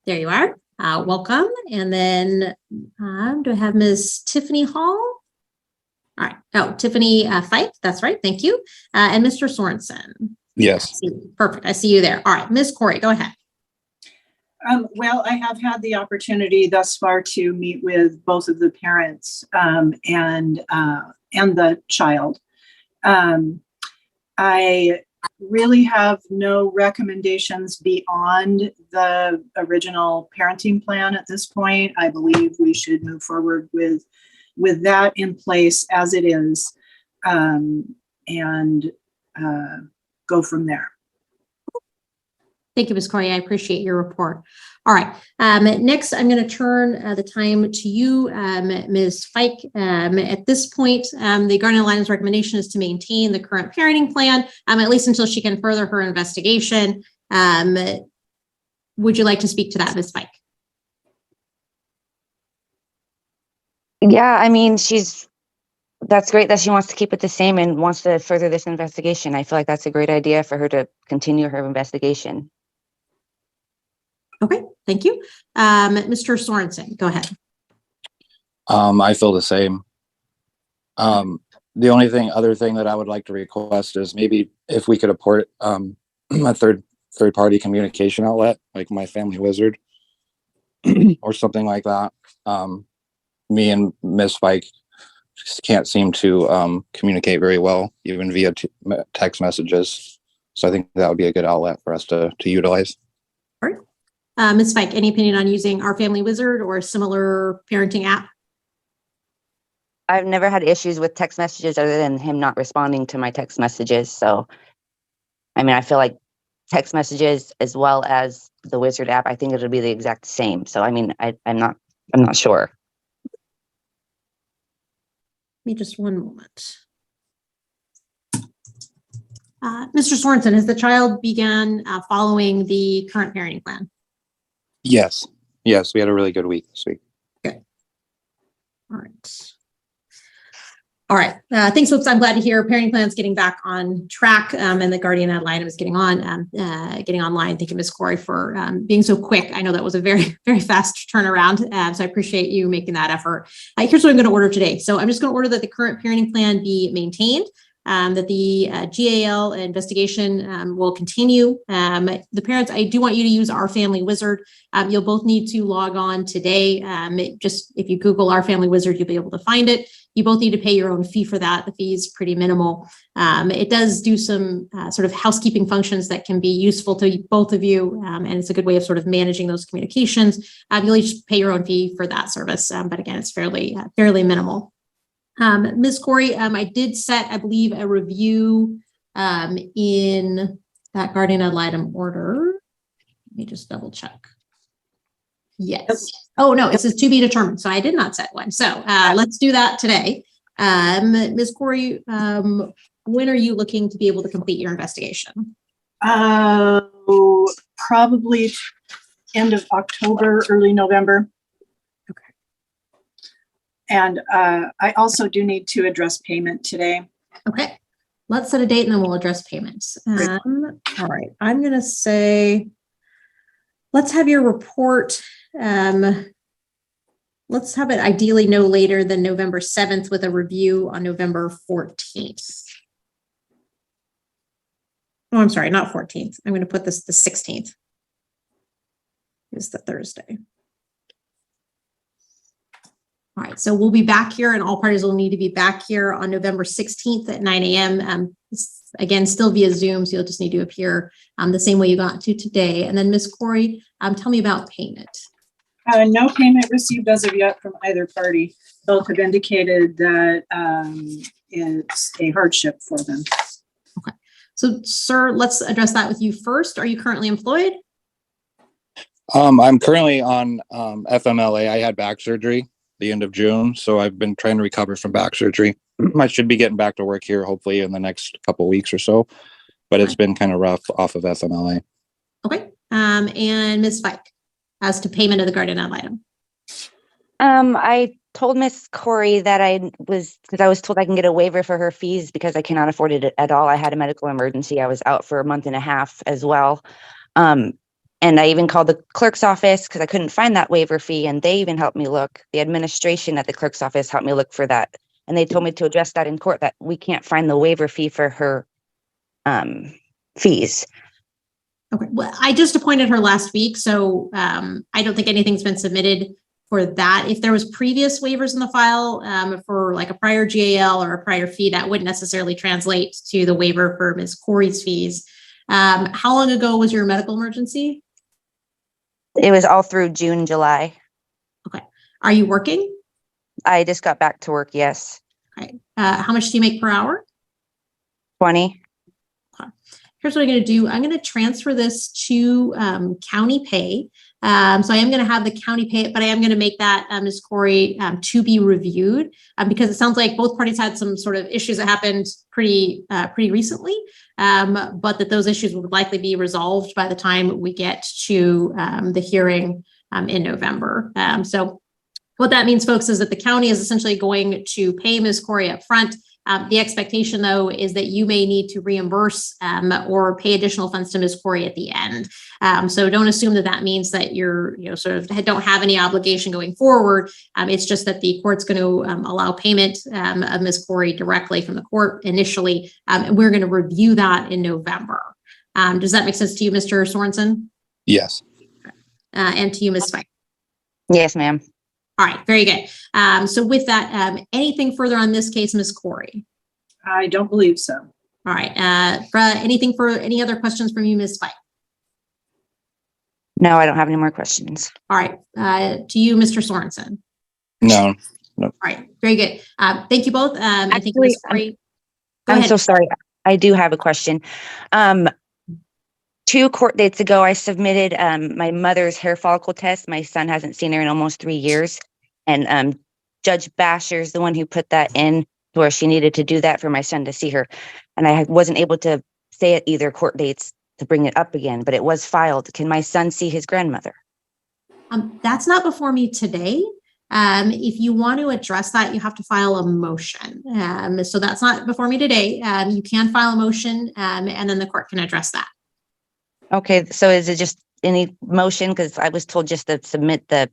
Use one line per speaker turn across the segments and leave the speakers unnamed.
There you are. Welcome. And then do I have Ms. Tiffany Hall? All right. Oh, Tiffany Fike. That's right. Thank you. And Mr. Sorensen.
Yes.
Perfect. I see you there. All right. Ms. Corey, go ahead.
Well, I have had the opportunity thus far to meet with both of the parents and the child. I really have no recommendations beyond the original parenting plan at this point. I believe we should move forward with that in place as it is, and go from there.
Thank you, Ms. Corey. I appreciate your report. All right. Next, I'm going to turn the time to you, Ms. Fike. At this point, the Guardian Alliance recommendation is to maintain the current parenting plan, at least until she can further her investigation. Would you like to speak to that, Ms. Fike?
Yeah, I mean, that's great that she wants to keep it the same and wants to further this investigation. I feel like that's a great idea for her to continue her investigation.
Okay, thank you. Mr. Sorensen, go ahead.
I feel the same. The only other thing that I would like to request is maybe if we could import a third party communication outlet, like my family wizard or something like that. Me and Ms. Fike just can't seem to communicate very well, even via text messages. So I think that would be a good outlet for us to utilize.
All right. Ms. Fike, any opinion on using Our Family Wizard or a similar parenting app?
I've never had issues with text messages other than him not responding to my text messages. So, I mean, I feel like text messages as well as the Wizard app, I think it'll be the exact same. So, I mean, I'm not sure.
Give me just one moment. Mr. Sorensen, has the child began following the current parenting plan?
Yes. Yes. We had a really good week this week.
Good. All right. All right. Thanks, folks. I'm glad to hear parenting plan is getting back on track, and the Guardian ad litem is getting online. Thank you, Ms. Corey, for being so quick. I know that was a very, very fast turnaround, so I appreciate you making that effort. Here's what I'm going to order today. So I'm just going to order that the current parenting plan be maintained, that the GAL investigation will continue. The parents, I do want you to use Our Family Wizard. You'll both need to log on today. Just if you Google Our Family Wizard, you'll be able to find it. You both need to pay your own fee for that. The fee is pretty minimal. It does do some sort of housekeeping functions that can be useful to both of you, and it's a good way of sort of managing those communications. You'll each pay your own fee for that service, but again, it's fairly minimal. Ms. Corey, I did set, I believe, a review in that Guardian ad litem order. Let me just double check. Yes. Oh, no, it says to be determined. So I did not set one. So let's do that today. Ms. Corey, when are you looking to be able to complete your investigation?
Probably end of October, early November.
Okay.
And I also do need to address payment today.
Okay. Let's set a date and then we'll address payments. All right. I'm going to say, let's have your report. Let's have it ideally no later than November 7th with a review on November 14th. Oh, I'm sorry, not 14th. I'm going to put this the 16th. Is the Thursday. All right, so we'll be back here and all parties will need to be back here on November 16th at 9 a.m. Again, still via Zoom, so you'll just need to appear the same way you got to today. And then Ms. Corey, tell me about payment.
No payment received as of yet from either party. Both have indicated that it's a hardship for them.
Okay, so sir, let's address that with you first. Are you currently employed?
I'm currently on FMLA. I had back surgery the end of June, so I've been trying to recover from back surgery. I should be getting back to work here hopefully in the next couple of weeks or so, but it's been kind of rough off of FMLA.
Okay, and Ms. Fike, as to payment of the Guardian ad litem.
I told Miss Corey that because I was told I can get a waiver for her fees because I cannot afford it at all. I had a medical emergency. I was out for a month and a half as well. And I even called the clerk's office because I couldn't find that waiver fee, and they even helped me look. The administration at the clerk's office helped me look for that. And they told me to address that in court, that we can't find the waiver fee for her fees.
Okay, well, I just appointed her last week, so I don't think anything's been submitted for that. If there was previous waivers in the file for like a prior GAL or a prior fee, that wouldn't necessarily translate to the waiver for Ms. Corey's fees. How long ago was your medical emergency?
It was all through June, July.
Okay. Are you working?
I just got back to work, yes.
Okay. How much do you make per hour?
20.
Here's what I'm going to do. I'm going to transfer this to county pay. So I am going to have the county pay it, but I am going to make that, Ms. Corey, to be reviewed because it sounds like both parties had some sort of issues that happened pretty recently, but that those issues would likely be resolved by the time we get to the hearing in November. So what that means, folks, is that the county is essentially going to pay Ms. Corey up front. The expectation, though, is that you may need to reimburse or pay additional funds to Ms. Corey at the end. So don't assume that that means that you're, sort of don't have any obligation going forward. It's just that the court's going to allow payment of Ms. Corey directly from the court initially, and we're going to review that in November. Does that make sense to you, Mr. Sorensen?
Yes.
And to you, Ms. Fike?
Yes, ma'am.
All right, very good. So with that, anything further on this case, Ms. Corey?
I don't believe so.
All right. Anything for any other questions from you, Ms. Fike?
No, I don't have any more questions.
All right. To you, Mr. Sorensen.
No.
All right. Very good. Thank you both. I think
Actually,
Ms. Corey.
I'm so sorry. I do have a question. 2 court dates ago, I submitted my mother's hair follicle test. My son hasn't seen her in almost 3 years. And Judge Basher's the one who put that in to where she needed to do that for my son to see her. And I wasn't able to say at either court dates to bring it up again, but it was filed. Can my son see his grandmother?
That's not before me today. If you want to address that, you have to file a motion. So that's not before me today. You can file a motion and then the court can address that.
Okay, so is it just any motion? Because I was told just to submit the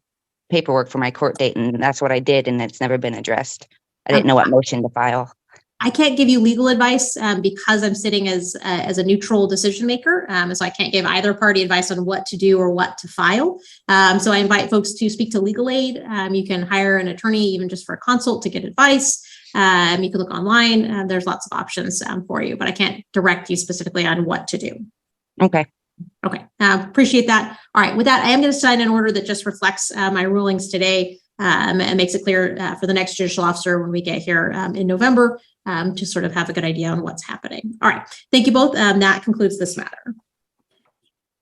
paperwork for my court date, and that's what I did, and it's never been addressed. I didn't know what motion to file.
I can't give you legal advice because I'm sitting as a neutral decision maker. So I can't give either party advice on what to do or what to file. So I invite folks to speak to legal aid. You can hire an attorney even just for a consult to get advice. You can look online. There's lots of options for you, but I can't direct you specifically on what to do.
Okay.
Okay, appreciate that. All right, with that, I am going to sign an order that just reflects my rulings today and makes it clear for the next judicial officer when we get here in November to sort of have a good idea on what's happening. All right, thank you both. That concludes this matter.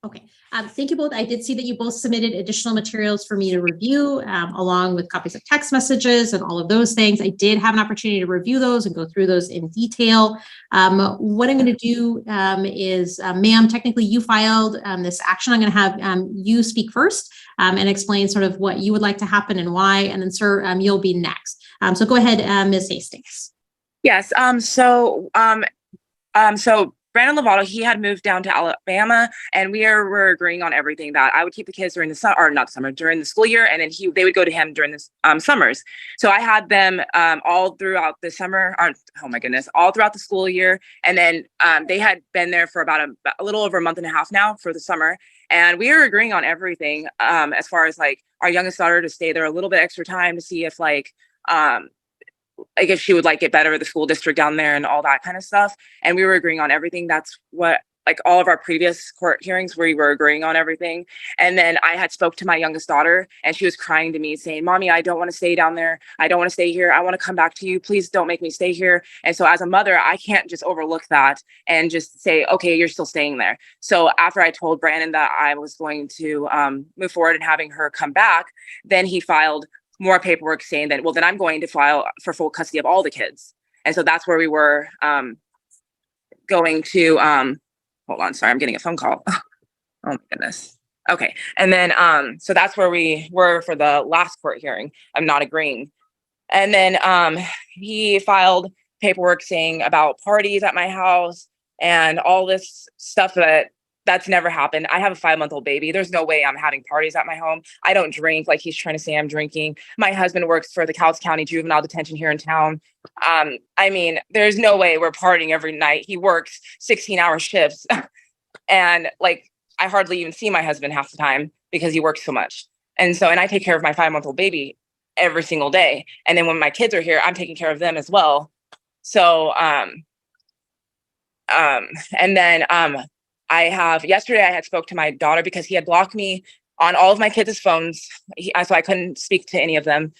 Okay, thank you both. I did see that you both submitted additional materials for me to review along with copies of text messages and all of those things. I did have an opportunity to review those and go through those in detail. What I'm going to do is, ma'am, technically you filed this action. I'm going to have you speak first and explain sort of what you would like to happen and why. And then, sir, you'll be next. So go ahead, Ms. Hastings.
Yes. So Brandon Lovato, he had moved down to Alabama, and we were agreeing on everything that I would keep the kids during the summer, or not summer, during the school year, and then they would go to him during the summers. So I had them all throughout the summer, all throughout the school year, and then they had been there for about a little over a month and a half now for the summer, and we were agreeing on everything as far as like our youngest daughter to stay there a little bit extra time to see if I guess she would like it better at the school district down there and all that kind of stuff. And we were agreeing on everything. That's what, like all of our previous court hearings, we were agreeing on everything. And then I had spoke to my youngest daughter, and she was crying to me saying, "Mommy, I don't want to stay down there. I don't want to stay here. I want to come back to you. Please don't make me stay here." And so as a mother, I can't just overlook that and just say, "Okay, you're still staying there." So after I told Brandon that I was going to move forward and having her come back, then he filed more paperwork saying that, well, then I'm going to file for full custody of all the kids. And so that's where we were going to, hold on, sorry, I'm getting a phone call. Oh my goodness. Okay. And then, so that's where we were for the last court hearing. I'm not agreeing. And then he filed paperwork saying about parties at my house and all this stuff that That's never happened. I have a 5-month-old baby. There's no way I'm having parties at my home. I don't drink like he's trying to say I'm drinking. My husband works for the Cowles County Juvenile Detention here in town. I mean, there's no way we're partying every night. He works 16-hour shifts. And like, I hardly even see my husband half the time because he works so much. And I take care of my 5-month-old baby every single day. And then when my kids are here, I'm taking care of them as well. So, yesterday I had spoke to my daughter because he had blocked me on all of my kids' phones. So I couldn't speak to any of them.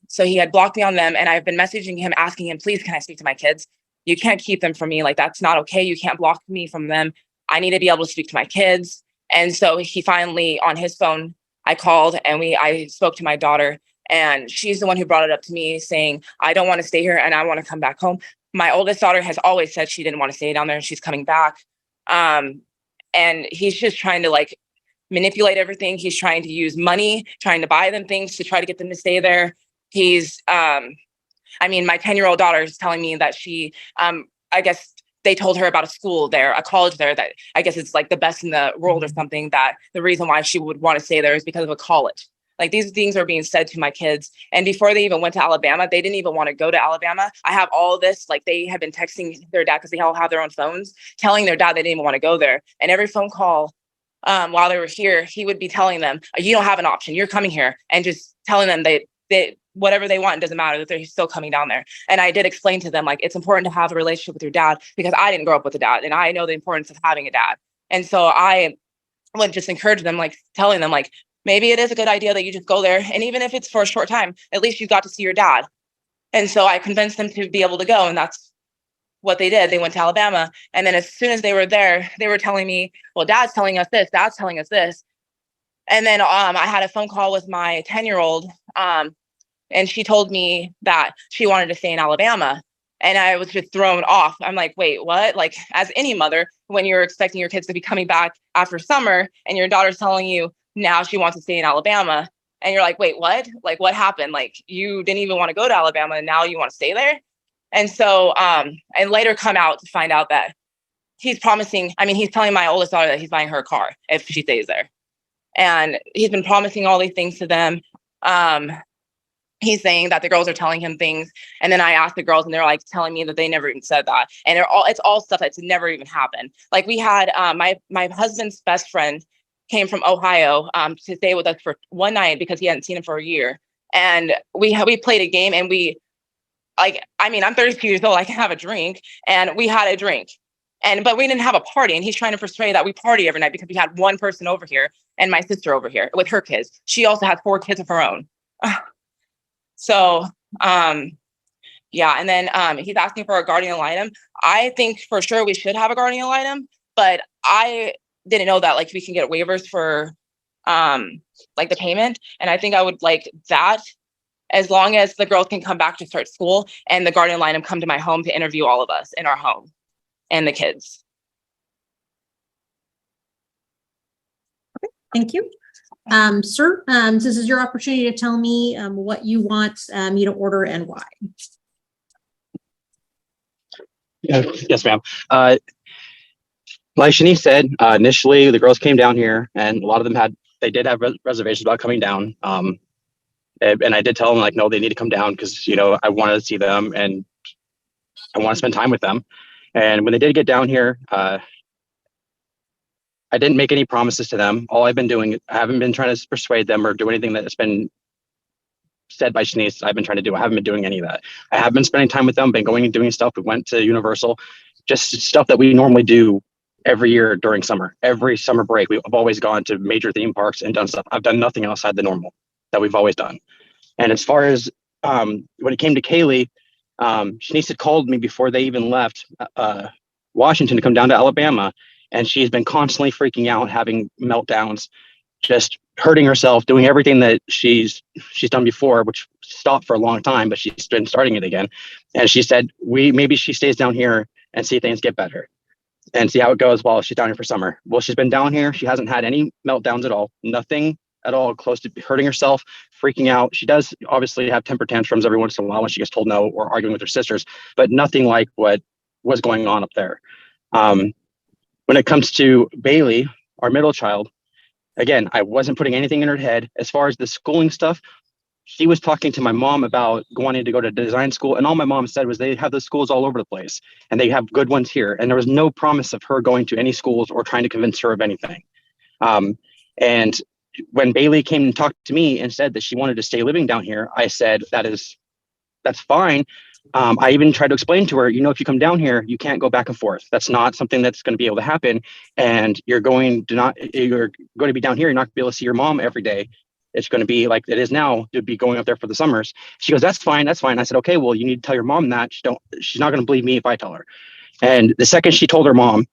So he had blocked me on them, and I've been messaging him, asking him, please, can I speak to my kids? You can't keep them from me. Like, that's not okay. You can't block me from them. I need to be able to speak to my kids. And so he finally, on his phone, I called and I spoke to my daughter, and she's the one who brought it up to me saying, I don't want to stay here and I want to come back home. My oldest daughter has always said she didn't want to stay down there and she's coming back. And he's just trying to like manipulate everything. He's trying to use money, trying to buy them things to try to get them to stay there. He's, my 10-year-old daughter is telling me that she, I guess they told her about a school there, a college there that I guess it's like the best in the world or something, that the reason why she would want to stay there is because of a college. Like, these things are being said to my kids. And before they even went to Alabama, they didn't even want to go to Alabama. I have all this, like, they have been texting their dad because they all have their own phones, telling their dad they didn't even want to go there. And every phone call while they were here, he would be telling them, you don't have an option. You're coming here, and just telling them they whatever they want, it doesn't matter, that they're still coming down there. And I did explain to them, like, it's important to have a relationship with your dad because I didn't grow up with a dad and I know the importance of having a dad. And so I would just encourage them, like telling them, like, maybe it is a good idea that you just go there. And even if it's for a short time, at least you got to see your dad. And so I convinced them to be able to go. And that's what they did. They went to Alabama. And then as soon as they were there, they were telling me, well, dad's telling us this, dad's telling us this. And then I had a phone call with my 10-year-old, and she told me that she wanted to stay in Alabama. And I was just thrown off. I'm like, wait, what? Like, as any mother, when you're expecting your kids to be coming back after summer and your daughter's telling you now she wants to stay in Alabama, and you're like, wait, what? Like, what happened? Like, you didn't even want to go to Alabama and now you want to stay there? And so, and later come out to find out that he's promising, he's telling my oldest daughter that he's buying her a car if she stays there. And he's been promising all these things to them. He's saying that the girls are telling him things. And then I asked the girls and they're like telling me that they never even said that. And it's all stuff that's never even happened. Like, we had my husband's best friend came from Ohio to stay with us for one night because he hadn't seen him for a year. And we played a game, and I'm 32 years old. I can have a drink, and we had a drink. But we didn't have a party, and he's trying to persuade that we party every night because we had one person over here and my sister over here with her kids. She also has 4 kids of her own. So, yeah. And then he's asking for a guardian ad litem. I think for sure we should have a guardian ad litem, but I didn't know that, like, we can get waivers for like the payment. And I think I would like that, as long as the girls can come back to start school and the guardian ad litem come to my home to interview all of us in our home and the kids.
Okay, thank you. Sir, this is your opportunity to tell me what you want me to order and why.
Yes, ma'am. Like Shanice said, initially the girls came down here, and a lot of them did have reservations about coming down. And I did tell them, like, no, they need to come down because, I wanted to see them and I want to spend time with them. And when they did get down here, I didn't make any promises to them. All I've been doing, I haven't been trying to persuade them or do anything that's been said by Shanice. I've been trying to do. I haven't been doing any of that. I have been spending time with them, been going and doing stuff. We went to Universal, just stuff that we normally do every year during summer. Every summer break, I've always gone to major theme parks and done stuff. I've done nothing outside the normal that we've always done. And as far as when it came to Kaylee, Shanice had called me before they even left Washington to come down to Alabama. And she's been constantly freaking out, having meltdowns, just hurting herself, doing everything that she's done before, which stopped for a long time, but she's been starting it again. And she said, maybe she stays down here and see things get better and see how it goes while she's down here for summer. Well, she's been down here. She hasn't had any meltdowns at all, nothing at all close to hurting herself, freaking out. She does obviously have temper tantrums every once in a while when she gets told no or arguing with her sisters, but nothing like what was going on up there. When it comes to Bailey, our middle child, again, I wasn't putting anything in her head. As far as the schooling stuff, she was talking to my mom about wanting to go to design school. And all my mom said was they have the schools all over the place and they have good ones here. And there was no promise of her going to any schools or trying to convince her of anything. And when Bailey came and talked to me and said that she wanted to stay living down here, I said, that's fine. I even tried to explain to her, if you come down here, you can't go back and forth. That's not something that's going to be able to happen. And you're going to be down here. You're not going to be able to see your mom every day. It's going to be like it is now to be going up there for the summers. She goes, that's fine. That's fine. I said, okay, well, you need to tell your mom that. She's not going to believe me if I tell her. And the second she called her mom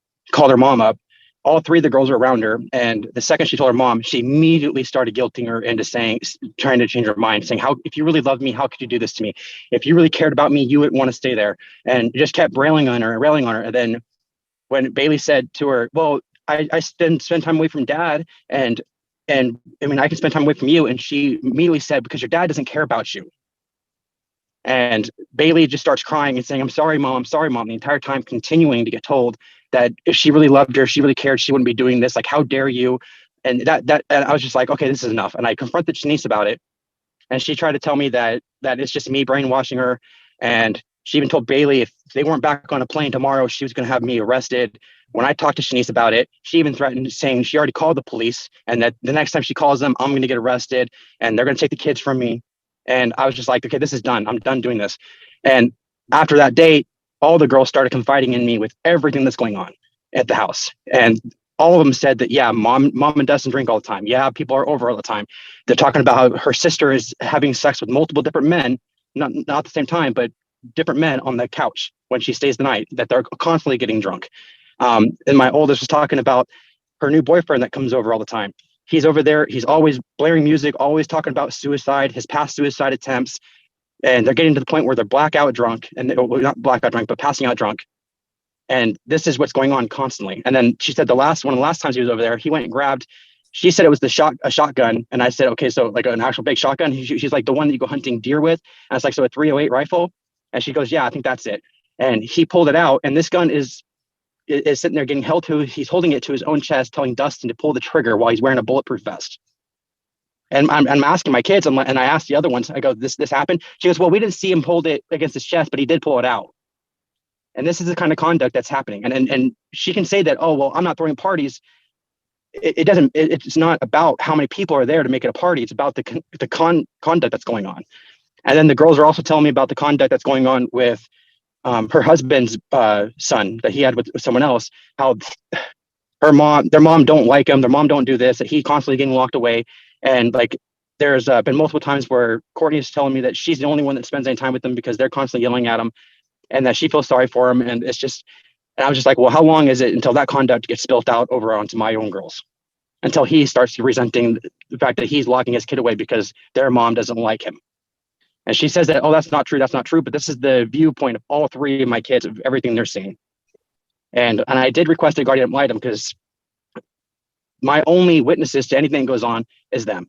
up, all three of the girls are around her. And the second she told her mom, she immediately started guilting her into trying to change her mind, saying, if you really loved me, how could you do this to me? If you really cared about me, you would want to stay there. And just kept railing on her. And then when Bailey said to her, well, I spend time away from dad and I mean, I can spend time away from you. And she immediately said, because your dad doesn't care about you. And Bailey just starts crying and saying, I'm sorry, mom, the entire time continuing to get told that if she really loved her, she really cared, she wouldn't be doing this. Like, how dare you? And and I was just like, okay, this is enough. And I confronted Shanice about it. And she tried to tell me that it's just me brainwashing her. And she even told Bailey if they weren't back on a plane tomorrow, she was going to have me arrested. When I talked to Shanice about it, she even threatened, saying she already called the police and that the next time she calls them, I'm going to get arrested and they're going to take the kids from me. And I was just like, okay, this is done. I'm done doing this. And after that date, all the girls started confiding in me with everything that's going on at the house. And all of them said that, yeah, mom and Dustin drink all the time. Yeah, people are over all the time. They're talking about how her sister is having sex with multiple different men, not at the same time, but different men on the couch when she stays the night, that they're constantly getting drunk. And my oldest was talking about her new boyfriend that comes over all the time. He's over there. He's always blaring music, always talking about suicide, his past suicide attempts. And they're getting to the point where they're blackout drunk and not blackout drunk, but passing out drunk. And this is what's going on constantly. And then she said one of the last times he was over there, he went and grabbed, she said it was a shotgun. And I said, okay, so like an actual big shotgun. She's like the one that you go hunting deer with. And I was like, so a 308 rifle. And she goes, yeah, I think that's it. And he pulled it out. And this gun is sitting there getting held to, he's holding it to his own chest, telling Dustin to pull the trigger while he's wearing a bulletproof vest. And I'm asking my kids, and I asked the other ones, I go, this happened? She goes, well, we didn't see him hold it against his chest, but he did pull it out. And this is the kind of conduct that's happening. And she can say that, oh, well, I'm not throwing parties. It's not about how many people are there to make it a party. It's about the conduct that's going on. And then the girls are also telling me about the conduct that's going on with her husband's son that he had with someone else, how their mom don't like him, their mom don't do this, that he constantly getting locked away. And like, there's been multiple times where Courtney is telling me that she's the only one that spends any time with them because they're constantly yelling at him and that she feels sorry for him. And I was just like, well, how long is it until that conduct gets spilt out over onto my own girls? Until he starts resenting the fact that he's locking his kid away because their mom doesn't like him. And she says that, oh, that's not true. But this is the viewpoint of all three of my kids of everything they're seeing. And I did request a guardian ad litem because my only witnesses to anything that goes on is them.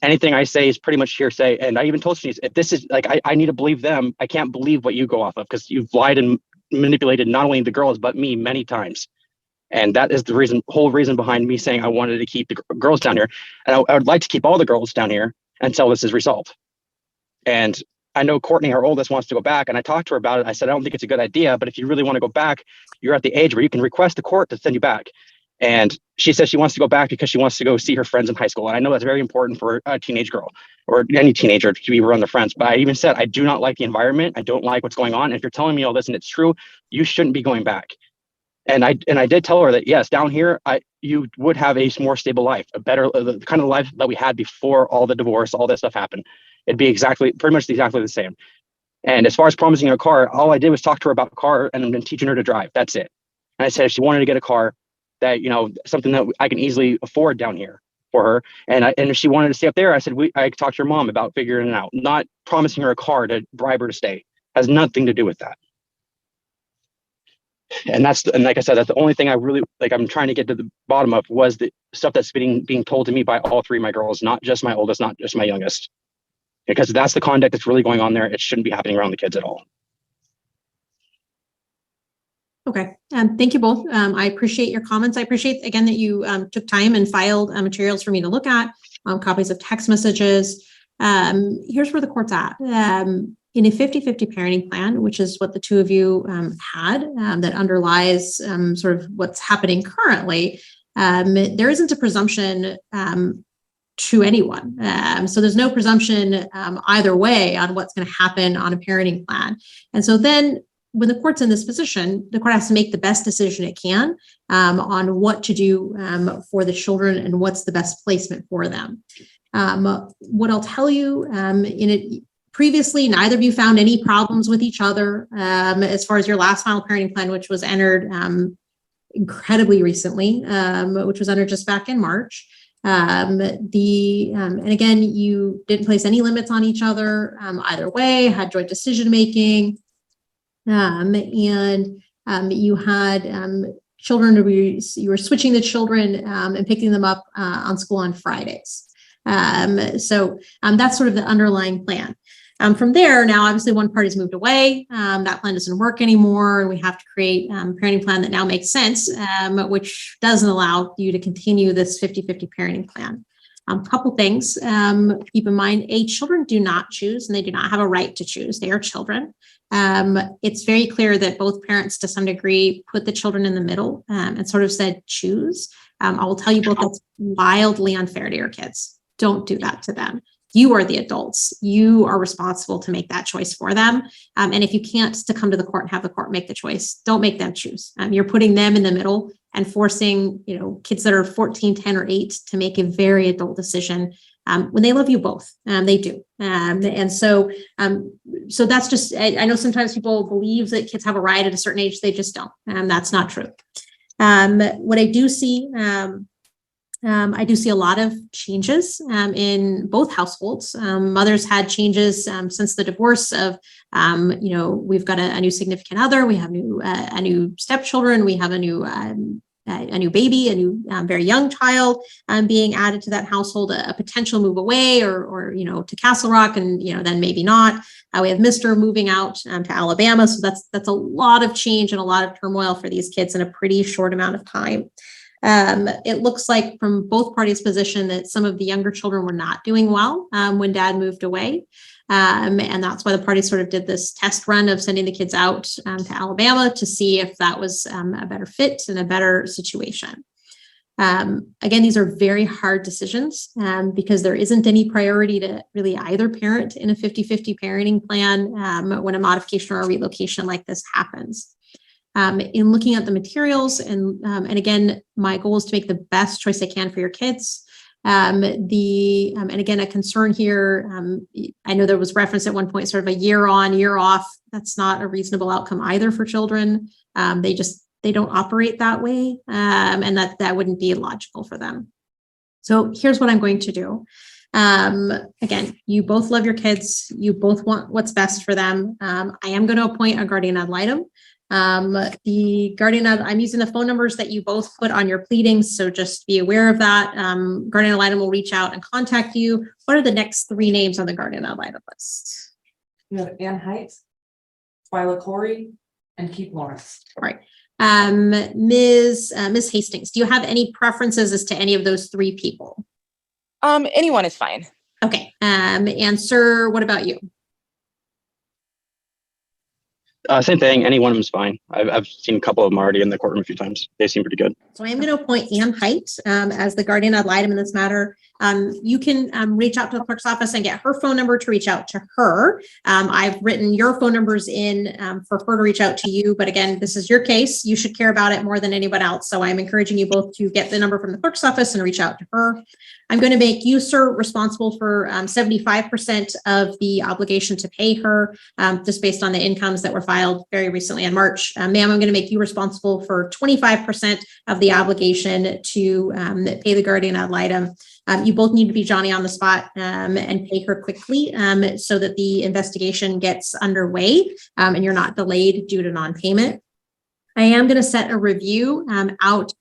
Anything I say is pretty much hearsay. And I even told Shanice, if this is like, I need to believe them. I can't believe what you go off of because you've lied and manipulated not only the girls, but me many times. And that is the whole reason behind me saying I wanted to keep the girls down here. And I would like to keep all the girls down here until this is resolved. And I know Courtney, our oldest, wants to go back. And I talked to her about it. I said, I don't think it's a good idea, but if you really want to go back, you're at the age where you can request the court to send you back. And she says she wants to go back because she wants to go see her friends in high school. And I know that's very important for a teenage girl or any teenager to be around their friends. But I even said, I do not like the environment. I don't like what's going on. And if you're telling me all this and it's true, you shouldn't be going back. And I did tell her that, yes, down here, you would have a more stable life, a better, the kind of life that we had before all the divorce, all this stuff happened. It'd be pretty much exactly the same. And as far as promising her a car, all I did was talk to her about a car and then teaching her to drive. That's it. And I said, if she wanted to get a car that, something that I can easily afford down here for her. And if she wanted to stay up there, I said, I talked to her mom about figuring it out, not promising her a car to bribe her to stay. Has nothing to do with that. And like I said, that's the only thing I really I'm trying to get to the bottom of was the stuff that's being told to me by all three of my girls, not just my oldest, not just my youngest, because that's the conduct that's really going on there. It shouldn't be happening around the kids at all.
Okay, thank you both. I appreciate your comments. I appreciate again that you took time and filed materials for me to look at, copies of text messages. Here's where the court's at. In a 50-50 parenting plan, which is what the two of you had, that underlies sort of what's happening currently, there isn't a presumption to anyone. So there's no presumption either way on what's going to happen on a parenting plan. And so then when the court's in this position, the court has to make the best decision it can on what to do for the children and what's the best placement for them. What I'll tell you previously, neither of you found any problems with each other as far as your last final parenting plan, which was entered incredibly recently, which was entered just back in March. And again, you didn't place any limits on each other either way, had joint decision making. You had children, you were switching the children and picking them up on school on Fridays. So that's sort of the underlying plan. From there, now obviously one party's moved away. That plan doesn't work anymore, and we have to create a parenting plan that now makes sense, which doesn't allow you to continue this 50-50 parenting plan. Couple things keep in mind: children do not choose, and they do not have a right to choose. They are children. It's very clear that both parents, to some degree, put the children in the middle and sort of said, choose. I will tell you both that's wildly unfair to your kids. Don't do that to them. You are the adults. You are responsible to make that choice for them. And if you can't, to come to the court and have the court make the choice, don't make them choose. You're putting them in the middle and forcing, kids that are 14, 10, or 8 to make a very adult decision when they love you both. They do. So that's just, I know sometimes people believe that kids have a right at a certain age. They just don't. That's not true. What I do see, I do see a lot of changes in both households. Mothers had changes since the divorce of, we've got a new significant other, we have a new stepchildren, we have a new baby, a new very young child being added to that household, a potential move away or to Castle Rock, and then maybe not. We have Mr. moving out to Alabama, so that's a lot of change and a lot of turmoil for these kids in a pretty short amount of time. It looks like from both parties' position that some of the younger children were not doing well when dad moved away. And that's why the parties sort of did this test run of sending the kids out to Alabama to see if that was a better fit and a better situation. Again, these are very hard decisions because there isn't any priority to really either parent in a 50-50 parenting plan when a modification or a relocation like this happens. In looking at the materials and again, my goal is to make the best choice I can for your kids. And again, a concern here, I know there was reference at one point, sort of a year on, year off. That's not a reasonable outcome either for children. They don't operate that way. And that wouldn't be logical for them. So here's what I'm going to do. Again, you both love your kids. You both want what's best for them. I am going to appoint a guardian ad litem. The guardian ad, I'm using the phone numbers that you both put on your pleadings, so just be aware of that. Guardian ad litem will reach out and contact you. What are the next 3 names on the guardian ad litem list?
You have Ann Height, Twyla Corey, and Keith Lawrence.
All right. Ms. Hastings, do you have any preferences as to any of those 3 people?
Anyone is fine.
Okay. And sir, what about you?
Same thing. Any one of them is fine. I've seen a couple of them already in the courtroom a few times. They seem pretty good.
So I am going to appoint Ann Height as the guardian ad litem in this matter. You can reach out to the clerk's office and get her phone number to reach out to her. I've written your phone numbers in for her to reach out to you. But again, this is your case. You should care about it more than anyone else. So I'm encouraging you both to get the number from the clerk's office and reach out to her. I'm going to make you, sir, responsible for 75% of the obligation to pay her, just based on the incomes that were filed very recently in March. Ma'am, I'm going to make you responsible for 25% of the obligation to pay the guardian ad litem. You both need to be Johnny on the spot and pay her quickly so that the investigation gets underway and you're not delayed due to non-payment. I am going to set a review out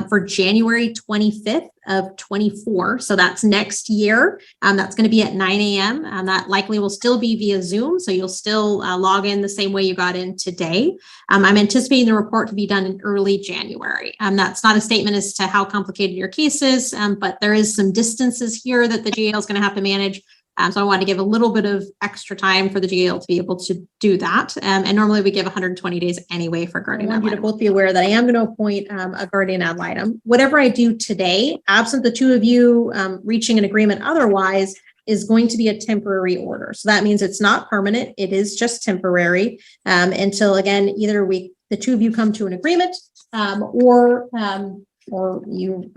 for January 25th of 24. So that's next year. That's going to be at 9 a.m. And that likely will still be via Zoom. So you'll still log in the same way you got in today. I'm anticipating the report to be done in early January. That's not a statement as to how complicated your case is, but there is some distances here that the GAL is going to have to manage. So I want to give a little bit of extra time for the GAL to be able to do that. And normally we give 120 days anyway for guardian ad litem. I want you to both be aware that I am going to appoint a guardian ad litem. Whatever I do today, absent the two of you reaching an agreement otherwise, is going to be a temporary order. So that means it's not permanent. It is just temporary until, again, either the two of you come to an agreement or you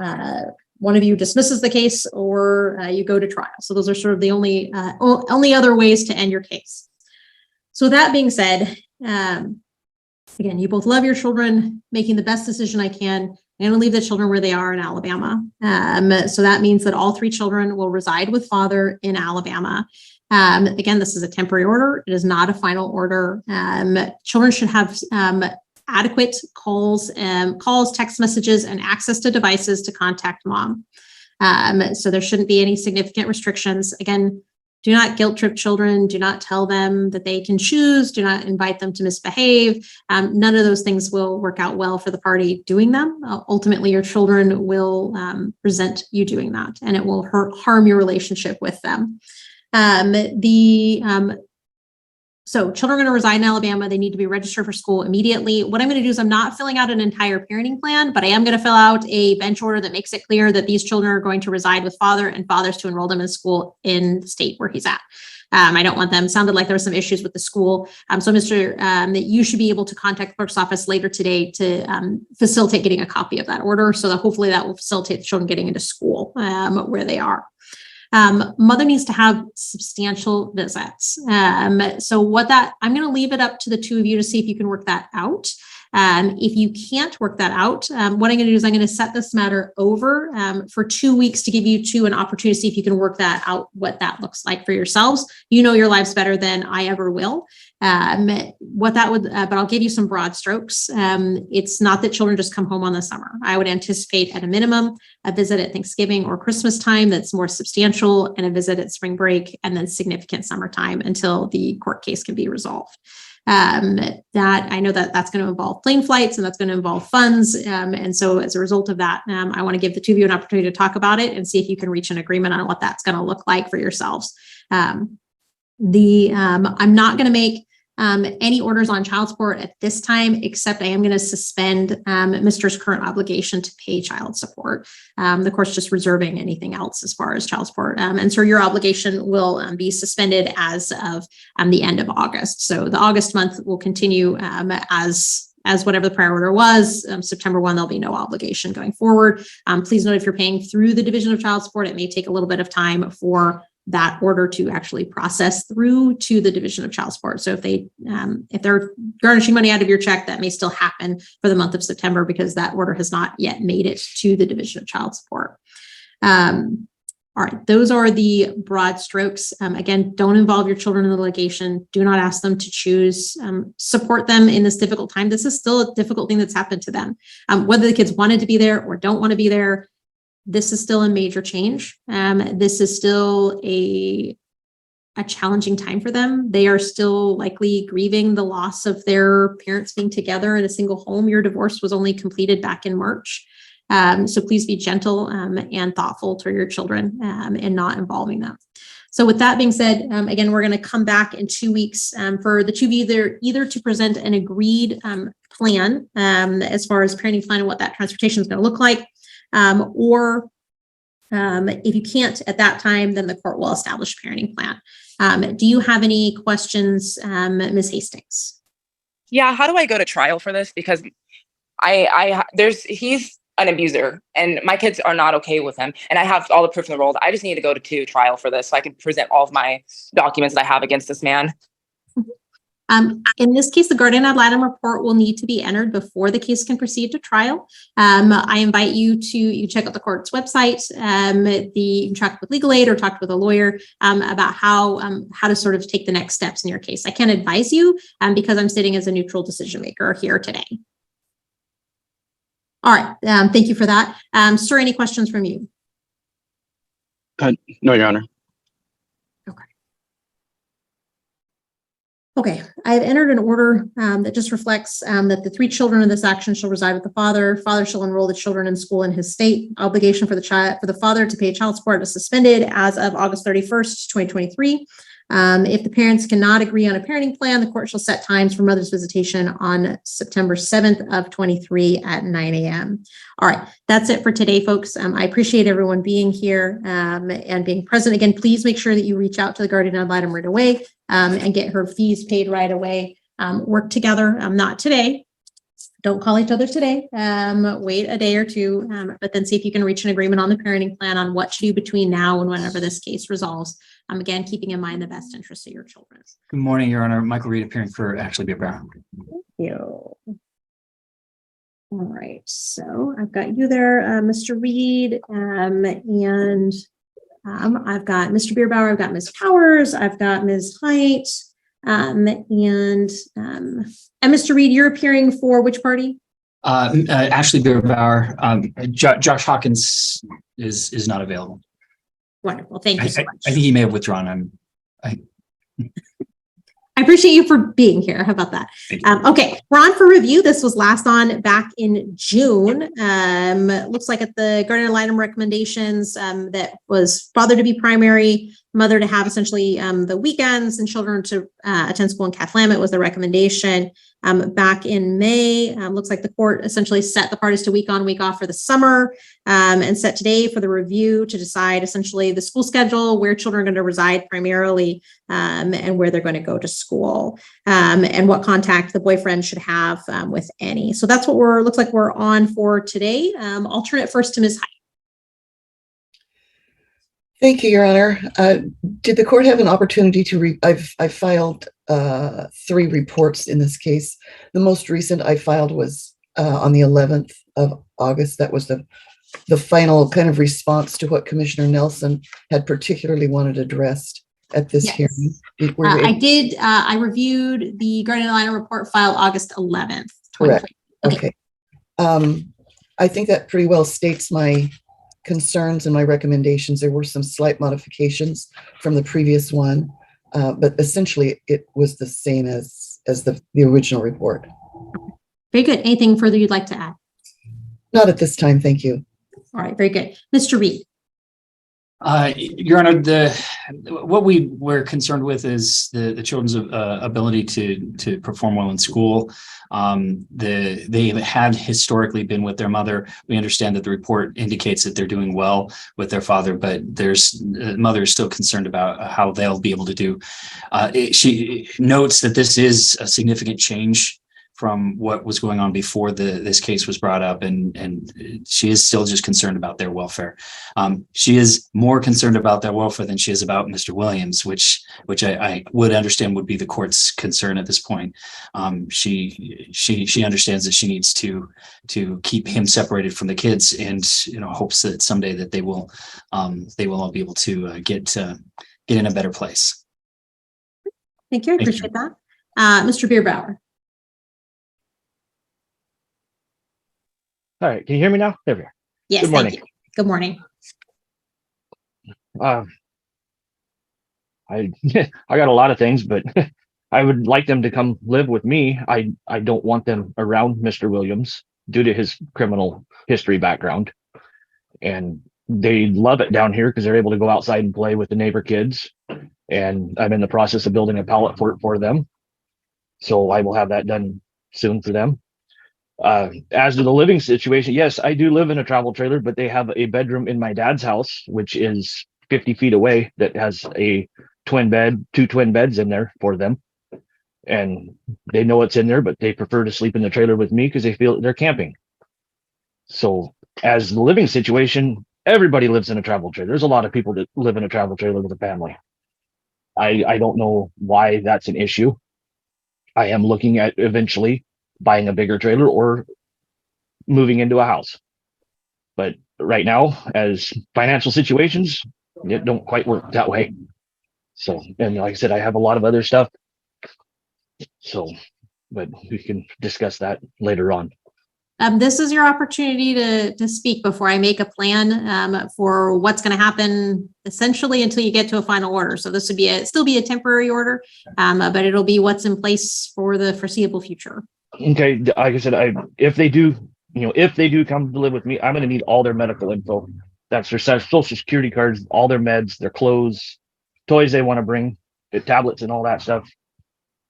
one of you dismisses the case or you go to trial. So those are sort of the only other ways to end your case. So that being said, again, you both love your children, making the best decision I can. I'm going to leave the children where they are in Alabama. So that means that all three children will reside with father in Alabama. Again, this is a temporary order. It is not a final order. Children should have adequate calls, text messages, and access to devices to contact mom. So there shouldn't be any significant restrictions. Again, do not guilt trip children. Do not tell them that they can choose. Do not invite them to misbehave. None of those things will work out well for the party doing them. Ultimately, your children will resent you doing that, and it will harm your relationship with them. So children are going to reside in Alabama. They need to be registered for school immediately. What I'm going to do is I'm not filling out an entire parenting plan, but I am going to fill out a bench order that makes it clear that these children are going to reside with father and father's to enroll them in school in the state where he's at. I don't want them. Sounded like there were some issues with the school. So Mr. That you should be able to contact the clerk's office later today to facilitate getting a copy of that order. So that hopefully that will facilitate the children getting into school where they are. Mother needs to have substantial visits. So I'm going to leave it up to the two of you to see if you can work that out. If you can't work that out, what I'm going to do is I'm going to set this matter over for 2 weeks to give you two an opportunity to see if you can work that out, what that looks like for yourselves. You know your lives better than I ever will. But I'll give you some broad strokes. It's not that children just come home on the summer. I would anticipate at a minimum a visit at Thanksgiving or Christmas time that's more substantial, and a visit at spring break, and then significant summertime until the court case can be resolved. That I know that's going to involve plane flights and that's going to involve funds. And so as a result of that, I want to give the two of you an opportunity to talk about it and see if you can reach an agreement on what that's going to look like for yourselves. I'm not going to make any orders on child support at this time, except I am going to suspend Mr.'s current obligation to pay child support. The court's just reserving anything else as far as child support. And so your obligation will be suspended as of the end of August. So the August month will continue as whatever the prior order was. September 1, there'll be no obligation going forward. Please note if you're paying through the Division of Child Support, it may take a little bit of time for that order to actually process through to the Division of Child Support. So if they're garnishing money out of your check, that may still happen for the month of September because that order has not yet made it to the Division of Child Support. All right, those are the broad strokes. Again, don't involve your children in the litigation. Do not ask them to choose. Support them in this difficult time. This is still a difficult thing that's happened to them. Whether the kids wanted to be there or don't want to be there, this is still a major change. This is still a challenging time for them. They are still likely grieving the loss of their parents being together in a single home. Your divorce was only completed back in March. So please be gentle and thoughtful to your children and not involving them. So with that being said, again, we're going to come back in 2 weeks for the two of you either to present an agreed plan as far as parenting plan and what that transportation is going to look like. Or if you can't at that time, then the court will establish a parenting plan. Do you have any questions, Ms. Hastings?
Yeah, how do I go to trial for this? Because he's an abuser and my kids are not okay with him. And I have all the proof in the world. I just need to go to trial for this so I can present all of my documents that I have against this man.
In this case, the guardian ad litem report will need to be entered before the case can proceed to trial. I invite you to check out the court's website. You can talk with legal aid or talk with a lawyer about how to sort of take the next steps in your case. I can't advise you because I'm sitting as a neutral decision maker here today. All right, thank you for that. Sir, any questions from you?
No, Your Honor.
Okay, I've entered an order that just reflects that the 3 children in this action shall reside with the father. Father shall enroll the children in school in his state. Obligation for the father to pay child support is suspended as of August 31st, 2023. If the parents cannot agree on a parenting plan, the court shall set times for mother's visitation on September 7th of 23 at 9 a.m. All right, that's it for today, folks. I appreciate everyone being here and being present. Again, please make sure that you reach out to the guardian ad litem right away and get her fees paid right away. Work together, not today. Don't call each other today. Wait a day or two, but then see if you can reach an agreement on the parenting plan on what to do between now and whenever this case resolves. Again, keeping in mind the best interests of your children.
Good morning, Your Honor. Michael Reed appearing for Ashley Beer-Brown.
Thank you. All right, so I've got you there, Mr. Reed, and I've got Mr. Bierbauer, I've got Ms. Powers, I've got Ms. Height, and Mr. Reed, you're appearing for which party?
Ashley Beer-Brown. Josh Hawkins is not available.
Wonderful, thank you so much.
I think he may have withdrawn.
I appreciate you for being here. How about that? Okay, we're on for review. This was last on back in June. Looks like at the guardian ad litem recommendations that was father to be primary, mother to have essentially the weekends, and children to attend school in Cathlamet was the recommendation. Back in May, looks like the court essentially set the parties to week on, week off for the summer, and set today for the review to decide essentially the school schedule, where children are going to reside primarily, and where they're going to go to school, and what contact the boyfriend should have with any. So that's what looks like we're on for today. I'll turn it first to Ms. Height.
Thank you, Your Honor. Did the court have an opportunity to I've filed 3 reports in this case. The most recent I filed was on the 11th of August. That was the final kind of response to what Commissioner Nelson had particularly wanted addressed at this hearing.
I reviewed the guardian ad litem report filed August 11th.
Correct. Okay. I think that pretty well states my concerns and my recommendations. There were some slight modifications from the previous one, but essentially it was the same as the original report.
Very good. Anything further you'd like to add?
Not at this time, thank you.
All right, very good. Mr. Reed.
Your Honor, what we were concerned with is the children's ability to perform well in school. They had historically been with their mother. We understand that the report indicates that they're doing well with their father, but mother is still concerned about how they'll be able to do. She notes that this is a significant change from what was going on before this case was brought up, and she is still just concerned about their welfare. She is more concerned about their welfare than she is about Mr. Williams, which I would understand would be the court's concern at this point. She understands that she needs to keep him separated from the kids, and hopes that someday that they will all be able to get in a better place.
Thank you. I appreciate that. Mr. Bierbauer.
All right, can you hear me now? There we are.
Yes,
good morning.
Thank you. Good morning.
I got a lot of things, but I would like them to come live with me. I don't want them around Mr. Williams due to his criminal history background. And they love it down here because they're able to go outside and play with the neighbor kids. And I'm in the process of building a pallet fort for them. So I will have that done soon for them. As to the living situation, yes, I do live in a travel trailer, but they have a bedroom in my dad's house, which is 50 feet away, that has a twin bed, 2 twin beds in there for them. And they know it's in there, but they prefer to sleep in the trailer with me because they feel they're camping. So as the living situation, everybody lives in a travel trailer. There's a lot of people that live in a travel trailer with a family. I don't know why that's an issue. I am looking at eventually buying a bigger trailer or moving into a house. But right now, as financial situations, it don't quite work that way. So, and like I said, I have a lot of other stuff. So, but we can discuss that later on.
This is your opportunity to speak before I make a plan for what's going to happen essentially until you get to a final order. So this would be still be a temporary order, but it'll be what's in place for the foreseeable future.
Okay, like I said, if they do come to live with me, I'm going to need all their medical info. That's their social security cards, all their meds, their clothes, toys they want to bring, the tablets and all that stuff.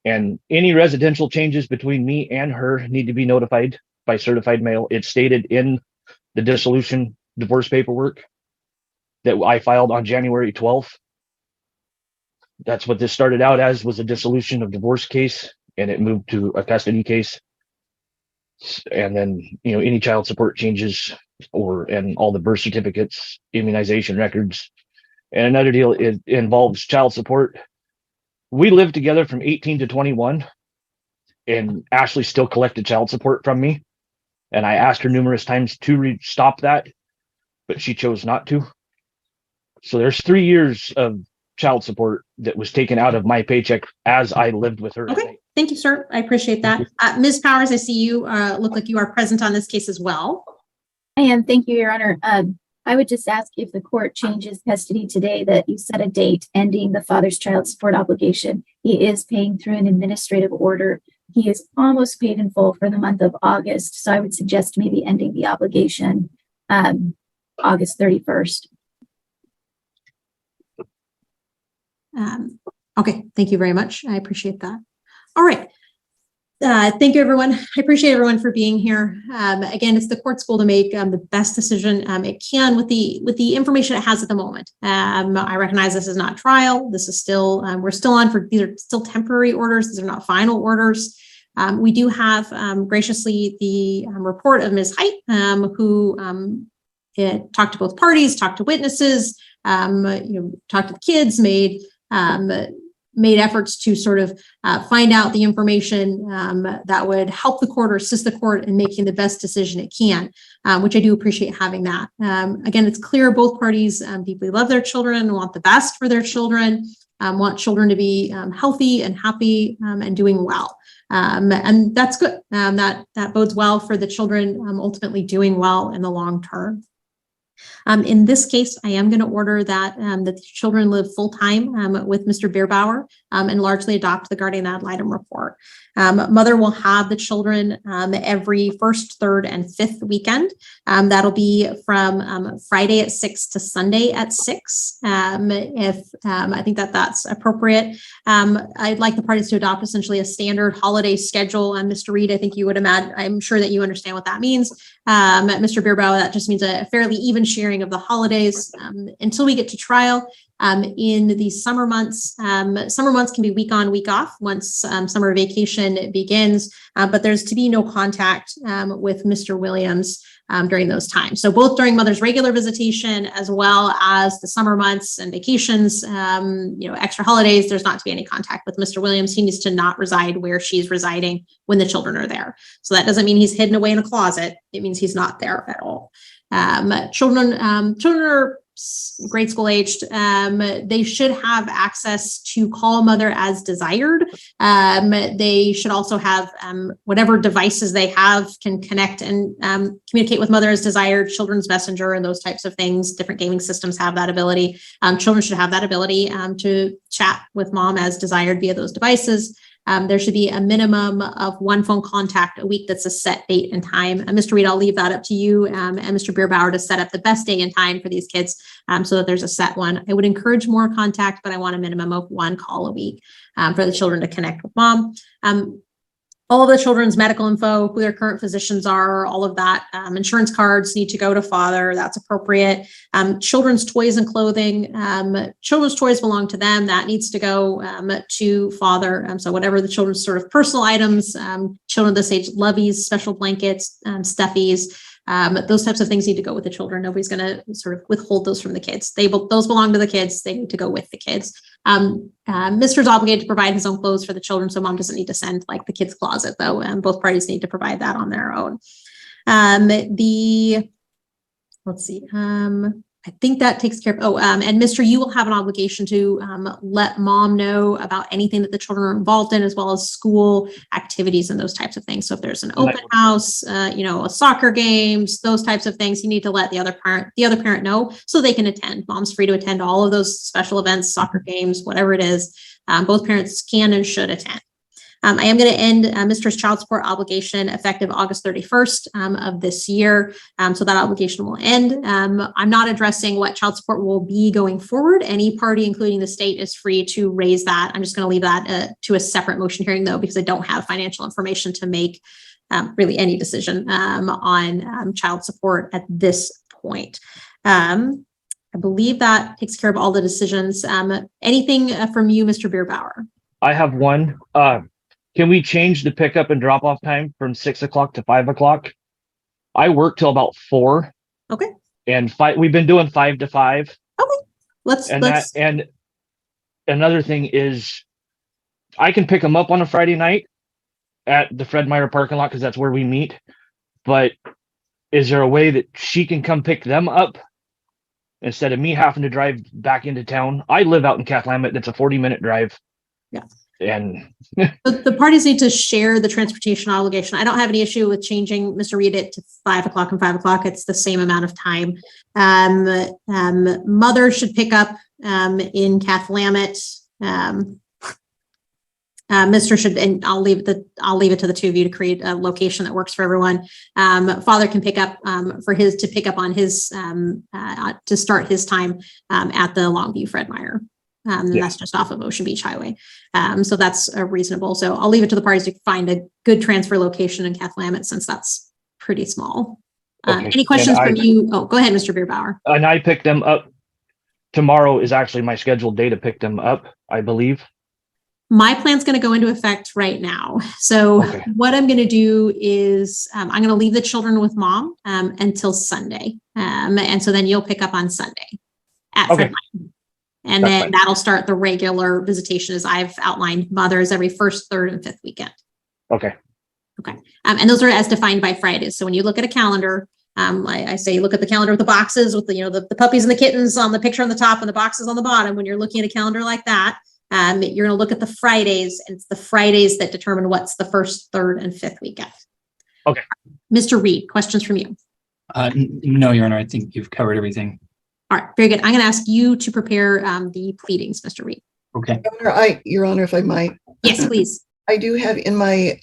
And any residential changes between me and her need to be notified by certified mail. It's stated in the dissolution divorce paperwork that I filed on January 12th. That's what this started out as, was a dissolution of divorce case, and it moved to a custody case. And then, any child support changes and all the birth certificates, immunization records. And another deal, it involves child support. We lived together from 18 to 21, and Ashley still collected child support from me. And I asked her numerous times to stop that, but she chose not to. So there's 3 years of child support that was taken out of my paycheck as I lived with her.
Okay, thank you, sir. I appreciate that. Ms. Powers, I see you look like you are present on this case as well.
I am. Thank you, Your Honor. I would just ask if the court changes custody today, that you set a date ending the father's child support obligation. He is paying through an administrative order. He is almost paid in full for the month of August. So I would suggest maybe ending the obligation August 31st.
Okay, thank you very much. I appreciate that. All right. Thank you, everyone. I appreciate everyone for being here. Again, it's the court's goal to make the best decision it can with the information it has at the moment. I recognize this is not trial. This is still, we're still on for, these are still temporary orders. These are not final orders. We do have graciously the report of Ms. Height, who talked to both parties, talked to witnesses, talked to the kids, made efforts to sort of find out the information that would help the court or assist the court in making the best decision it can, which I do appreciate having that. Again, it's clear both parties deeply love their children, want the best for their children, want children to be healthy and happy and doing well. And that's good. That bodes well for the children ultimately doing well in the long term. In this case, I am going to order that the children live full-time with Mr. Bierbauer and largely adopt the guardian ad litem report. Mother will have the children every first, third, and fifth weekend. That'll be from Friday at 6 to Sunday at 6. If I think that's appropriate. I'd like the parties to adopt essentially a standard holiday schedule. Mr. Reed, I think you would imagine, I'm sure that you understand what that means. Mr. Bierbauer, that just means a fairly even sharing of the holidays until we get to trial. In the summer months can be week on, week off once summer vacation begins, but there's to be no contact with Mr. Williams during those times. So both during mother's regular visitation as well as the summer months and vacations, extra holidays, there's not to be any contact with Mr. Williams. He needs to not reside where she's residing when the children are there. So that doesn't mean he's hidden away in a closet. It means he's not there at all. Children are grade school aged. They should have access to call mother as desired. They should also have whatever devices they have can connect and communicate with mother as desired. Children's Messenger and those types of things. Different gaming systems have that ability. Children should have that ability to chat with mom as desired via those devices. There should be a minimum of one phone contact a week that's a set date and time. Mr. Reed, I'll leave that up to you and Mr. Bierbauer to set up the best day and time for these kids so that there's a set one. I would encourage more contact, but I want a minimum of one call a week for the children to connect with mom. All of the children's medical info, who their current physicians are, all of that. Insurance cards need to go to father. That's appropriate. Children's toys and clothing. Children's toys belong to them. That needs to go to father. So whatever the children's sort of personal items, children this age, loveys, special blankets, stuffies, those types of things need to go with the children. Nobody's going to sort of withhold those from the kids. Those belong to the kids. They need to go with the kids. Mr.'s obligated to provide his own clothes for the children, so mom doesn't need to send like the kids' closet though. Both parties need to provide that on their own. I think that takes care of, and Mr. You will have an obligation to let mom know about anything that the children are involved in, as well as school activities and those types of things. So if there's an open house, a soccer games, those types of things, you need to let the other parent know so they can attend. Mom's free to attend all of those special events, soccer games, whatever it is. Both parents can and should attend. I am going to end Mr.'s child support obligation effective August 31st of this year. So that obligation will end. I'm not addressing what child support will be going forward. Any party, including the state, is free to raise that. I'm just going to leave that to a separate motion hearing, though, because I don't have financial information to make really any decision on child support at this point. I believe that takes care of all the decisions. Anything from you, Mr. Bierbauer?
I have one. Can we change the pickup and drop off time from 6 o'clock to 5 o'clock? I work till about 4.
Okay.
And we've been doing 5 to 5.
Okay.
And another thing is I can pick them up on a Friday night at the Fred Meyer parking lot because that's where we meet. But is there a way that she can come pick them up instead of me having to drive back into town? I live out in Cathlamet. That's a 40-minute drive.
Yeah.
And
the parties need to share the transportation obligation. I don't have any issue with changing Mr. Reed it to 5 o'clock and 5 o'clock. It's the same amount of time. Mother should pick up in Cathlamet. Mr. should, and I'll leave it to the two of you to create a location that works for everyone. Father can pick up to pick up on his to start his time at the Longview Fred Meyer. That's just off of Ocean Beach Highway. So that's reasonable. So I'll leave it to the parties to find a good transfer location in Cathlamet, since that's pretty small.
Okay.
Any questions from you? Oh, go ahead, Mr. Bierbauer.
And I pick them up. Tomorrow is actually my scheduled day to pick them up, I believe.
My plan's going to go into effect right now. So what I'm going to do is I'm going to leave the children with mom until Sunday. And so then you'll pick up on Sunday at Fred Meyer. And
That's
then
fine.
that'll start the regular visitation, as I've outlined, mothers every first, third, and fifth weekend.
Okay.
And those are as defined by Fridays. So when you look at a calendar, I say look at the calendar with the boxes with the puppies and the kittens on the picture on the top and the boxes on the bottom. When you're looking at a calendar like that, you're going to look at the Fridays, and it's the Fridays that determine what's the first, third, and fifth weekend.
Okay.
Mr. Reed, questions from you?
No, Your Honor, I think you've covered everything.
All right, very good. I'm going to ask you to prepare the pleadings, Mr. Reed.
Okay.
Your Honor, if I might.
Yes, please.
I do have in my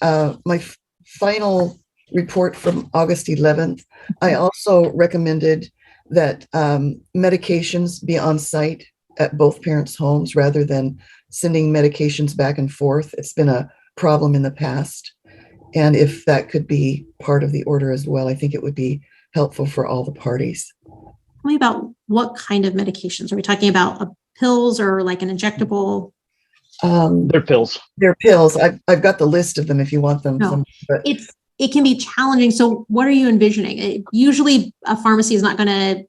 final report from August 11th, I also recommended that medications be on site at both parents' homes rather than sending medications back and forth. It's been a problem in the past. And if that could be part of the order as well, I think it would be helpful for all the parties.
Tell me about what kind of medications. Are we talking about pills or like an injectable?
They're pills.
They're pills. I've got the list of them if you want them.
No, it can be challenging. So what are you envisioning? Usually a pharmacy is not going to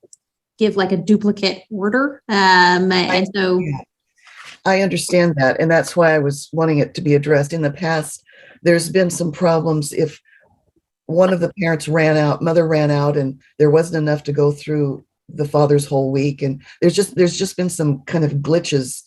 give like a duplicate order. And so
I understand that. And that's why I was wanting it to be addressed. In the past, there's been some problems if one of the parents mother ran out and there wasn't enough to go through the father's whole week. And there's just been some kind of glitches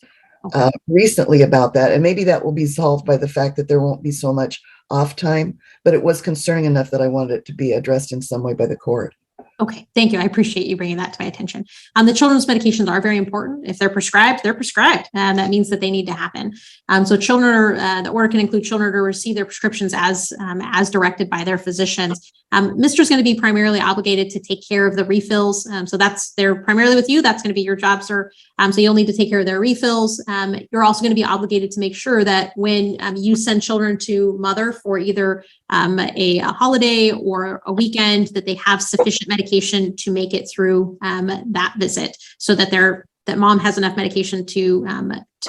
recently about that. And maybe that will be solved by the fact that there won't be so much off time, but it was concerning enough that I wanted it to be addressed in some way by the court.
Okay, thank you. I appreciate you bringing that to my attention. The children's medications are very important. If they're prescribed, they're prescribed. That means that they need to happen. So children the order can include children to receive their prescriptions as directed by their physicians. Mr. is going to be primarily obligated to take care of the refills. So they're primarily with you. That's going to be your job, sir. So you'll need to take care of their refills. You're also going to be obligated to make sure that when you send children to mother for either a holiday or a weekend, that they have sufficient medication to make it through that visit, so that mom has enough medication to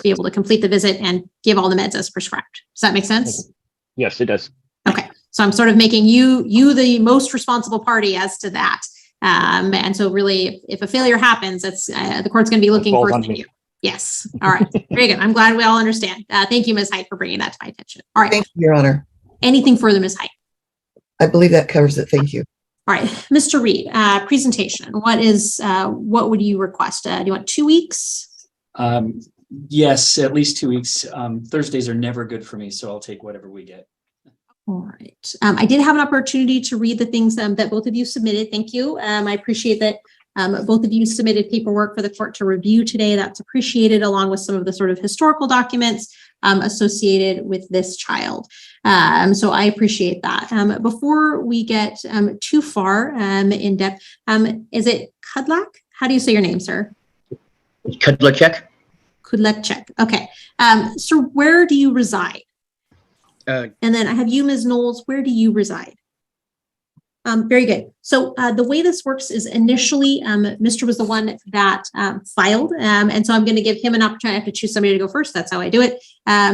be able to complete the visit and give all the meds as prescribed. Does that make sense?
Yes, it does.
Okay, so I'm sort of making you the most responsible party as to that. And so really, if a failure happens, it's the court's going to be looking first at you. Yes. All right. Very good. I'm glad we all understand. Thank you, Ms. Height, for bringing that to my attention. All right.
Thank you, Your Honor.
Anything further, Ms. Height?
I believe that covers it. Thank you.
All right, Mr. Reed, presentation. What would you request? Do you want 2 weeks?
Yes, at least 2 weeks. Thursdays are never good for me, so I'll take whatever we get.
All right. I did have an opportunity to read the things that both of you submitted. Thank you. I appreciate that both of you submitted paperwork for the court to review today. That's appreciated, along with some of the sort of historical documents associated with this child. So I appreciate that. Before we get too far in depth, is it Kudlak? How do you say your name, sir?
Kudlacek.
Kudlacek. Okay. So where do you reside? And then I have you, Ms. Knowles. Where do you reside? Very good. So the way this works is initially, Mr. was the one that filed. And so I'm going to give him an opportunity. I have to choose somebody to go first. That's how I do it.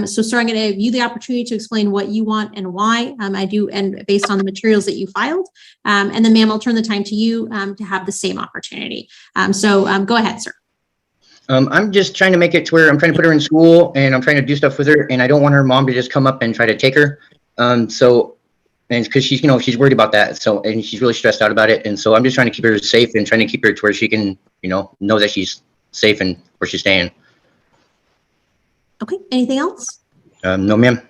So sir, I'm going to give you the opportunity to explain what you want and why I do, and based on the materials that you filed. And then ma'am, I'll turn the time to you to have the same opportunity. So go ahead, sir.
I'm just trying to make it to where I'm trying to put her in school and I'm trying to do stuff with her, and I don't want her mom to just come up and try to take her. And because she's, she's worried about that. So, and she's really stressed out about it. And so I'm just trying to keep her safe and trying to keep her to where she can, know that she's safe and where she's staying.
Okay. Anything else?
No, ma'am.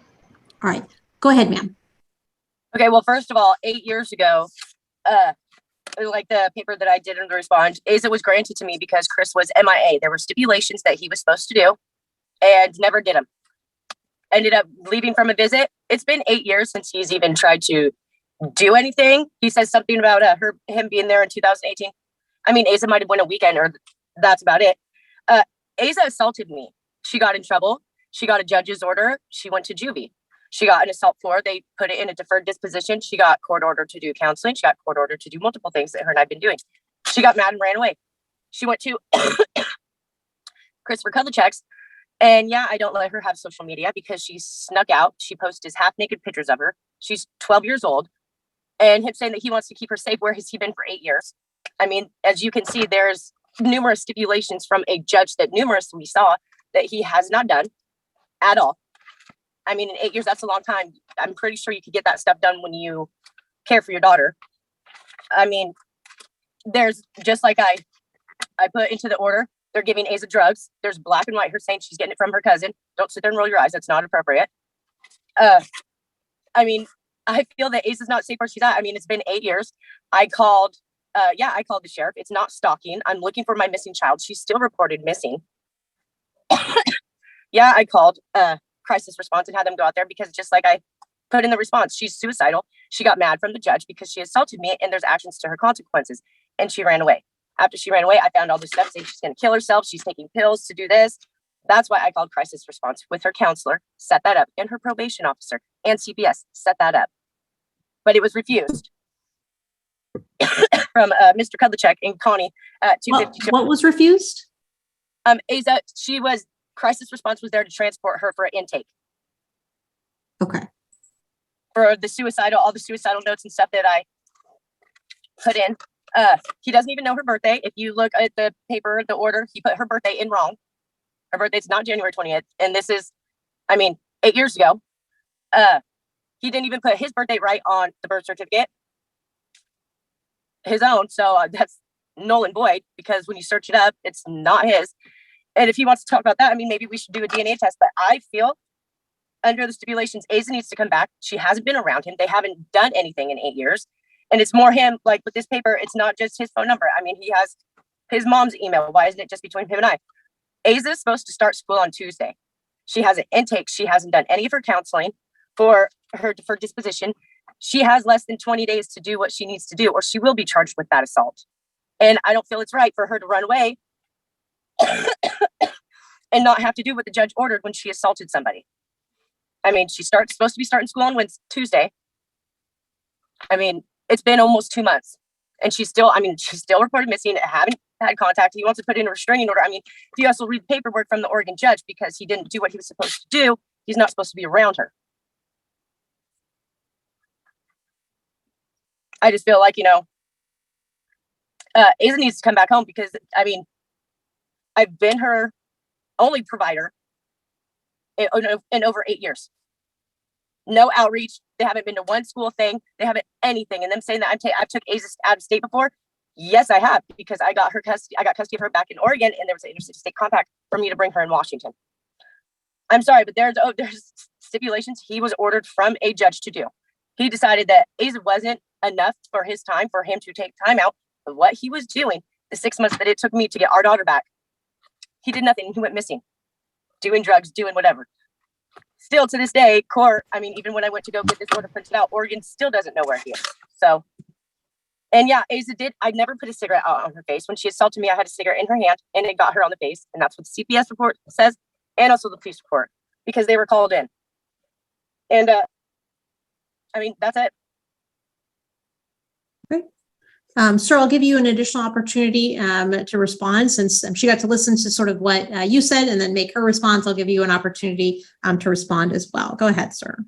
All right. Go ahead, ma'am.
Okay. Well, first of all, 8 years ago, like the paper that I did in the response, ASA was granted to me because Chris was MIA. There were stipulations that he was supposed to do and never did them. Ended up leaving from a visit. It's been 8 years since he's even tried to do anything. He says something about him being there in 2018. I mean, Asa might have went a weekend, or that's about it. Asa assaulted me. She got in trouble. She got a judge's order. She went to juvie. She got an assault floor. They put it in a deferred disposition. She got court ordered to do counseling. She got court ordered to do multiple things that her and I've been doing. She got mad and ran away. She went to Christopher Kudlacek's. And yeah, I don't let her have social media because she snuck out. She posted his half naked pictures of her. She's 12 years old. And him saying that he wants to keep her safe. Where has he been for 8 years? I mean, as you can see, there's numerous stipulations from a judge that we saw that he has not done at all. I mean, in 8 years, that's a long time. I'm pretty sure you could get that stuff done when you care for your daughter. I mean, there's just like I put into the order, they're giving Asa drugs. There's black and white. Her saying she's getting it from her cousin. Don't sit there and roll your eyes. That's not appropriate. I mean, I feel that Asa's not safe where she's at. I mean, it's been 8 years. I called the sheriff. It's not stalking. I'm looking for my missing child. She's still reported missing. Yeah, I called crisis response and had them go out there because just like I put in the response, she's suicidal. She got mad from the judge because she assaulted me and there's actions to her consequences. And she ran away. After she ran away, I found all this stuff saying she's going to kill herself. She's taking pills to do this. That's why I called crisis response with her counselor, set that up, and her probation officer and CPS set that up. But it was refused from Mr. Kudlacek and Connie at 252.
What was refused?
Asa, crisis response was there to transport her for intake.
Okay.
For all the suicidal notes and stuff that I put in. He doesn't even know her birthday. If you look at the paper, the order, he put her birthday in wrong. Her birthday's not January 20th. And this is, 8 years ago. He didn't even put his birthday right on the birth certificate. His own. So that's null and void because when you search it up, it's not his. And if he wants to talk about that, maybe we should do a DNA test. But I feel under the stipulations, Asa needs to come back. She hasn't been around him. They haven't done anything in 8 years. And it's more him, like with this paper, it's not just his phone number. He has his mom's email. Why isn't it just between him and I? Asa is supposed to start school on Tuesday. She has an intake. She hasn't done any of her counseling for her deferred disposition. She has less than 20 days to do what she needs to do, or she will be charged with that assault. And I don't feel it's right for her to run away and not have to do what the judge ordered when she assaulted somebody. She's supposed to be starting school on Tuesday. It's been almost 2 months and she's still reported missing. Haven't had contact. He wants to put in a restraining order. If you also read paperwork from the Oregon judge, because he didn't do what he was supposed to do, he's not supposed to be around her. I just feel like, Asa needs to come back home because, I've been her only provider in over 8 years. No outreach. They haven't been to one school thing. They haven't anything. And them saying that I took Aza out of state before. Yes, I have, because I got custody of her back in Oregon, and there was an interstate compact for me to bring her in Washington. I'm sorry, but there's stipulations he was ordered from a judge to do. He decided that Aza wasn't enough for his time for him to take time out of what he was doing the 6 months that it took me to get our daughter back. He did nothing. He went missing, doing drugs, doing whatever. Still to this day, court, I mean, even when I went to go get this order printed out, Oregon still doesn't know where he is. So, and yeah, Aza did. I never put a cigarette out on her face. When she assaulted me, I had a cigarette in her hand and it got her on the face. And that's what the CPS report says, and also the police report, because they were called in. And I mean, that's it.
Okay. Sir, I'll give you an additional opportunity to respond, since she got to listen to sort of what you said and then make her response. I'll give you an opportunity to respond as well. Go ahead, sir.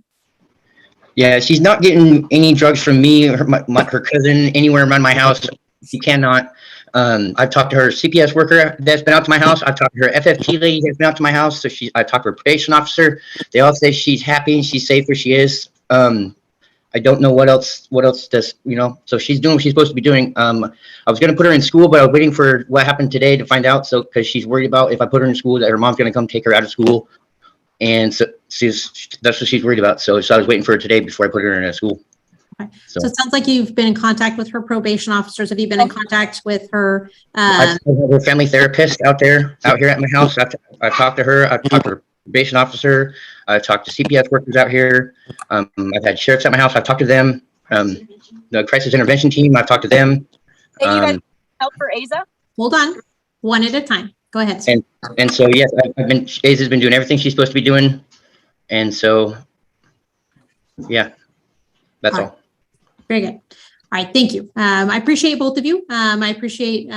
Yeah, she's not getting any drugs from me or her cousin anywhere around my house. She cannot. I've talked to her CPS worker that's been out to my house. I've talked to her FFT lady that's been out to my house. So I talked to her probation officer. They all say she's happy and she's safe where she is. I don't know what else does, so she's doing what she's supposed to be doing. I was going to put her in school, but I was waiting for what happened today to find out. So, because she's worried about if I put her in school that her mom's going to come take her out of school. And so that's what she's worried about. So I was waiting for her today before I put her in a school.
Okay. So it sounds like you've been in contact with her probation officers. Have you been in contact with her?
I have a family therapist out here at my house. I've talked to her. I've talked to her probation officer. I've talked to CPS workers out here. I've had sheriffs at my house. I've talked to them. The crisis intervention team, I've talked to them.
Hey, you guys help for Aza?
Hold on, one at a time. Go ahead, sir.
And so, yes, Aza's been doing everything she's supposed to be doing. And so, yeah, that's all.
Very good. All right, thank you. I appreciate both of you. I appreciate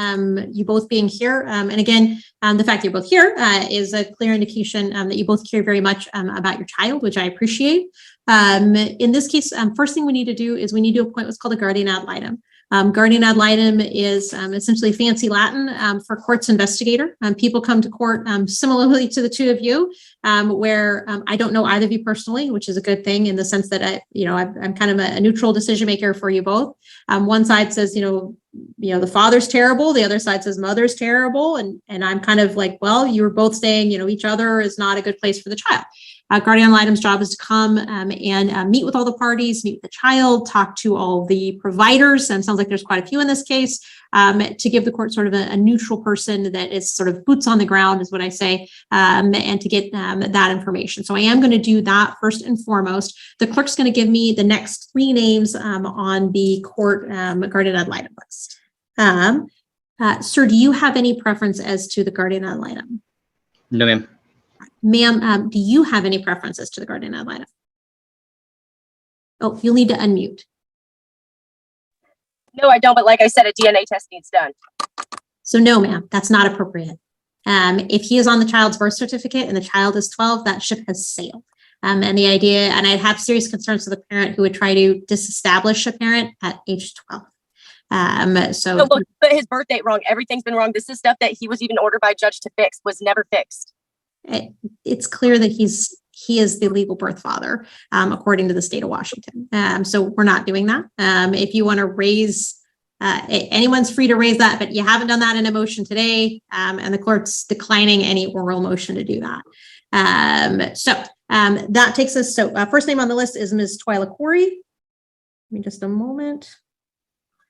you both being here. And again, the fact that you're both here is a clear indication that you both care very much about your child, which I appreciate. In this case, first thing we need to do is we need to appoint what's called a guardian ad litem. Guardian ad litem is essentially fancy Latin for court's investigator. People come to court similarly to the two of you, where I don't know either of you personally, which is a good thing in the sense that I'm kind of a neutral decision maker for you both. One side says, the father's terrible. The other side says mother's terrible. And I'm kind of like, well, you're both saying, each other is not a good place for the child. Guardian ad litem's job is to come and meet with all the parties, meet with the child, talk to all the providers, and sounds like there's quite a few in this case, to give the court sort of a neutral person that is sort of boots on the ground, is what I say, and to get that information. So I am going to do that first and foremost. The clerk's going to give me the next 3 names on the court guardian ad litem list. Sir, do you have any preference as to the guardian ad litem?
No, ma'am.
Ma'am, do you have any preferences to the guardian ad litem? Oh, you'll need to unmute.
No, I don't. But like I said, a DNA test needs done.
So no, ma'am, that's not appropriate. If he is on the child's birth certificate and the child is 12, that ship has sailed. And the idea, and I'd have serious concerns with a parent who would try to disestablish a parent at age 12.
No, but his birth date wrong. Everything's been wrong. This is stuff that he was even ordered by a judge to fix, was never fixed.
It's clear that he is the legal birth father, according to the state of Washington. So we're not doing that. If you want to raise, anyone's free to raise that, but you haven't done that in a motion today, and the clerk's declining any oral motion to do that. So that takes us. So first name on the list is Ms. Twyla Corey. Give me just a moment.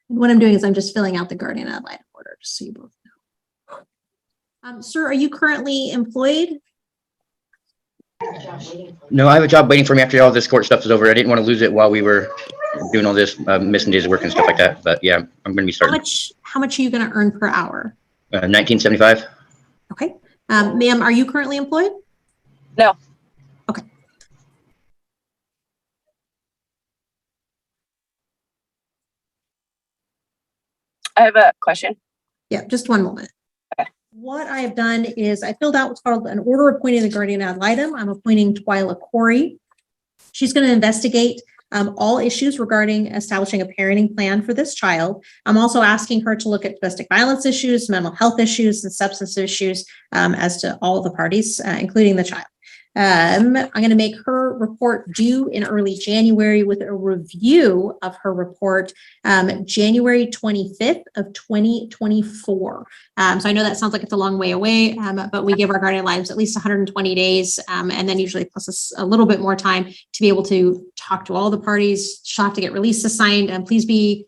And what I'm doing is I'm just filling out the guardian ad litem order, just so you both know. Sir, are you currently employed?
No, I have a job waiting for me after all this court stuff is over. I didn't want to lose it while we were doing all this, missing days of work and stuff like that. But yeah, I'm going to be starting.
How much are you going to earn per hour?
$19.75.
Okay. Ma'am, are you currently employed?
No.
Okay.
I have a question.
Yeah, just one moment.
Okay.
What I have done is I filled out what's called an order appointing the guardian ad litem. I'm appointing Twyla Corey. She's going to investigate all issues regarding establishing a parenting plan for this child. I'm also asking her to look at domestic violence issues, mental health issues, and substance issues as to all of the parties, including the child. I'm going to make her report due in early January with a review of her report January 25th of 2024. So I know that sounds like it's a long way away, but we give our guardian lives at least 120 days, and then usually plus us a little bit more time to be able to talk to all the parties. She'll have to get releases signed, and please be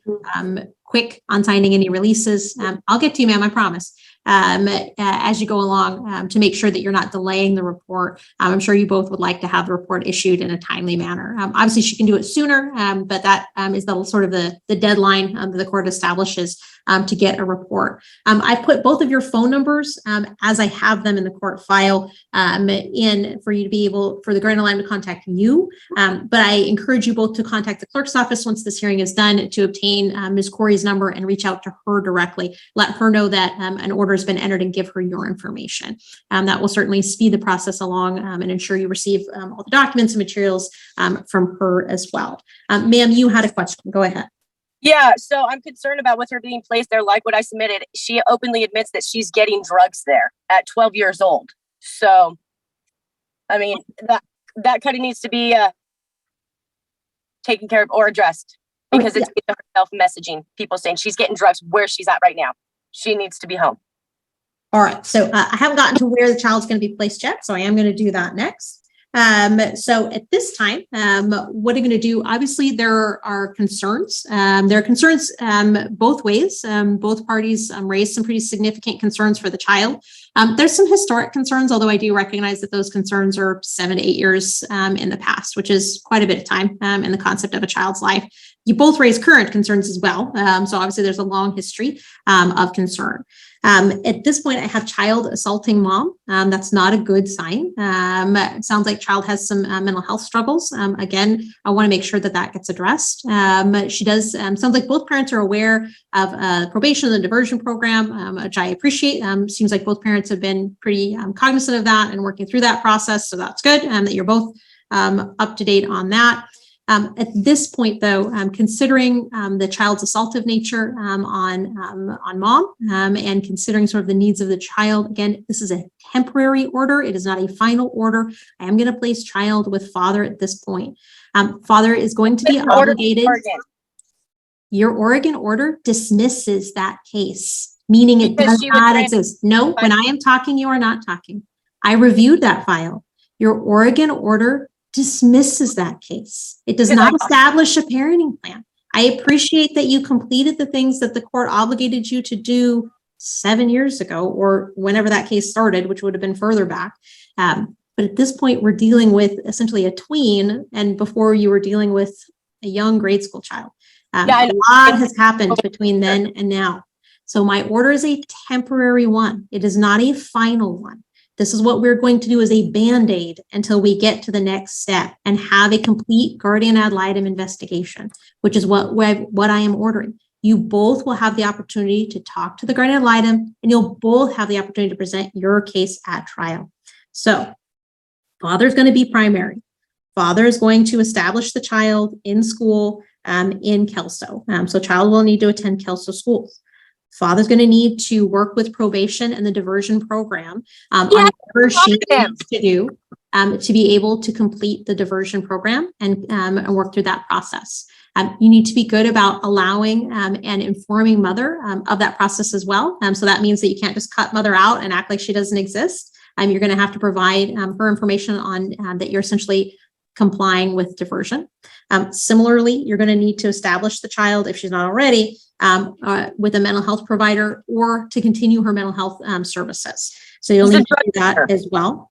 quick on signing any releases. I'll get to you, ma'am, I promise. As you go along, to make sure that you're not delaying the report. I'm sure you both would like to have the report issued in a timely manner. Obviously, she can do it sooner, but that is the sort of the deadline that the court establishes to get a report. I've put both of your phone numbers as I have them in the court file in for you to be able, for the guardian ad litem to contact you. But I encourage you both to contact the clerk's office once this hearing is done to obtain Ms. Corey's number and reach out to her directly. Let her know that an order has been entered and give her your information. That will certainly speed the process along and ensure you receive all the documents and materials from her as well. Ma'am, you had a question. Go ahead.
Yeah, so I'm concerned about with her being placed there, like what I submitted. She openly admits that she's getting drugs there at 12 years old. So, I mean, that kind of needs to be taken care of or addressed, because it's herself messaging people saying she's getting drugs where she's at right now. She needs to be home.
All right, so I haven't gotten to where the child's going to be placed yet, so I am going to do that next. So at this time, what I'm going to do, obviously there are concerns. There are concerns both ways. Both parties raised some pretty significant concerns for the child. There's some historic concerns, although I do recognize that those concerns are 7 to 8 years in the past, which is quite a bit of time in the concept of a child's life. You both raise current concerns as well. So obviously there's a long history of concern. At this point, I have child assaulting mom. That's not a good sign. It sounds like child has some mental health struggles. Again, I want to make sure that that gets addressed. She does, sounds like both parents are aware of probation and the diversion program, which I appreciate. Seems like both parents have been pretty cognizant of that and working through that process. So that's good that you're both up to date on that. At this point, though, considering the child's assaultive nature on mom and considering sort of the needs of the child, again, this is a temporary order. It is not a final order. I am going to place child with father at this point. Father is going to be obligated. Your Oregon order dismisses that case, meaning it does not exist. No, when I am talking, you are not talking. I reviewed that file. Your Oregon order dismisses that case. It does not establish a parenting plan. I appreciate that you completed the things that the court obligated you to do 7 years ago or whenever that case started, which would have been further back. But at this point, we're dealing with essentially a tween, and before you were dealing with a young grade school child. A lot has happened between then and now. So my order is a temporary one. It is not a final one. This is what we're going to do as a Band-Aid until we get to the next step and have a complete guardian ad litem investigation, which is what I am ordering. You both will have the opportunity to talk to the guardian ad litem, and you'll both have the opportunity to present your case at trial. So father's going to be primary. Father is going to establish the child in school in Kelso. So child will need to attend Kelso schools. Father's going to need to work with probation and the diversion program on whatever she needs to do to be able to complete the diversion program and work through that process. You need to be good about allowing and informing mother of that process as well. So that means that you can't just cut mother out and act like she doesn't exist. You're going to have to provide her information on that you're essentially complying with diversion. Similarly, you're going to need to establish the child, if she's not already, with a mental health provider or to continue her mental health services. So you'll need to do that as well.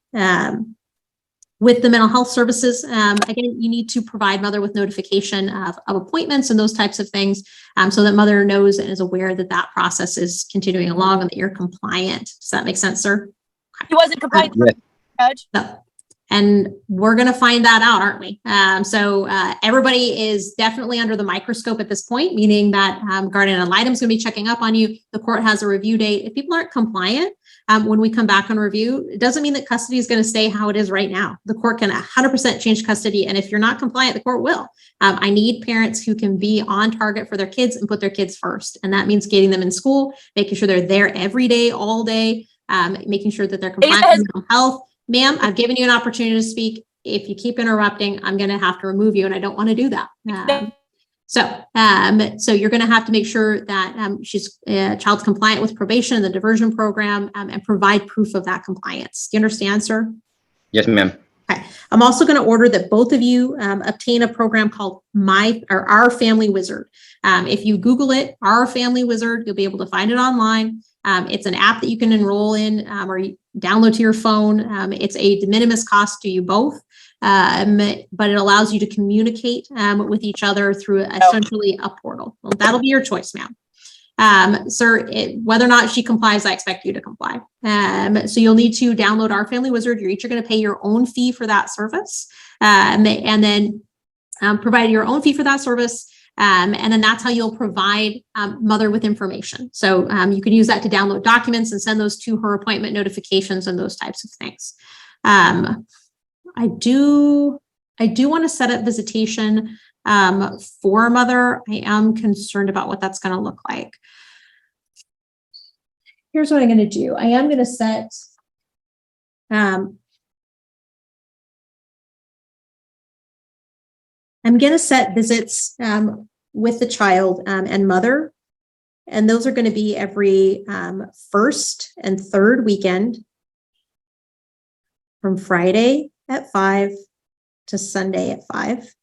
With the mental health services, again, you need to provide mother with notification of appointments and those types of things so that mother knows and is aware that that process is continuing along and that you're compliant. Does that make sense, sir?
He wasn't compliant, Judge.
No. And we're going to find that out, aren't we? So everybody is definitely under the microscope at this point, meaning that guardian ad litem is going to be checking up on you. The court has a review date. If people aren't compliant, when we come back on review, it doesn't mean that custody is going to stay how it is right now. The court can 100% change custody. And if you're not compliant, the court will. I need parents who can be on target for their kids and put their kids first. And that means getting them in school, making sure they're there every day, all day, making sure that they're compliant with mental health, ma'am, I've given you an opportunity to speak. If you keep interrupting, I'm going to have to remove you, and I don't want to do that. So you're going to have to make sure that child's compliant with probation and the diversion program, and provide proof of that compliance. Do you understand, sir?
Yes, ma'am.
Okay. I'm also going to order that both of you obtain a program called Our Family Wizard. If you Google it, Our Family Wizard, you'll be able to find it online. It's an app that you can enroll in or you download to your phone. It's a de minimis cost to you both, but it allows you to communicate with each other through essentially a portal. Well, that'll be your choice, ma'am. Sir, whether or not she complies, I expect you to comply. So you'll need to download Our Family Wizard. You're each going to pay your own fee for that service, and then provide your own fee for that service. And then that's how you'll provide mother with information. So you can use that to download documents and send those to her appointment notifications and those types of things. I do want to set up visitation for mother. I am concerned about what that's going to look like. Here's what I'm going to do. I am going to set visits with the child and mother, and those are going to be every first and third weekend from Friday at 5 to Sunday at 5.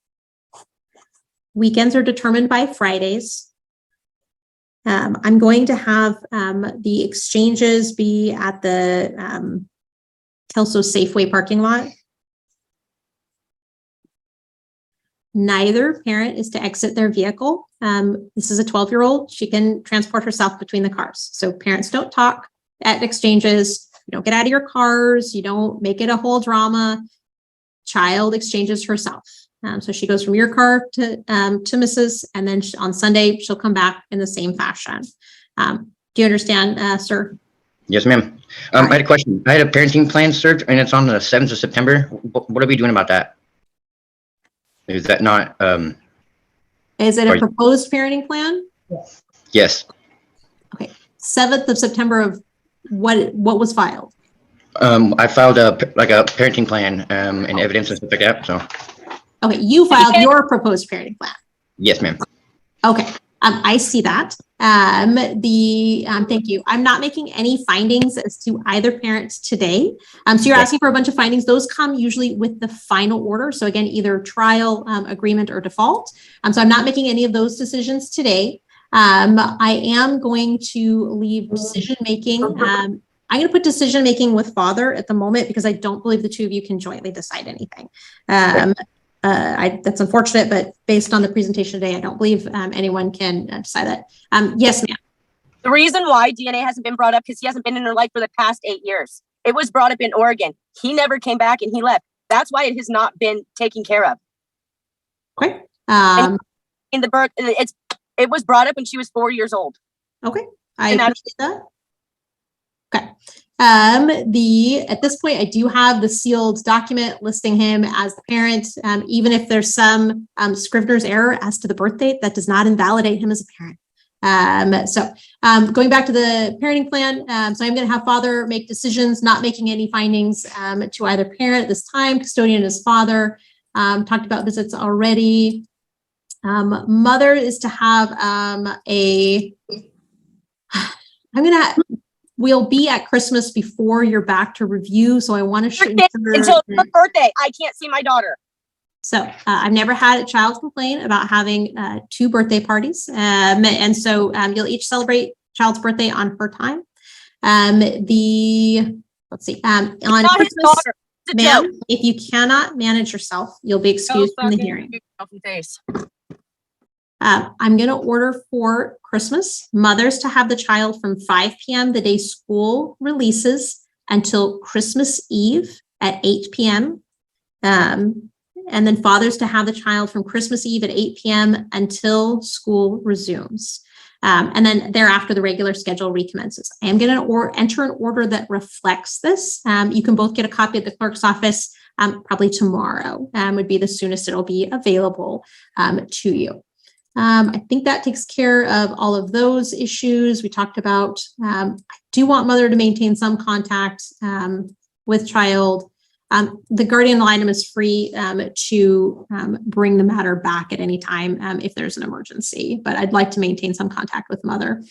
Weekends are determined by Fridays. I'm going to have the exchanges be at the Kelso Safeway parking lot. Neither parent is to exit their vehicle. This is a 12-year-old. She can transport herself between the cars. So parents don't talk at exchanges. You don't get out of your cars. You don't make it a whole drama. Child exchanges herself. So she goes from your car to Mrs. and then on Sunday, she'll come back in the same fashion. Do you understand, sir?
Yes, ma'am. I had a question. I had a parenting plan search, and it's on the 7th of September. What are we doing about that? Is that not?
Is it a proposed parenting plan?
Yes.
Okay. 7th of September of what was filed?
I filed a parenting plan and evidence and stuff like that. So.
Okay, you filed your proposed parenting plan.
Yes, ma'am.
Okay, I see that. Thank you. I'm not making any findings as to either parent today. So you're asking for a bunch of findings. Those come usually with the final order. So again, either trial, agreement, or default. So I'm not making any of those decisions today. I am going to leave decision making. I'm going to put decision making with father at the moment because I don't believe the two of you can jointly decide anything. That's unfortunate, but based on the presentation today, I don't believe anyone can decide that. Yes, ma'am.
The reason why DNA hasn't been brought up because he hasn't been in her life for the past 8 years. It was brought up in Oregon. He never came back and he left. That's why it has not been taken care of.
Okay.
In the birth, it was brought up when she was 4 years old.
Okay, I appreciate that. Okay. At this point, I do have the sealed document listing him as the parent. Even if there's some Scrivener's error as to the birth date, that does not invalidate him as a parent. Going back to the parenting plan, so I'm going to have father make decisions, not making any findings to either parent at this time. Custodian is father. Talked about visits already. Mother is to have we'll be at Christmas before you're back to review. So I want to
until her birthday, I can't see my daughter.
So I've never had a child complain about having 2 birthday parties. And so you'll each celebrate child's birthday on her time. On Christmas, ma'am, if you cannot manage yourself, you'll be excused from the hearing. I'm going to order for Christmas, mothers to have the child from 5 p.m. the day school releases until Christmas Eve at 8 p.m. And then fathers to have the child from Christmas Eve at 8 p.m. until school resumes. And then thereafter, the regular schedule recommences. I am going to enter an order that reflects this. You can both get a copy at the clerk's office probably tomorrow would be the soonest it'll be available to you. I think that takes care of all of those issues we talked about. I do want mother to maintain some contact with child. The guardian ad litem is free to bring the matter back at any time if there's an emergency, but I'd like to maintain some contact with mother.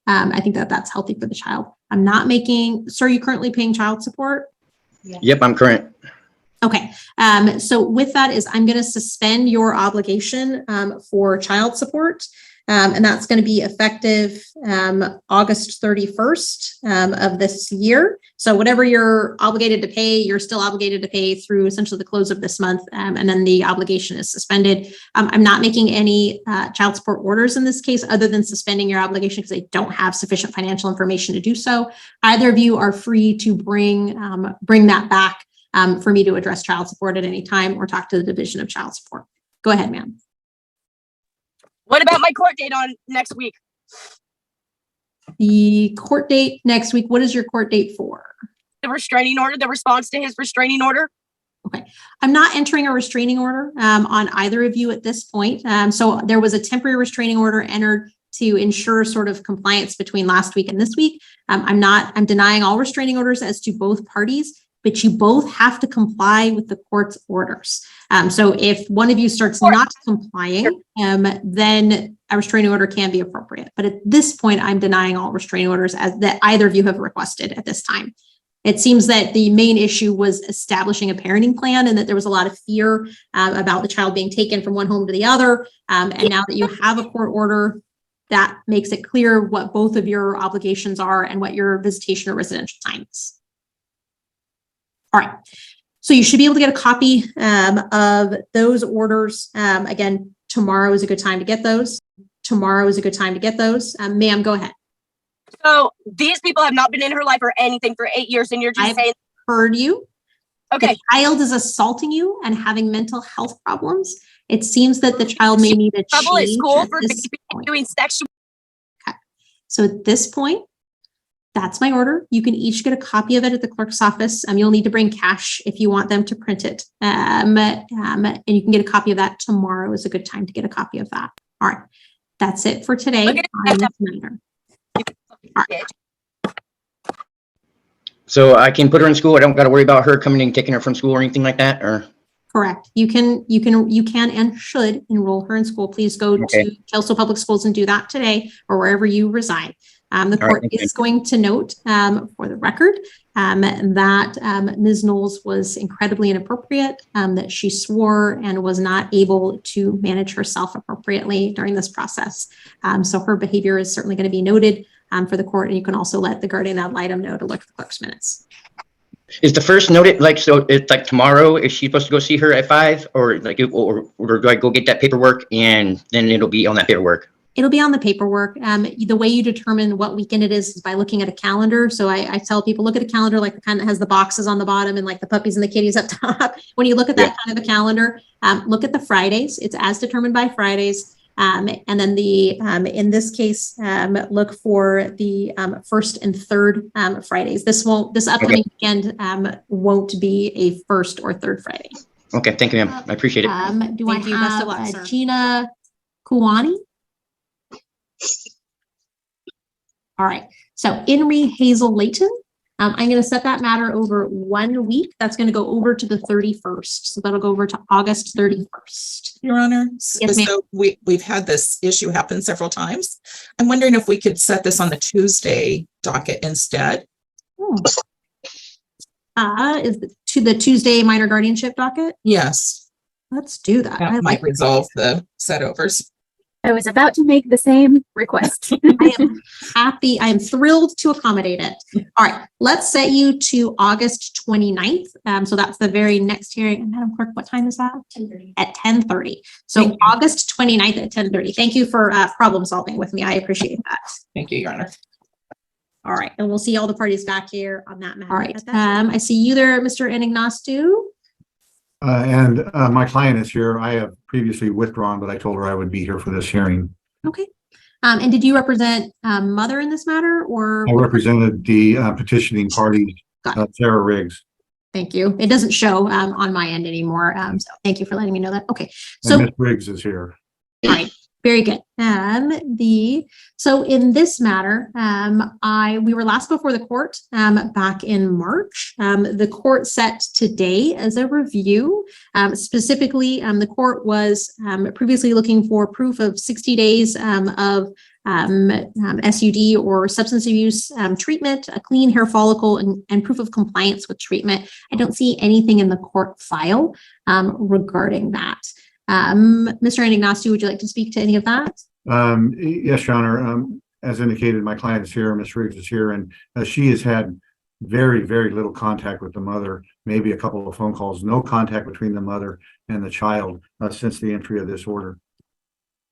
I think that that's healthy for the child. I'm not making, sir, are you currently paying child support?
Yep, I'm current.
Okay, so with that is I'm going to suspend your obligation for child support, and that's going to be effective August 31st of this year. So whatever you're obligated to pay, you're still obligated to pay through essentially the close of this month, and then the obligation is suspended. I'm not making any child support orders in this case other than suspending your obligation because I don't have sufficient financial information to do so. Either of you are free to bring that back for me to address child support at any time or talk to the Division of Child Support. Go ahead, ma'am.
What about my court date on next week?
The court date next week, what is your court date for?
The restraining order, the response to his restraining order?
Okay, I'm not entering a restraining order on either of you at this point. So there was a temporary restraining order entered to ensure sort of compliance between last week and this week. I'm denying all restraining orders as to both parties, but you both have to comply with the court's orders. So if one of you starts not complying, then a restraining order can be appropriate. But at this point, I'm denying all restraining orders as that either of you have requested at this time. It seems that the main issue was establishing a parenting plan and that there was a lot of fear about the child being taken from one home to the other. And now that you have a court order, that makes it clear what both of your obligations are and what your visitation or residential time is. All right, so you should be able to get a copy of those orders. Again, tomorrow is a good time to get those. Ma'am, go ahead.
So these people have not been in her life or anything for 8 years, and you're just saying.
Heard you.
Okay.
The child is assaulting you and having mental health problems. It seems that the child may need a
Trouble at
change
school
at
for
this point.
doing sexual.
Okay. So at this point, that's my order. You can each get a copy of it at the clerk's office. You'll need to bring cash if you want them to print it. And you can get a copy of that tomorrow is a good time to get a copy of that. All right. That's it for today.
Okay.
On this matter. All right.
So I can put her in school. I don't got to worry about her coming and taking her from school or anything like that, or?
Correct. You can and should enroll her in school. Please go to Kelso Public Schools and do that today or wherever you reside. The court is going to note for the record that Ms. Knowles was incredibly inappropriate, that she swore and was not able to manage herself appropriately during this process. So her behavior is certainly going to be noted for the court, and you can also let the guardian ad litem know to look at the clerk's minutes.
Is the first noted like, so it's like tomorrow, is she supposed to go see her at 5 or like, or do I go get that paperwork and then it'll be on that paperwork?
It'll be on the paperwork. The way you determine what weekend it is by looking at a calendar. So I tell people, look at a calendar like the kind that has the boxes on the bottom and like the puppies and the kitties up top. When you look at that kind of a calendar, look at the Fridays. It's as determined by Fridays. And then in this case, look for the first and third Fridays. This upcoming weekend won't be a first or third Friday.
Okay, thank you, ma'am. I appreciate it.
Thank you. Best of luck, sir. Gina Kuwani. All right. So Inri Hazel Layton. I'm going to set that matter over 1 week. That's going to go over to the 31st. So that'll go over to August 31st.
Your Honor.
Yes, ma'am.
So we've had this issue happen several times. I'm wondering if we could set this on the Tuesday docket instead.
Is to the Tuesday minor guardianship docket?
Yes.
Let's do that.
That might resolve the set overs.
I was about to make the same request.
I am happy. I am thrilled to accommodate it. All right. Let's set you to August 29th. So that's the very next hearing. And Madam Clerk, what time is that? 10:30. At 10:30. So August 29th at 10:30. Thank you for problem solving with me. I appreciate that.
Thank you, Your Honor.
All right. And we'll see all the parties back here on that matter. All right. I see you there, Mr. Enignastu.
And my client is here. I have previously withdrawn, but I told her I would be here for this hearing.
Okay. And did you represent mother in this matter, or?
I represented the petitioning party, Sarah Riggs.
Thank you. It doesn't show on my end anymore. So thank you for letting me know that. Okay. So
Ms. Riggs is here.
All right. Very good. So in this matter, we were last before the court back in March. The court set today as a review. Specifically, the court was previously looking for proof of 60 days of SUD or substance abuse treatment, a clean hair follicle, and proof of compliance with treatment. I don't see anything in the court file regarding that. Mr. Anagnostou, would you like to speak to any of that?
Yes, Your Honor. As indicated, my client is here, Ms. Riggs is here, and she has had very, very little contact with the mother, maybe a couple of phone calls, no contact between the mother and the child since the entry of this order.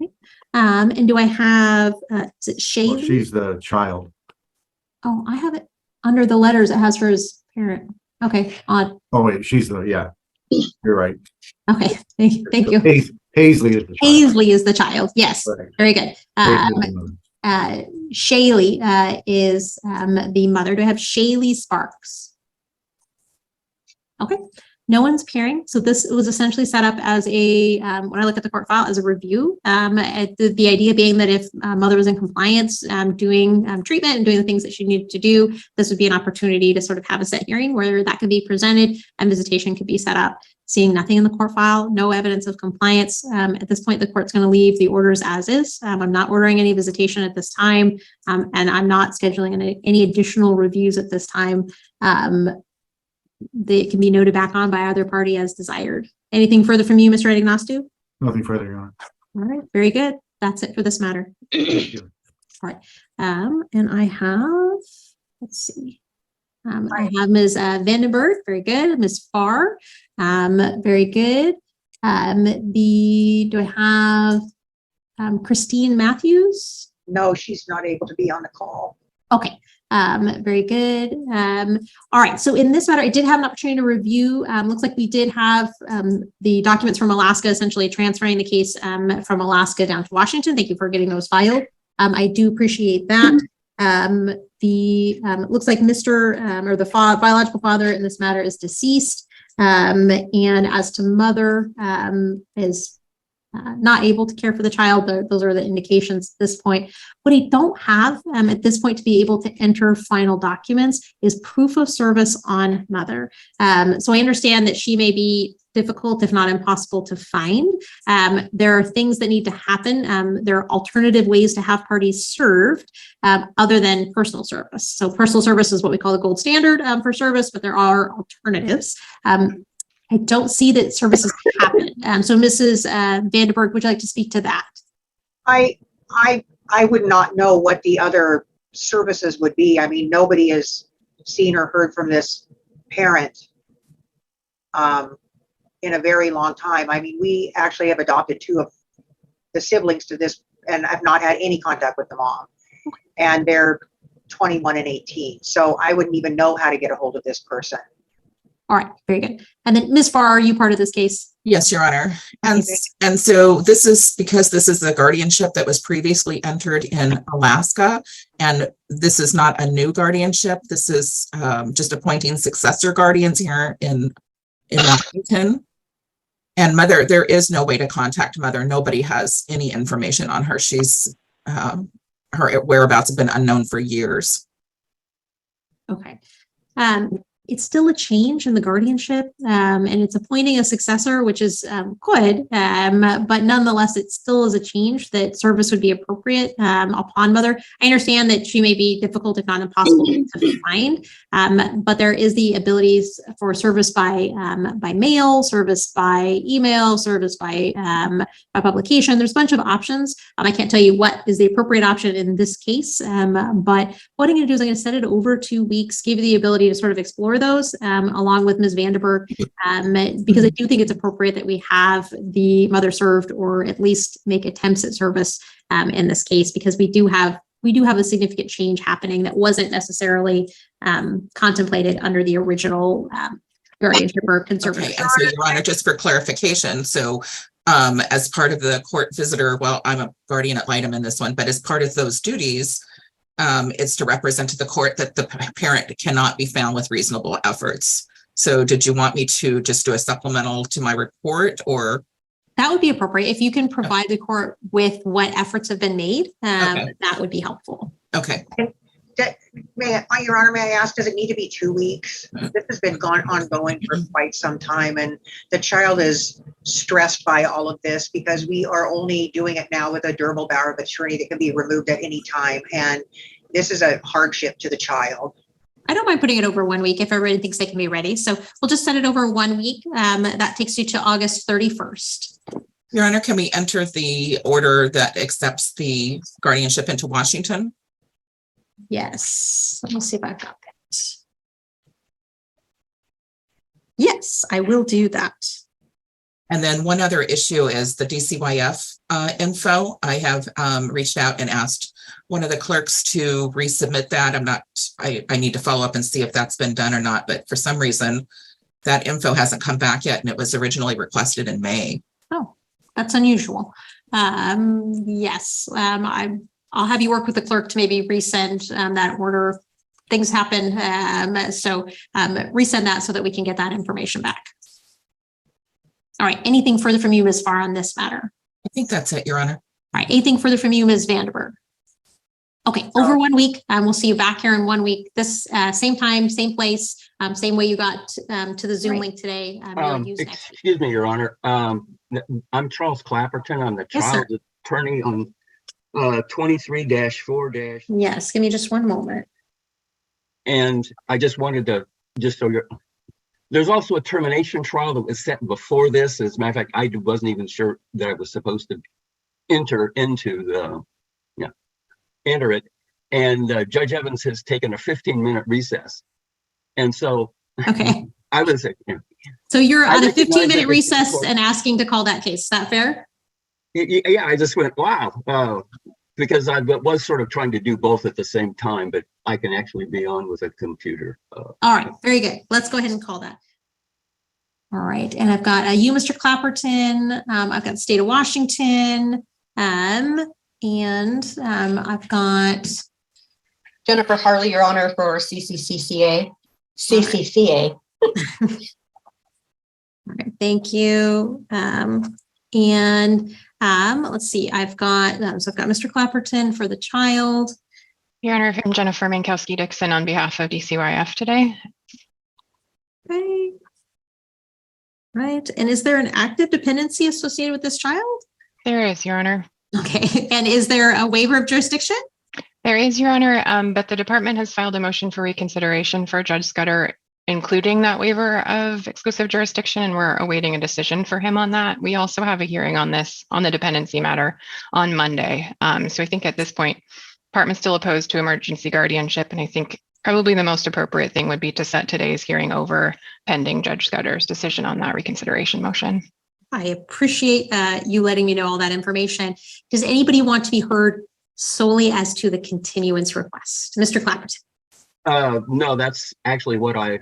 Okay. And do I have, is it Shaylee?
Well, she's the child.
Oh, I have it under the letters. It has her as parent. Okay, odd.
Oh, wait, she's the, yeah, you're right.
Okay, thank you.
Paisley is the child.
Paisley is the child. Yes,
Right.
very good. Shaylee is the mother. Do I have Shaylee Sparks? Okay, no one's appearing. So this was essentially set up as a, when I look at the court file, as a review. The idea being that if mother was in compliance, doing treatment and doing the things that she needed to do, this would be an opportunity to sort of have a set hearing where that could be presented and visitation could be set up. Seeing nothing in the court file, no evidence of compliance. At this point, the court's going to leave the orders as is. I'm not ordering any visitation at this time, and I'm not scheduling any additional reviews at this time. They can be noted back on by either party as desired. Anything further from you, Mr. Anagnostou?
Nothing further, Your Honor.
All right, very good. That's it for this matter.
Thank you.
All right, and I have, let's see. I have Ms. Vandenberg, very good. Ms. Farr, very good. Do I have Christine Matthews?
No, she's not able to be on the call.
Okay, very good. All right, so in this matter, I did have an opportunity to review. Looks like we did have the documents from Alaska, essentially transferring the case from Alaska down to Washington. Thank you for getting those filed. I do appreciate that. It looks like Mr. Or the biological father in this matter is deceased. And as to mother is not able to care for the child. Those are the indications at this point. What I don't have at this point to be able to enter final documents is proof of service on mother. So I understand that she may be difficult, if not impossible, to find. There are things that need to happen. There are alternative ways to have parties served other than personal service. So personal service is what we call the gold standard for service, but there are alternatives. I don't see that services happen. So Mrs. Vandenberg, would you like to speak to that?
I would not know what the other services would be. I mean, nobody has seen or heard from this parent in a very long time. I mean, we actually have adopted 2 of the siblings to this and I've not had any contact with the mom. And they're 21 and 18. So I wouldn't even know how to get a hold of this person.
All right, very good. And then Ms. Farr, are you part of this case?
Yes, Your Honor. And so this is because this is the guardianship that was previously entered in Alaska. And this is not a new guardianship. This is just appointing successor guardians here in Washington. And mother, there is no way to contact mother. Nobody has any information on her. She's her whereabouts have been unknown for years.
Okay. It's still a change in the guardianship, and it's appointing a successor, which is good, but nonetheless, it still is a change that service would be appropriate upon mother. I understand that she may be difficult, if not impossible, to find, but there is the abilities for service by mail, service by email, service by publication. There's a bunch of options. I can't tell you what is the appropriate option in this case, but what I'm going to do is I'm going to send it over 2 weeks, give you the ability to sort of explore those along with Ms. Vandenberg, because I do think it's appropriate that we have the mother served or at least make attempts at service in this case, because we do have a significant change happening that wasn't necessarily contemplated under the original guardianship or conservatorship.
Okay, and so Your Honor, just for clarification, so as part of the court visitor, well, I'm a guardian ad litem in this one, but as part of those duties, it's to represent to the court that the parent cannot be found with reasonable efforts. So did you want me to just do a supplemental to my report or?
That would be appropriate. If you can provide the court with what efforts have been made,
Okay.
that would be helpful.
Okay.
Your Honor, may I ask, does it need to be 2 weeks? This has been ongoing for quite some time, and the child is stressed by all of this because we are only doing it now with a durable power of attorney that can be removed at any time, and this is a hardship to the child.
I don't mind putting it over 1 week if everybody thinks they can be ready. So we'll just set it over 1 week. That takes you to August 31st.
Your Honor, can we enter the order that accepts the guardianship into Washington?
Yes. Let me see if I've got that. Yes, I will do that.
And then one other issue is the DCYF info. I have reached out and asked one of the clerks to resubmit that. I need to follow up and see if that's been done or not, but for some reason that info hasn't come back yet, and it was originally requested in May.
Oh, that's unusual. Yes, I'll have you work with the clerk to maybe resend that order. Things happen, so resend that so that we can get that information back. All right, anything further from you, Ms. Farr, on this matter?
I think that's it, Your Honor.
All right, anything further from you, Ms. Vanderberg? Okay, over 1 week. We'll see you back here in 1 week. This same time, same place, same way you got to the Zoom link today.
Excuse me, Your Honor. I'm Charles Clapperton. I'm the child attorney on 23-4-
Yes, give me just one moment.
And I just wanted to, there's also a termination trial that was set before this. As a matter of fact, I wasn't even sure that I was supposed to enter it. And Judge Evans has taken a 15-minute recess. And so
okay,
I was.
So you're on a 15-minute recess and asking to call that case. Is that fair?
Yeah, I just went, wow. Because I was sort of trying to do both at the same time, but I can actually be on with a computer.
All right, very good. Let's go ahead and call that. All right, and I've got you, Mr. Clapperton. I've got the state of Washington, and I've got
Jennifer Harley, Your Honor, for CCCA. CCCA.
All right, thank you. Let's see, I've got Mr. Clapperton for the child.
Your Honor, I'm Jennifer Mankowski-Dixon on behalf of DCYF today.
Okay. Right, and is there an active dependency associated with this child?
There is, Your Honor.
Okay, and is there a waiver of jurisdiction?
There is, Your Honor, but the department has filed a motion for reconsideration for Judge Scudder, including that waiver of exclusive jurisdiction, and we're awaiting a decision for him on that. We also have a hearing on this, on the dependency matter, on Monday. So I think at this point, department's still opposed to emergency guardianship, and I think probably the most appropriate thing would be to set today's hearing over pending Judge Scudder's decision on that reconsideration motion.
I appreciate you letting me know all that information. Does anybody want to be heard solely as to the continuance request? Mr. Clapperton.
No, that's actually what I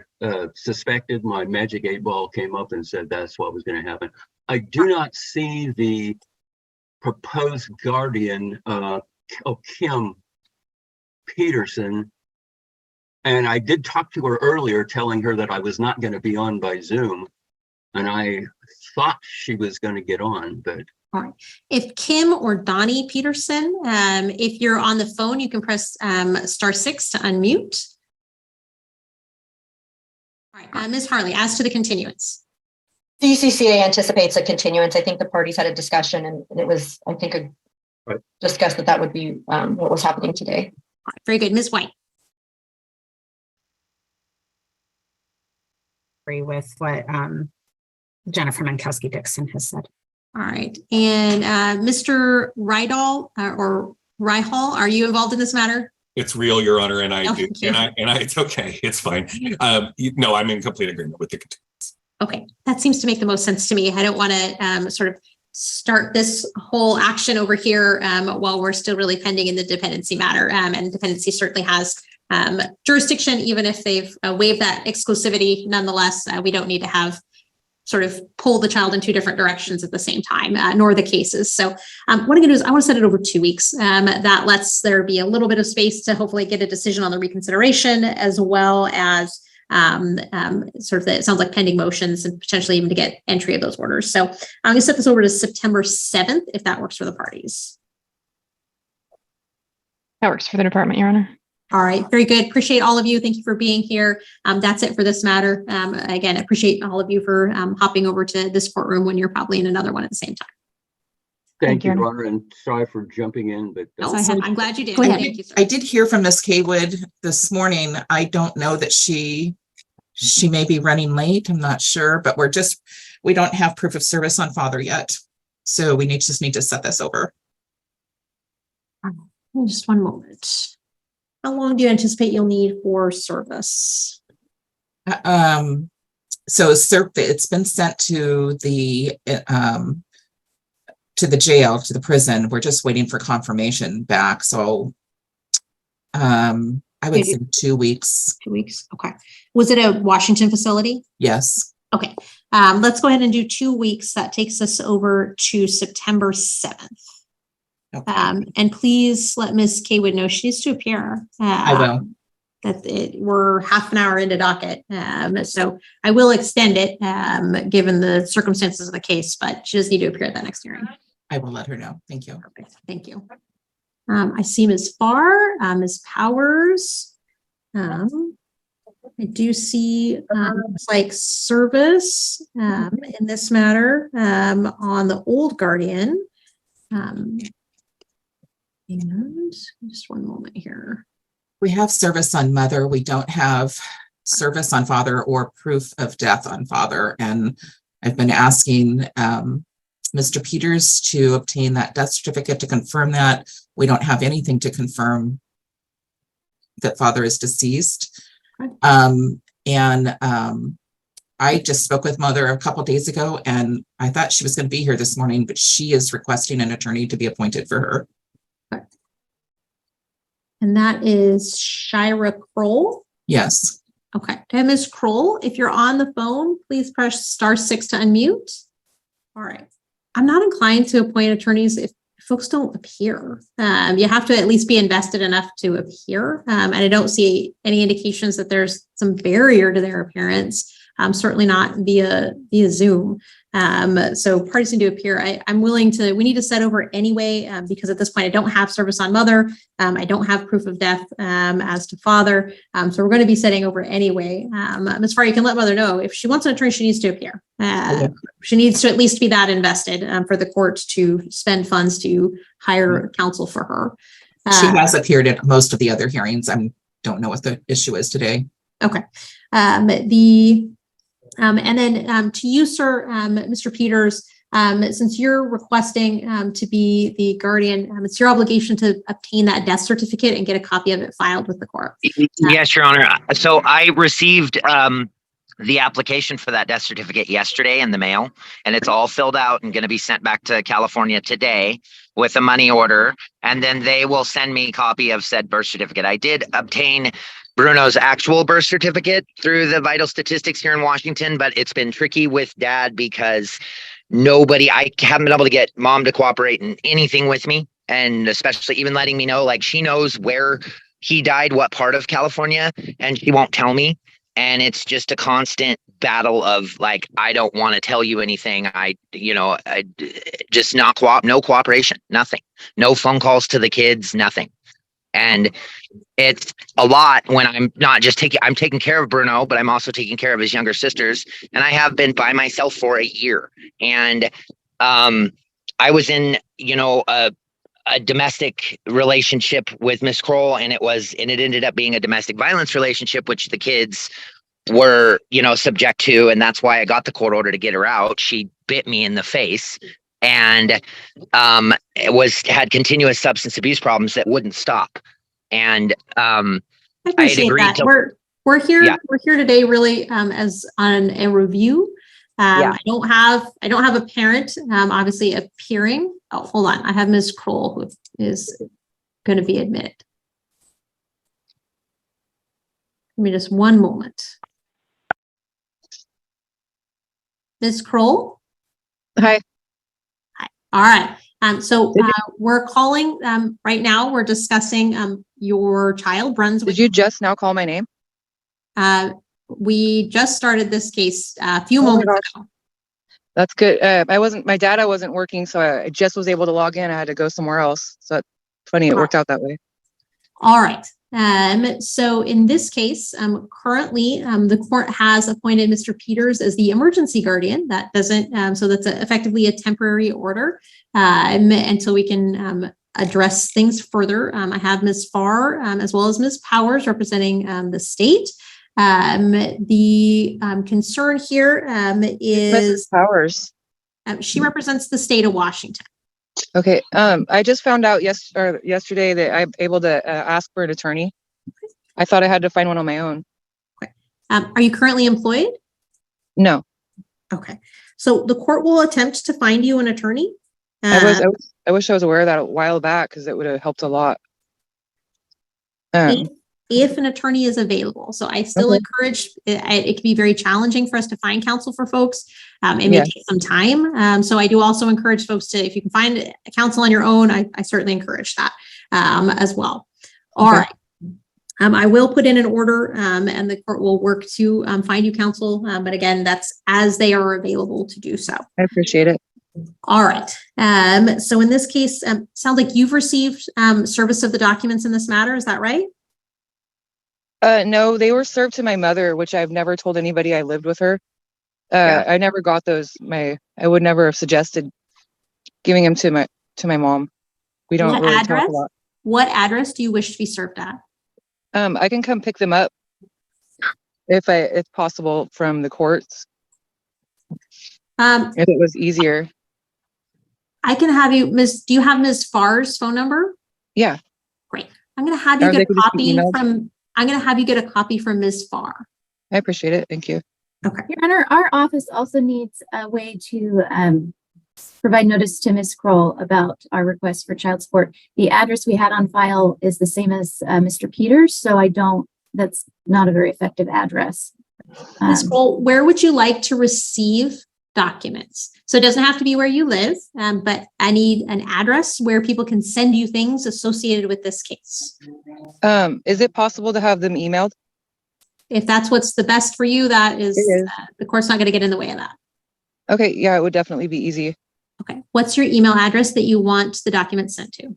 suspected. My magic 8-ball came up and said that's what was going to happen. I do not see the proposed guardian, Kim Peterson. And I did talk to her earlier, telling her that I was not going to be on by Zoom. And I thought she was going to get on, but.
All right. If Kim or Donnie Peterson, if you're on the phone, you can press *6 to unmute. All right, Ms. Harley, as to the continuance.
CCCA anticipates a continuance. I think the parties had a discussion, and it was, I think, discussed that would be what was happening today.
All right, very good. Ms. White.
Agree with what Jennifer Mankowski-Dixon has said.
All right, and Mr. Rydall or Ryhall, are you involved in this matter?
It's real, Your Honor, and I do, and I, it's okay, it's fine. No, I'm in complete agreement with the continuance.
Okay, that seems to make the most sense to me. I don't want to sort of start this whole action over here while we're still really pending in the dependency matter, and dependency certainly has jurisdiction, even if they've waived that exclusivity. Nonetheless, we don't need to have sort of pull the child in two different directions at the same time, nor the cases. So what I'm going to do is I want to set it over 2 weeks. That lets there be a little bit of space to hopefully get a decision on the reconsideration, as well as sort of, it sounds like pending motions and potentially even to get entry of those orders. So I'm going to set this over to September 7th, if that works for the parties.
That works for the department, Your Honor.
All right, very good. Appreciate all of you. Thank you for being here. That's it for this matter. Again, appreciate all of you for hopping over to this courtroom when you're probably in another one at the same time.
Thank you, Your Honor, and sorry for jumping in, but
No, I'm glad you did.
Go ahead.
Thank you, sir.
I did hear from Miss Kaywood this morning. I don't know that she may be running late. I'm not sure, but we don't have proof of service on father yet. So we just need to set this over.
Just one moment. How long do you anticipate you'll need for service?
So it's been sent to the jail, to the prison. We're just waiting for confirmation back. So I would say 2 weeks.
2 weeks. Okay. Was it a Washington facility?
Yes.
Okay. Let's go ahead and do 2 weeks. That takes us over to September 7th.
Okay.
And please let Ms. Kaywood know she needs to appear.
I will.
We're half an hour into docket. So I will extend it given the circumstances of the case, but she does need to appear at that next hearing.
I will let her know. Thank you.
Perfect. Thank you. I see Ms. Farr, Ms. Powers. I do see looks like service in this matter on the old Guardian. And just one moment here.
We have service on mother. We don't have service on father or proof of death on father. And I've been asking Mr. Peters to obtain that death certificate to confirm that. We don't have anything to confirm that father is deceased. I just spoke with mother a couple days ago, and I thought she was going to be here this morning, but she is requesting an attorney to be appointed for her.
And that is Shira Kroll.
Yes.
Okay. Ms. Kroll, if you're on the phone, please press *6 to unmute. All right. I'm not inclined to appoint attorneys if folks don't appear. You have to at least be invested enough to appear. And I don't see any indications that there's some barrier to their appearance. Certainly not via Zoom. So parties need to appear. I'm willing to, we need to set over anyway, because at this point I don't have service on mother. I don't have proof of death as to father. So we're going to be setting over anyway. Ms. Farr, you can let mother know if she wants an attorney, she needs to appear. She needs to at least be that invested for the court to spend funds to hire counsel for her.
She has appeared at most of the other hearings. I don't know what the issue is today.
Okay. And then to you, sir, Mr. Peters, since you're requesting to be the guardian, it's your obligation to obtain that death certificate and get a copy of it filed with the court.
Yes, Your Honor. So I received the application for that death certificate yesterday in the mail, and it's all filled out and going to be sent back to California today with a money order, and then they will send me a copy of said birth certificate. I did obtain Bruno's actual birth certificate through the vital statistics here in Washington, but it's been tricky with dad because I haven't been able to get mom to cooperate in anything with me. And especially even letting me know, like, she knows where he died, what part of California, and she won't tell me. And it's just a constant battle of like, I don't want to tell you anything. I just no cooperation, nothing, no phone calls to the kids, nothing. And it's a lot when I'm not just I'm taking care of Bruno, but I'm also taking care of his younger sisters. And I have been by myself for a year. And I was in, a domestic relationship with Miss Kroll, and it ended up being a domestic violence relationship, which the kids were, subject to. And that's why I got the court order to get her out. She bit me in the face and had continuous substance abuse problems that wouldn't stop. And I
appreciate that. We're here today really as on a review. I don't have a parent obviously appearing. Oh, hold on. I have Ms. Kroll who is going to be admitted. Give me just one moment. Ms. Kroll?
Hi.
Hi. All right. So we're calling right now. We're discussing your child, Brunswick.
Did you just now call my name?
We just started this case a few
Oh my
moments
gosh.
ago.
That's good. My data wasn't working, so I just was able to log in. I had to go somewhere else. So it's funny, it worked out that way.
All right. So in this case, currently, the court has appointed Mr. Peters as the emergency guardian. That doesn't, so that's effectively a temporary order until we can address things further. I have Ms. Farr as well as Ms. Powers representing the state. The concern here is
Mrs. Powers.
She represents the state of Washington.
Okay. I just found out yesterday that I'm able to ask for an attorney. I thought I had to find one on my own.
Are you currently employed?
No.
Okay. So the court will attempt to find you an attorney.
I wish I was aware of that a while back because it would have helped a lot.
If an attorney is available. So I still encourage, it can be very challenging for us to find counsel for folks. It may take some time. So I do also encourage folks to, if you can find a counsel on your own, I certainly encourage that as well. All right. I will put in an order and the court will work to find you counsel. But again, that's as they are available to do so.
I appreciate it.
All right. So in this case, sounds like you've received service of the documents in this matter. Is that right?
No, they were served to my mother, which I've never told anybody I lived with her. I never got those. I would never have suggested giving them to my mom. We don't really talk a lot.
What address do you wish to be served at?
I can come pick them up if possible from the courts. If it was easier.
I can have you, do you have Ms. Farr's phone number?
Yeah.
Great. I'm going to have you get a copy I'm going to have you get a copy from Ms. Farr.
I appreciate it. Thank you.
Okay.
Your Honor, our office also needs a way to provide notice to Ms. Kroll about our request for child support. The address we had on file is the same as Mr. Peters, so that's not a very effective address.
Ms. Kroll, where would you like to receive documents? So it doesn't have to be where you live, but I need an address where people can send you things associated with this case.
Is it possible to have them emailed?
If that's what's the best for you, that is, the court's not going to get in the way of that.
Okay. Yeah, it would definitely be easy.
Okay. What's your email address that you want the documents sent to?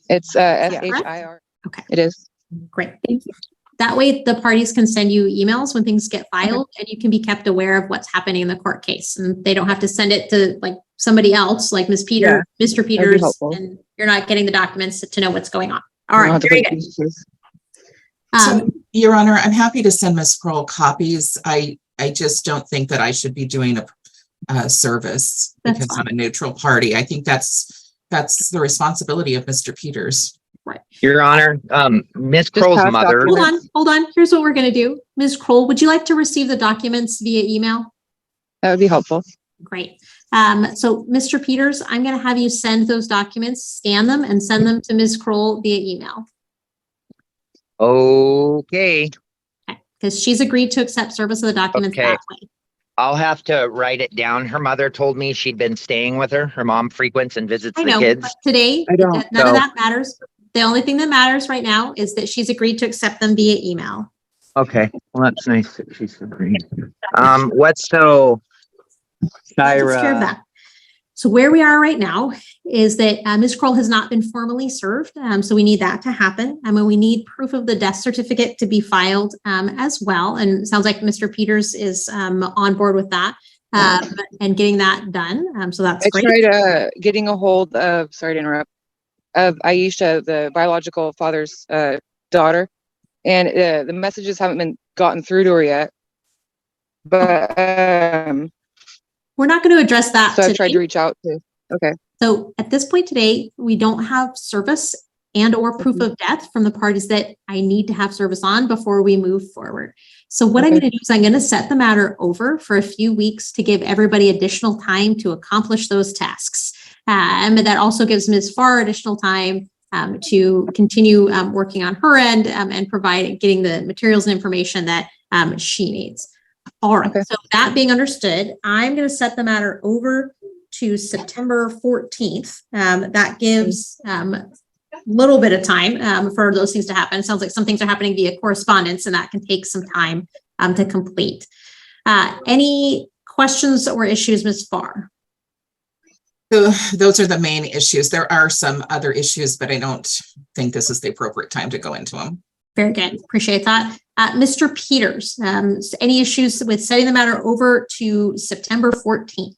It's SHIR.
Okay.
It is.
Great. Thank you. That way the parties can send you emails when things get filed and you can be kept aware of what's happening in the court case. And they don't have to send it to like somebody else, like Ms. Peter, Mr. Peters, and you're not getting the documents to know what's going on. All right. Very good.
So, Your Honor, I'm happy to send Ms. Kroll copies. I just don't think that I should be doing a service because I'm a neutral party. I think that's the responsibility of Mr. Peters.
Right.
Your Honor, Ms. Kroll's mother.
Hold on. Here's what we're going to do. Ms. Kroll, would you like to receive the documents via email?
That would be helpful.
Great. So Mr. Peters, I'm going to have you send those documents, scan them and send them to Ms. Kroll via email.
Okay.
Because she's agreed to accept service of the documents that way.
I'll have to write it down. Her mother told me she'd been staying with her. Her mom frequents and visits the kids.
But today, none of that matters. The only thing that matters right now is that she's agreed to accept them via email.
Okay. Well, that's nice that she's agreed. Shira.
Take care of that. So where we are right now is that Ms. Kroll has not been formally served. So we need that to happen. And we need proof of the death certificate to be filed as well. And it sounds like Mr. Peters is on board with that and getting that done. So that's great.
I tried getting a hold of, sorry to interrupt, of Aisha, the biological father's daughter. And the messages haven't been gotten through to her yet. But
we're not going to address that.
So I tried to reach out to. Okay.
So at this point today, we don't have service and or proof of death from the parties that I need to have service on before we move forward. So what I'm going to do is I'm going to set the matter over for a few weeks to give everybody additional time to accomplish those tasks. And that also gives Ms. Farr additional time to continue working on her end and getting the materials and information that she needs. All right. So that being understood, I'm going to set the matter over to September 14th. That gives a little bit of time for those things to happen. It sounds like some things are happening via correspondence and that can take some time to complete. Any questions or issues, Ms. Farr?
So those are the main issues. There are some other issues, but I don't think this is the appropriate time to go into them.
Very good. Appreciate that. Mr. Peters, any issues with setting the matter over to September 14th?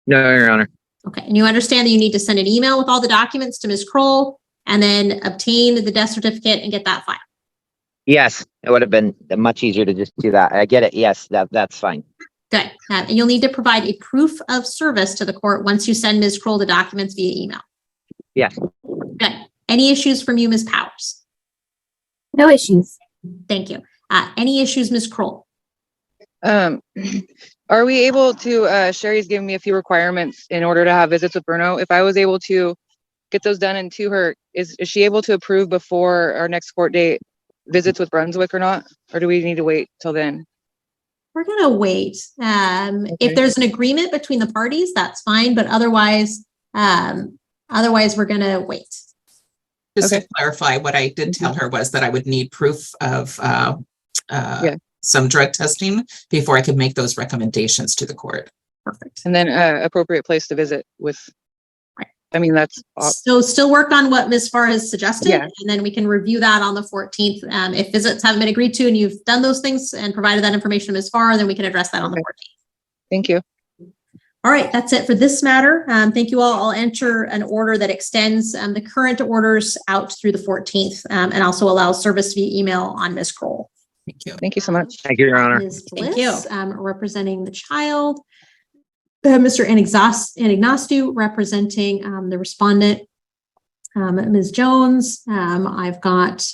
No, Your Honor.
Okay. And you understand that you need to send an email with all the documents to Ms. Kroll and then obtain the death certificate and get that filed.
Yes, it would have been much easier to just do that. I get it. Yes, that's fine.
Good. And you'll need to provide a proof of service to the court once you send Ms. Kroll the documents via email.
Yes.
Good. Any issues from you, Ms. Powers?
No issues.
Thank you. Any issues, Ms. Kroll?
Are we able to, Sherry's giving me a few requirements in order to have visits with Bruno. If I was able to get those done and to her, is she able to approve before our next court date visits with Brunswick or not? Or do we need to wait till then?
We're going to wait. If there's an agreement between the parties, that's fine. But otherwise we're going to wait.
Just to clarify, what I did tell her was that I would need proof of some drug testing before I could make those recommendations to the court.
Perfect.
And then appropriate place to visit with. I mean, that's
so still work on what Ms. Farr has suggested,
Yeah.
and then we can review that on the 14th. If visits haven't been agreed to and you've done those things and provided that information to Ms. Farr, then we can address that on the 14th.
Thank you.
All right, that's it for this matter. Thank you all. I'll enter an order that extends the current orders out through the 14th and also allows service via email on Ms. Kroll.
Thank you.
Thank you so much.
Thank you, Your Honor.
Ms. Bliss, representing the child. Mr. Anagnostou representing the respondent, Ms. Jones. I've got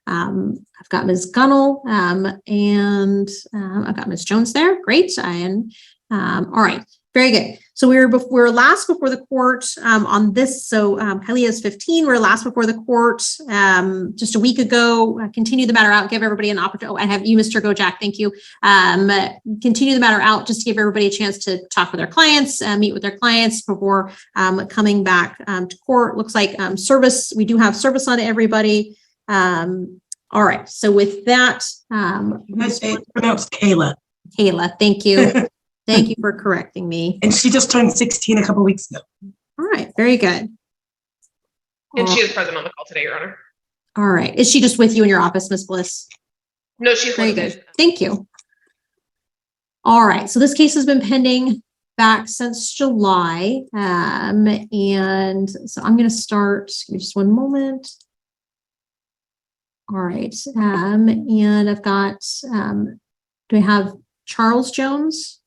Ms. Gunnell and I've got Ms. Jones there. Great. All right. Very good. So we're last before the court on this. So Kylie is 15. We're last before the court just a week ago. Continue the matter out. Give everybody an opportunity. Oh, I have you, Mr. Gojak. Thank you. Continue the matter out just to give everybody a chance to talk with their clients, meet with their clients before coming back to court. Looks like service. We do have service on everybody. All right. So with that,
It's pronounced Kayla.
Kayla, thank you. Thank you for correcting me.
And she just turned 16 a couple weeks ago.
All right, very good.
And she is present on the call today, Your Honor.
All right. Is she just with you in your office, Ms. Bliss?
No, she's
Very
listed.
good. Thank you. All right. So this case has been pending back since July. And so I'm going to start, give me just one moment. All right. And I've got, do I have Charles Jones?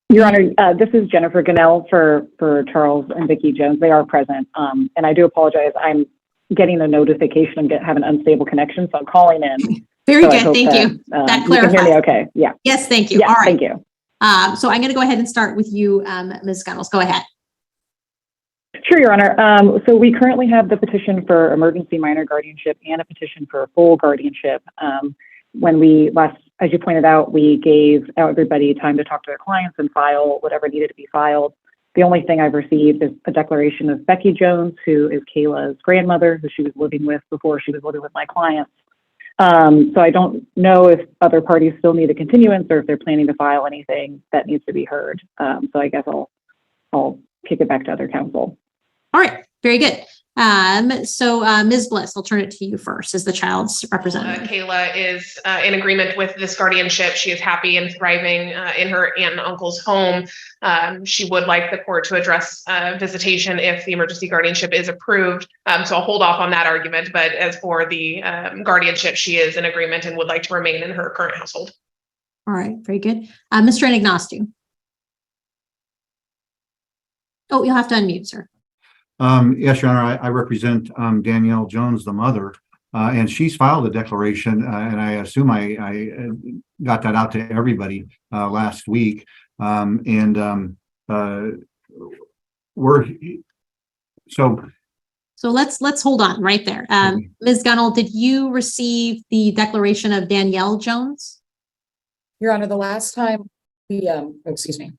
Your Honor, this is Jennifer Gunnell for Charles and Vicki Jones. They are present. And I do apologize. I'm getting a notification. I'm having an unstable connection, so I'm calling in.
Very good. Thank you. That clarifies.
You can hear me okay? Yeah.
Yes, thank you.
Yeah,
All right.
thank you.
So I'm going to go ahead and start with you, Ms. Gunnels. Go ahead.
Sure, Your Honor. So we currently have the petition for emergency minor guardianship and a petition for full guardianship. When we last, as you pointed out, we gave everybody time to talk to their clients and file whatever needed to be filed. The only thing I've received is a declaration of Becky Jones, who is Kayla's grandmother, who she was living with before she was living with my clients. So I don't know if other parties still need a continuance or if they're planning to file anything that needs to be heard. So I guess I'll kick it back to other counsel.
All right, very good. So Ms. Bliss, I'll turn it to you first as the child's representative.
Kayla is in agreement with this guardianship. She is happy and thriving in her aunt and uncle's home. She would like the court to address visitation if the emergency guardianship is approved. So I'll hold off on that argument. But as for the guardianship, she is in agreement and would like to remain in her current household.
All right, very good. Mr. Anagnostou. Oh, you'll have to unmute, sir.
Yes, Your Honor, I represent Danielle Jones, the mother, and she's filed a declaration, and I assume I got that out to everybody last week.
So let's hold on right there. Ms. Gunnell, did you receive the declaration of Danielle Jones?
Your Honor, the last time we, excuse me.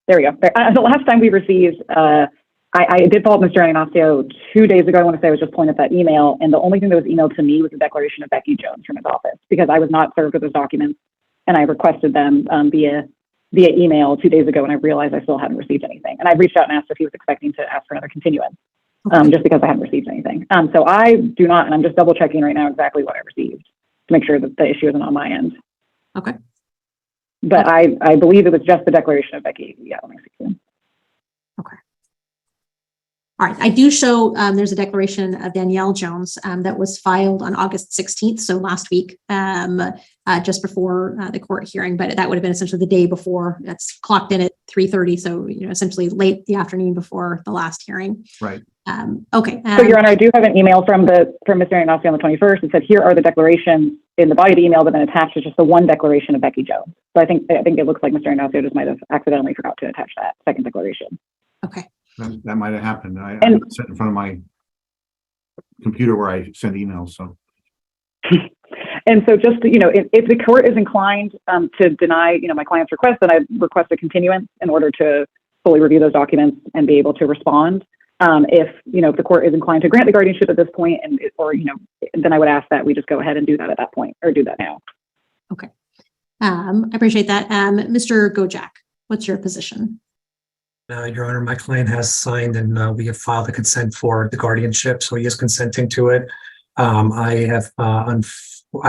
There we go. The last time we received I did follow up Mr. Ignacio 2 days ago. I want to say I was just pulling up that email, and the only thing that was emailed to me was the declaration of Becky Jones from his office, because I was not served with those documents, and I requested them via email 2 days ago, and I realized I still hadn't received anything. And I reached out and asked if he was expecting to ask for another continuance, just because I hadn't received anything. So I do not, and I'm just double checking right now exactly what I received to make sure that the issue isn't on my end.
Okay.
But I believe it was just the declaration of Becky. Yeah, let me see.
Okay. All right, I do show there's a declaration of Danielle Jones that was filed on August 16th, so last week, just before the court hearing, but that would have been essentially the day before. That's clocked in at 3:30, so essentially late the afternoon before the last hearing.
Right.
Okay.
So, Your Honor, I do have an email from Mr. Ignacio on the 21st. It said, here are the declarations in the body of the email that have been attached to just the one declaration of Becky Jones. So I think it looks like Mr. Ignacio just might have accidentally forgot to attach that second declaration.
Okay.
That might have happened. I'm sitting in front of my computer where I send emails. So.
And so just, if the court is inclined to deny, my client's request, then I request a continuance in order to fully review those documents and be able to respond. If the court is inclined to grant the guardianship at this point, then I would ask that we just go ahead and do that at that point, or do that now.
Okay. I appreciate that. Mr. Gojak, what's your position?
Your Honor, my client has signed and we have filed a consent for the guardianship, so he is consenting to it. I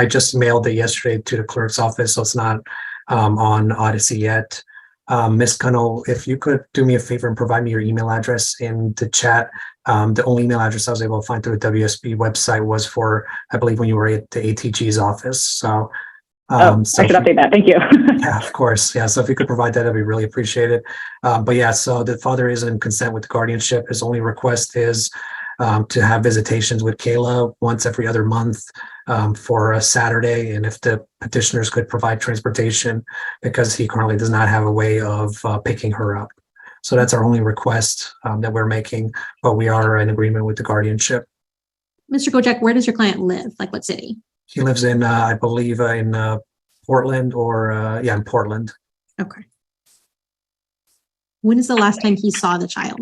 just mailed it yesterday to the clerk's office, so it's not on Odyssey yet. Ms. Gunnell, if you could do me a favor and provide me your email address in the chat. The only email address I was able to find through the WSB website was for, I believe, when you were at the ATG's office. So,
I should update that. Thank you.
Yeah, of course. Yeah. So if you could provide that, I'd be really appreciated. But yeah, so the father is in consent with the guardianship. His only request is to have visitations with Kayla once every other month for a Saturday. And if the petitioners could provide transportation, because he currently does not have a way of picking her up. So that's our only request that we're making, but we are in agreement with the guardianship.
Mr. Gojak, where does your client live? Like what city?
He lives in, I believe, in Portland in Portland.
Okay. When is the last time he saw the child?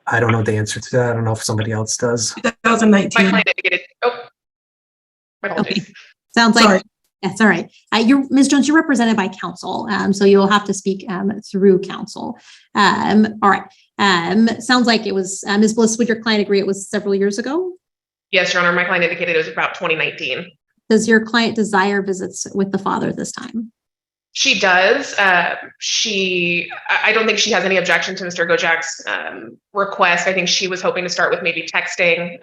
I don't know the answer to that. I don't know if somebody else does.
2019.
My client indicated, my apologies.
Okay. Sounds like
Sorry.
that's all right. Ms. Jones, you're represented by counsel, so you'll have to speak through counsel. All right. Sounds like it was Ms. Bliss. Would your client agree it was several years ago?
Yes, Your Honor, my client indicated it was about 2019.
Does your client desire visits with the father this time?
She does. I don't think she has any objection to Mr. Gojak's request. I think she was hoping to start with maybe texting,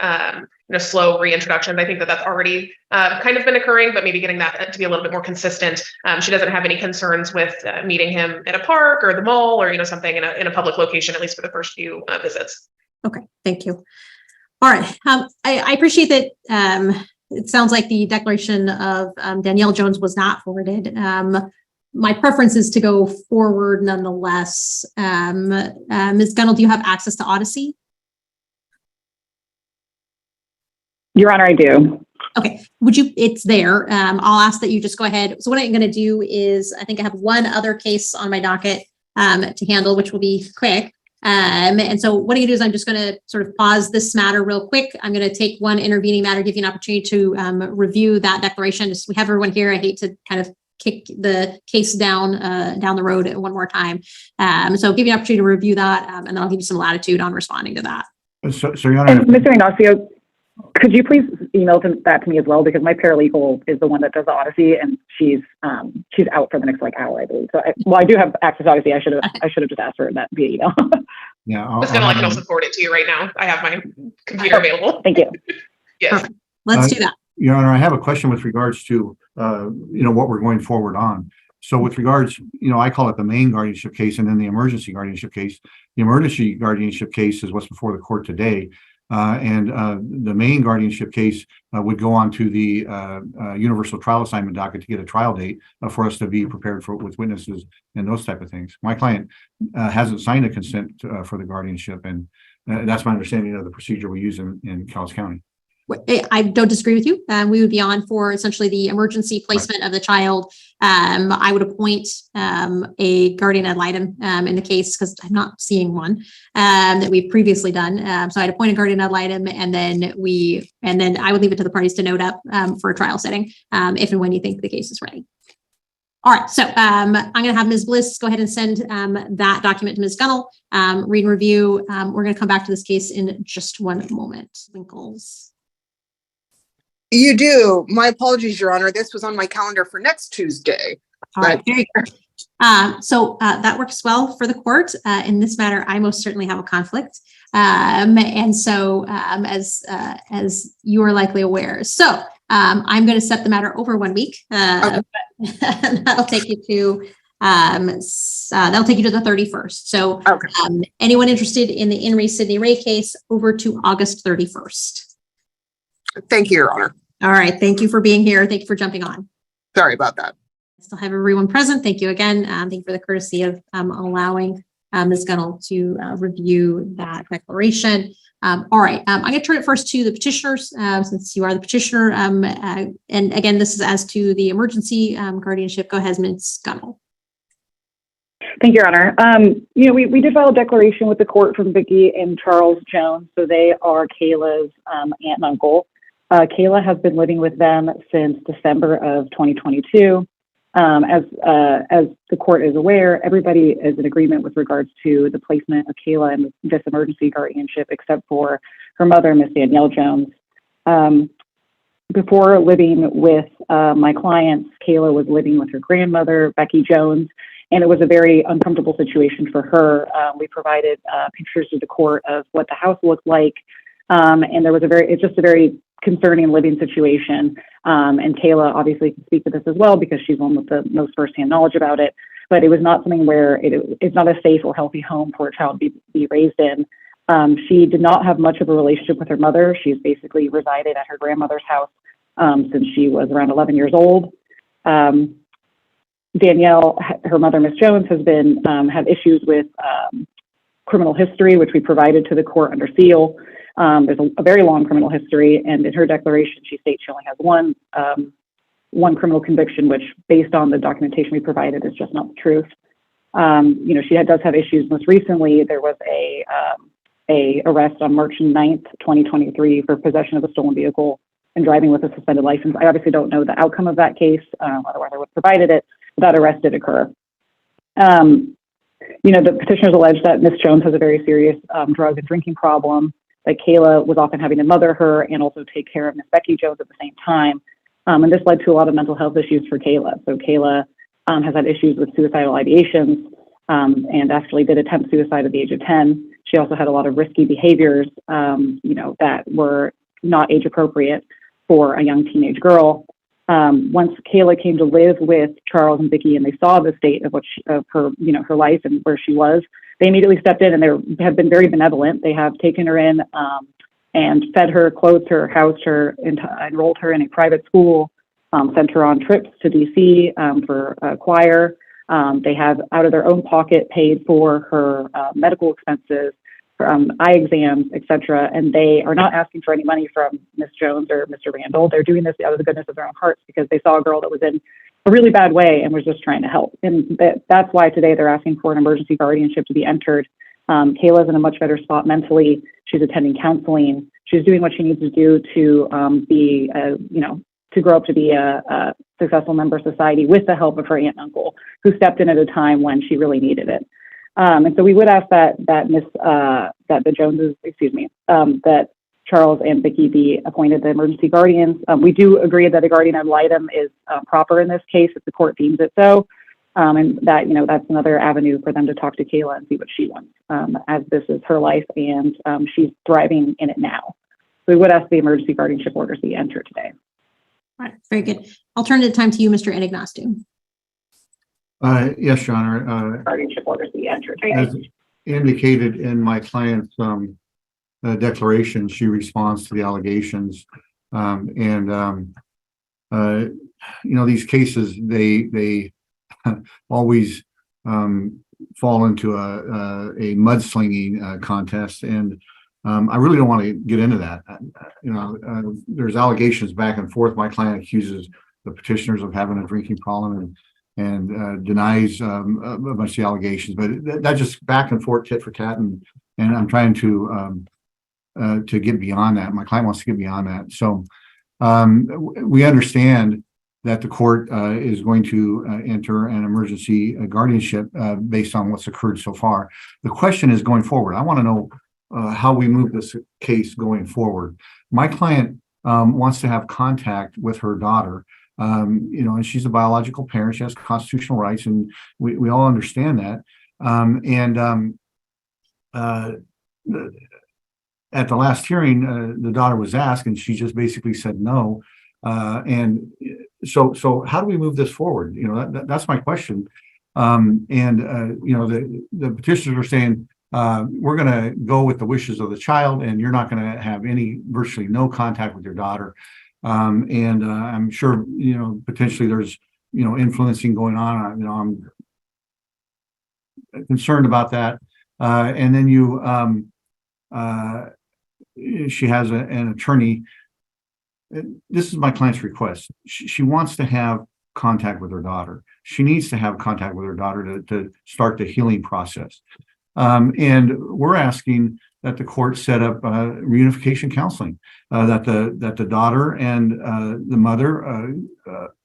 slow reintroductions. I think that's already kind of been occurring, but maybe getting that to be a little bit more consistent. She doesn't have any concerns with meeting him at a park or the mall or, something in a public location, at least for the first few visits.
Okay, thank you. All right. I appreciate that. It sounds like the declaration of Danielle Jones was not forwarded. My preference is to go forward nonetheless. Ms. Gunnell, do you have access to Odyssey?
Your Honor, I do.
Okay, it's there. I'll ask that you just go ahead. So what I'm going to do is, I think I have one other case on my docket to handle, which will be quick. And so what I'm going to do is I'm just going to sort of pause this matter real quick. I'm going to take one intervening matter, give you an opportunity to review that declaration. We have everyone here. I hate to kind of kick the case down the road one more time. So give you an opportunity to review that, and then I'll give you some latitude on responding to that.
So Your Honor,
and Mr. Ignacio, could you please email that to me as well? Because my paralegal is the one that does the Odyssey, and she's out for the next hour, I believe. So I do have access to Odyssey. I should have just asked her that via email.
Yeah,
I can also forward it to you right now. I have my computer available.
Thank you.
Yes.
Perfect. Let's do that.
Your Honor, I have a question with regards to, what we're going forward on. So with regards, I call it the main guardianship case and then the emergency guardianship case. The emergency guardianship case is what's before the court today. And the main guardianship case would go on to the universal trial assignment docket to get a trial date for us to be prepared with witnesses and those type of things. My client hasn't signed a consent for the guardianship, and that's my understanding of the procedure we use in Cowles County.
I don't disagree with you. We would be on for essentially the emergency placement of the child. I would appoint a guardian ad litem in the case because I'm not seeing one that we've previously done. So I'd appoint a guardian ad litem, and then I would leave it to the parties to note up for a trial setting if and when you think the case is ready. All right, so I'm going to have Ms. Bliss go ahead and send that document to Ms. Gunnell, read and review. We're going to come back to this case in just one moment. Winkles.
You do. My apologies, Your Honor. This was on my calendar for next Tuesday.
All right, very good. So that works well for the court. In this matter, I most certainly have a conflict. And so as you are likely aware. So I'm going to set the matter over 1 week. Okay. That'll take you to the 31st. So okay. Anyone interested in the In re Sydney Ray case, over to August 31st.
Thank you, Your Honor.
All right. Thank you for being here. Thank you for jumping on.
Sorry about that.
I still have everyone present. Thank you again. Thank you for the courtesy of allowing Ms. Gunnell to review that declaration. All right. I'm going to turn it first to the petitioners since you are the petitioner. And again, this is as to the emergency guardianship. Go ahead, Ms. Gunnell.
Thank you, Your Honor. We did file a declaration with the court from Vicki and Charles Jones. So they are Kayla's aunt and uncle. Kayla has been living with them since December of 2022. As the court is aware, everybody is in agreement with regards to the placement of Kayla in this emergency guardianship, except for her mother, Miss Danielle Jones. Before living with my clients, Kayla was living with her grandmother, Becky Jones, and it was a very uncomfortable situation for her. We provided pictures to the court of what the house looked like, and there was it's just a very concerning living situation. And Kayla obviously can speak to this as well because she's one with the most firsthand knowledge about it. But it was not something where it's not a safe or healthy home for a child to be raised in. She did not have much of a relationship with her mother. She's basically resided at her grandmother's house since she was around 11 years old. Danielle, her mother, Miss Jones, has been had issues with criminal history, which we provided to the court under seal. There's a very long criminal history, and in her declaration, she states she only has one criminal conviction, which, based on the documentation we provided, is just not the truth. She does have issues. Most recently, there was a arrest on March 9th, 2023, for possession of a stolen vehicle and driving with a suspended license. I obviously don't know the outcome of that case, otherwise I would have provided it. That arrest did occur. The petitioners allege that Miss Jones has a very serious drug and drinking problem, that Kayla was often having to mother her and also take care of Miss Becky Jones at the same time. And this led to a lot of mental health issues for Kayla. So Kayla has had issues with suicidal ideations and actually did attempt suicide at the age of 10. She also had a lot of risky behaviors, that were not age appropriate for a young teenage girl. Once Kayla came to live with Charles and Vicki and they saw the state of her life and where she was, they immediately stepped in and they have been very benevolent. They have taken her in and fed her, clothed her, housed her, enrolled her in a private school, sent her on trips to DC for choir. They have, out of their own pocket, paid for her medical expenses, eye exams, etc. And they are not asking for any money from Miss Jones or Mr. Randall. They're doing this out of the goodness of their own hearts because they saw a girl that was in a really bad way and was just trying to help. And that's why today they're asking for an emergency guardianship to be entered. Kayla's in a much better spot mentally. She's attending counseling. She's doing what she needs to do to to grow up to be a successful member of society with the help of her aunt and uncle, who stepped in at a time when she really needed it. And so we would ask that the Joneses, that Charles and Vicki be appointed the emergency guardians. We do agree that a guardian ad litem is proper in this case if the court deems it so, and that that's another avenue for them to talk to Kayla and see what she wants, as this is her life and she's thriving in it now. So we would ask the emergency guardianship orders be entered today.
All right, very good. I'll turn the time to you, Mr. Anagnostou.
Yes, Your Honor.
Guardianship orders be entered.
As indicated in my client's declaration, she responds to the allegations, these cases they always fall into a mudslinging contest, and I really don't want to get into that. There's allegations back and forth. My client accuses the petitioners of having a drinking problem and denies a bunch of the allegations, but that just back and forth, tit for tat, and I'm trying to get beyond that. My client wants to get beyond that. So we understand that the court is going to enter an emergency guardianship based on what's occurred so far. The question is going forward. I want to know how we move this case going forward. My client wants to have contact with her daughter, and she's a biological parent. She has constitutional rights, and we all understand that. At the last hearing, the daughter was asked, and she just basically said no. So how do we move this forward? That's my question. The petitioners are saying, we're going to go with the wishes of the child, and you're not going to have virtually no contact with your daughter. I'm sure, potentially there's, influencing going on. I'm concerned about that. And then she has an attorney. This is my client's request. She wants to have contact with her daughter. She needs to have contact with her daughter to start the healing process. And we're asking that the court set up reunification counseling, that the daughter and the mother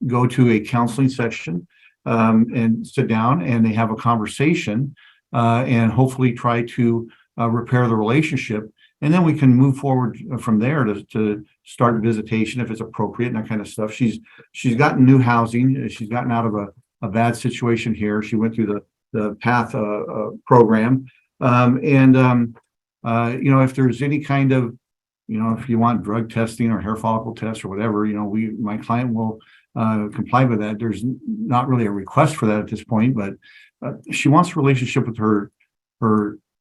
go to a counseling session and sit down, and they have a conversation and hopefully try to repair the relationship. And then we can move forward from there to start visitation if it's appropriate and that kind of stuff. She's gotten new housing. She's gotten out of a bad situation here. She went through the PATH program. If there's any kind of, if you want drug testing or hair follicle test or whatever, my client will comply with that. There's not really a request for that at this point, but she wants a relationship with her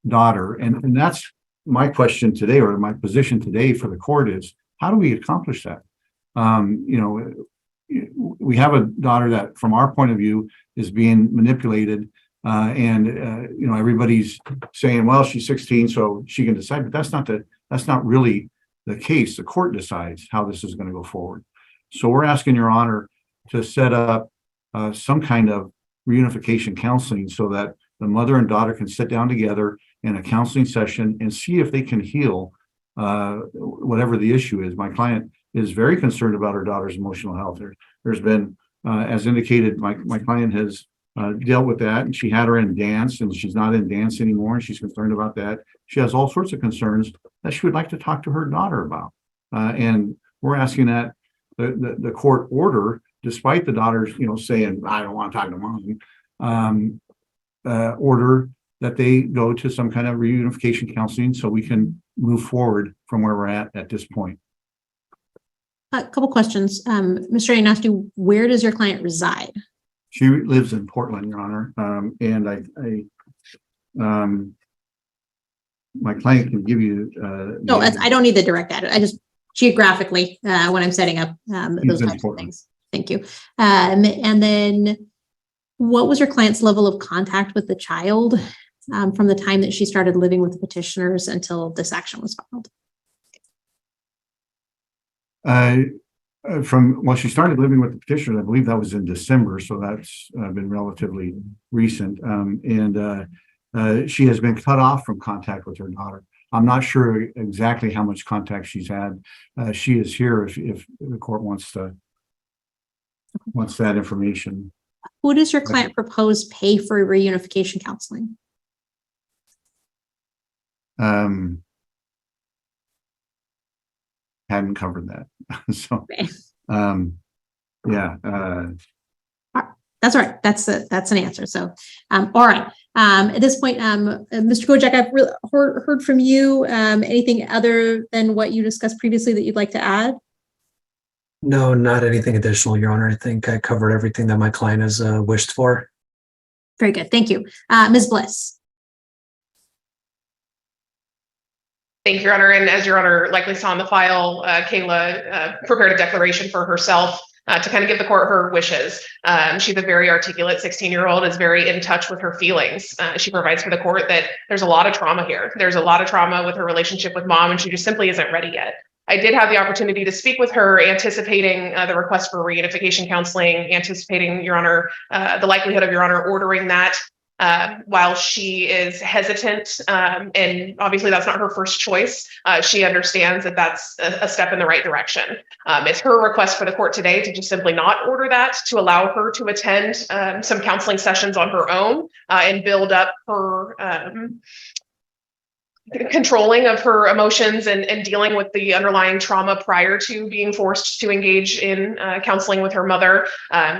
daughter. And that's my question today, or my position today for the court is, how do we accomplish that? We have a daughter that, from our point of view, is being manipulated. Everybody's saying, well, she's 16, so she can decide, but that's not really the case. The court decides how this is going to go forward. So we're asking Your Honor to set up some kind of reunification counseling so that the mother and daughter can sit down together in a counseling session and see if they can heal whatever the issue is. My client is very concerned about her daughter's emotional health. There's been, as indicated, my client has dealt with that, and she had her in dance, and she's not in dance anymore, and she's concerned about that. She has all sorts of concerns that she would like to talk to her daughter about. And we're asking that the court order, despite the daughter's, saying, I don't want to talk to mom, order that they go to some kind of reunification counseling so we can move forward from where we're at this point.
A couple questions. Mr. Ionescu, where does your client reside?
She lives in Portland, Your Honor. And my client can give you.
No, I don't need the direct address. I just geographically, when I'm setting up those types of things. Thank you. And then what was your client's level of contact with the child from the time that she started living with the petitioners until this action was filed? She started living with the petitioners, I believe that was in December, so that's been relatively recent. She has been cut off from contact with her daughter. I'm not sure exactly how much contact she's had. She is here if the court wants that information. Who does your client propose pay for reunification counseling?
Hadn't covered that. So,
okay.
Yeah.
That's all right. That's an answer. So, all right. At this point, Mr. Kojak, I've heard from you. Anything other than what you discussed previously that you'd like to add?
No, not anything additional, Your Honor. I think I covered everything that my client has wished for.
Very good. Thank you. Ms. Bliss.
Thank you, Your Honor. And as Your Honor likely saw in the file, Kayla prepared a declaration for herself to kind of give the court her wishes. She's a very articulate 16-year-old, is very in touch with her feelings. She provides for the court that there's a lot of trauma here. There's a lot of trauma with her relationship with mom, and she just simply isn't ready yet. I did have the opportunity to speak with her, anticipating the request for reunification counseling, anticipating, Your Honor, the likelihood of Your Honor ordering that. While she is hesitant, and obviously that's not her first choice, she understands that that's a step in the right direction. It's her request for the court today to just simply not order that, to allow her to attend some counseling sessions on her own and build up her controlling of her emotions and dealing with the underlying trauma prior to being forced to engage in counseling with her mother.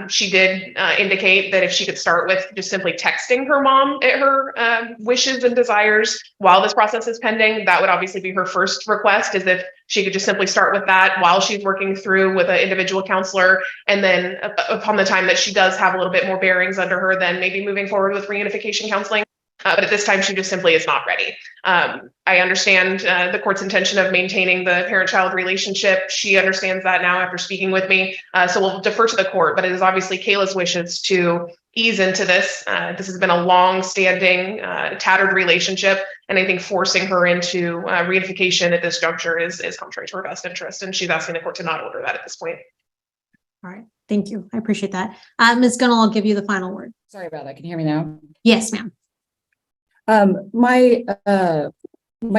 She did indicate that if she could start with just simply texting her mom at her wishes and desires while this process is pending, that would obviously be her first request, is if she could just simply start with that while she's working through with an individual counselor. And then upon the time that she does have a little bit more bearings under her, then maybe moving forward with reunification counseling. But at this time, she just simply is not ready. I understand the court's intention of maintaining the parent-child relationship. She understands that now after speaking with me. So we'll defer to the court, but it is obviously Kayla's wishes to ease into this. This has been a long-standing, tattered relationship, and I think forcing her into reunification at this juncture is contrary to her best interest, and she's asking the court to not order that at this point.
All right, thank you. I appreciate that. Ms. Gunnell, I'll give you the final word.
Sorry about that. Can you hear me now?
Yes, ma'am.
My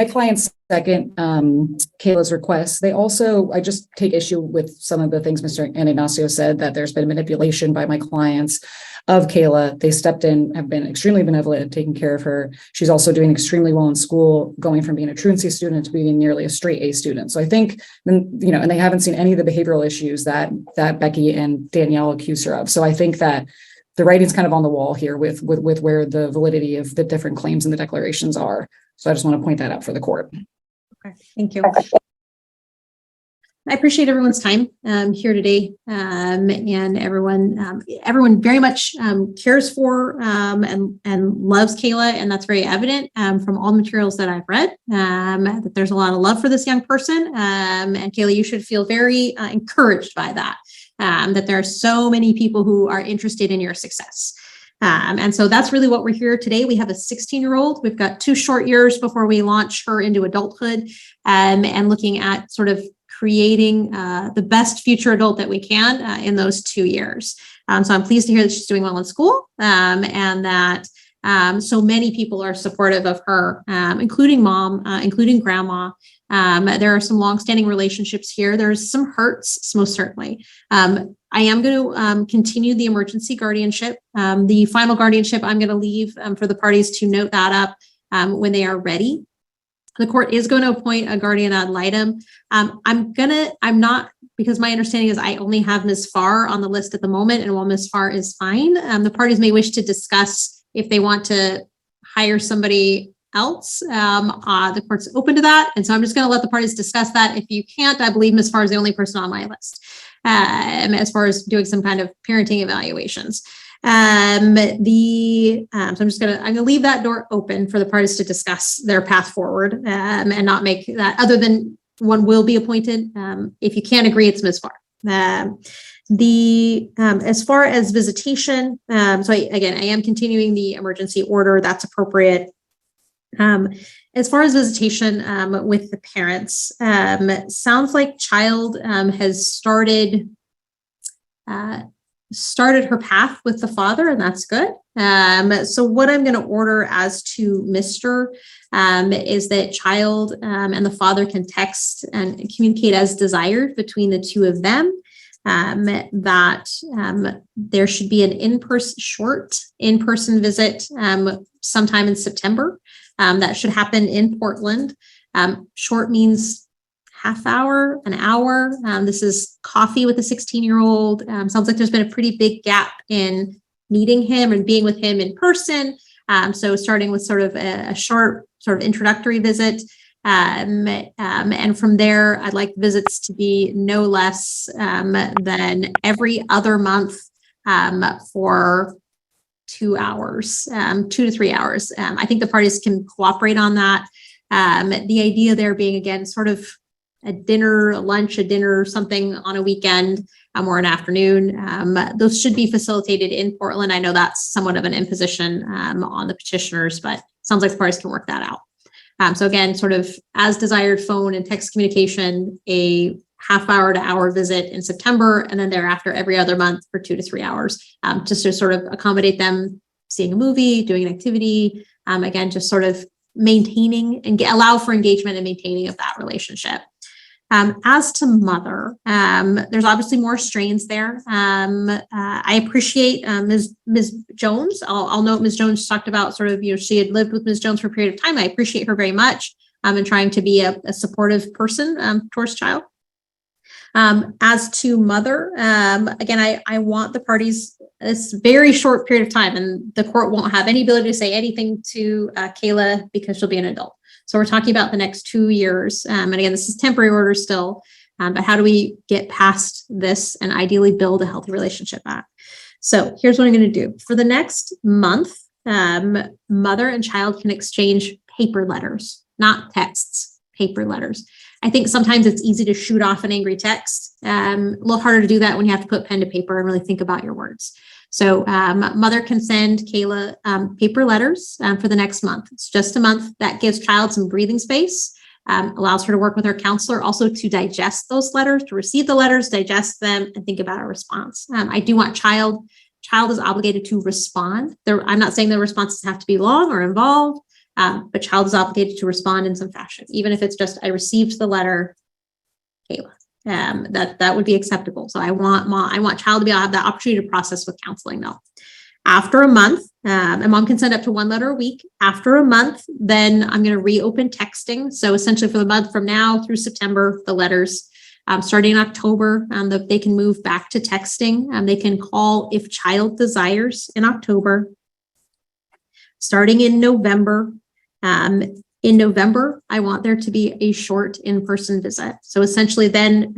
clients second Kayla's request. I just take issue with some of the things Mr. Ignacio said, that there's been manipulation by my clients of Kayla. They stepped in, have been extremely benevolent, taking care of her. She's also doing extremely well in school, going from being a truancy student to being nearly a straight A student. So I think, and they haven't seen any of the behavioral issues that Becky and Danielle accuse her of. So I think that the writing's kind of on the wall here with where the validity of the different claims and the declarations are. So I just want to point that out for the court.
Okay, thank you. I appreciate everyone's time here today, and everyone very much cares for and loves Kayla, and that's very evident from all the materials that I've read. That there's a lot of love for this young person, and Kayla, you should feel very encouraged by that. That there are so many people who are interested in your success. And so that's really what we're here today. We have a 16-year-old. We've got 2 short years before we launch her into adulthood, and looking at sort of creating the best future adult that we can in those 2 years. So I'm pleased to hear that she's doing well in school, and that so many people are supportive of her, including mom, including grandma. There are some longstanding relationships here. There's some hurts, most certainly. I am going to continue the emergency guardianship. The final guardianship, I'm going to leave for the parties to note that up when they are ready. The court is going to appoint a guardian ad litem. I'm not, because my understanding is I only have Ms. Farr on the list at the moment, and while Ms. Farr is fine, the parties may wish to discuss if they want to hire somebody else. The court's open to that. And so I'm just going to let the parties discuss that. If you can't, I believe Ms. Farr is the only person on my list as far as doing some kind of parenting evaluations. So I'm going to leave that door open for the parties to discuss their path forward, and not make that, other than one will be appointed. If you can't agree, it's Ms. Farr. As far as visitation, so I am continuing the emergency order. That's appropriate. As far as visitation with the parents, sounds like child has started her path with the father, and that's good. So what I'm going to order as to Mr. Is that child and the father can text and communicate as desired between the two of them. That there should be an short in-person visit sometime in September. That should happen in Portland. Short means half hour, an hour. This is coffee with a 16-year-old. Sounds like there's been a pretty big gap in meeting him and being with him in person. So starting with sort of a short sort of introductory visit. And from there, I'd like visits to be no less than every other month for 2 hours, 2 to 3 hours. I think the parties can cooperate on that. The idea there being, again, sort of dinner, lunch, a dinner, something on a weekend or an afternoon. Those should be facilitated in Portland. I know that's somewhat of an imposition on the petitioners, but sounds like the parties can work that out. So again, sort of as desired phone and text communication, a half-hour to hour visit in September, and then thereafter every other month for 2 to 3 hours, just to sort of accommodate them seeing a movie, doing an activity, again, just sort of maintaining and allow for engagement and maintaining of that relationship. As to mother, there's obviously more strains there. I appreciate Ms. Jones. I'll note Ms. Jones talked about sort of, she had lived with Ms. Jones for a period of time. I appreciate her very much in trying to be a supportive person towards child. As to mother, again, I want the parties this very short period of time, and the court won't have any ability to say anything to Kayla because she'll be an adult. So we're talking about the next 2 years. And again, this is temporary order still, but how do we get past this and ideally build a healthy relationship back? So here's what I'm going to do. For the next month, mother and child can exchange paper letters, not texts, paper letters. I think sometimes it's easy to shoot off an angry text. A little harder to do that when you have to put pen to paper and really think about your words. So mother can send Kayla paper letters for the next month. It's just a month. That gives child some breathing space, allows her to work with her counselor, also to digest those letters, to receive the letters, digest them, and think about a response. I do want child is obligated to respond. I'm not saying the responses have to be long or involved, but child is obligated to respond in some fashion, even if it's just, I received the letter, Kayla. That would be acceptable. So I want child to be able to have that opportunity to process with counseling though. After a month, a mom can send up to 1 letter a week. After a month, then I'm going to reopen texting. So essentially for the month from now through September, the letters, starting in October, they can move back to texting. They can call if child desires in October. Starting in November, I want there to be a short in-person visit. So essentially then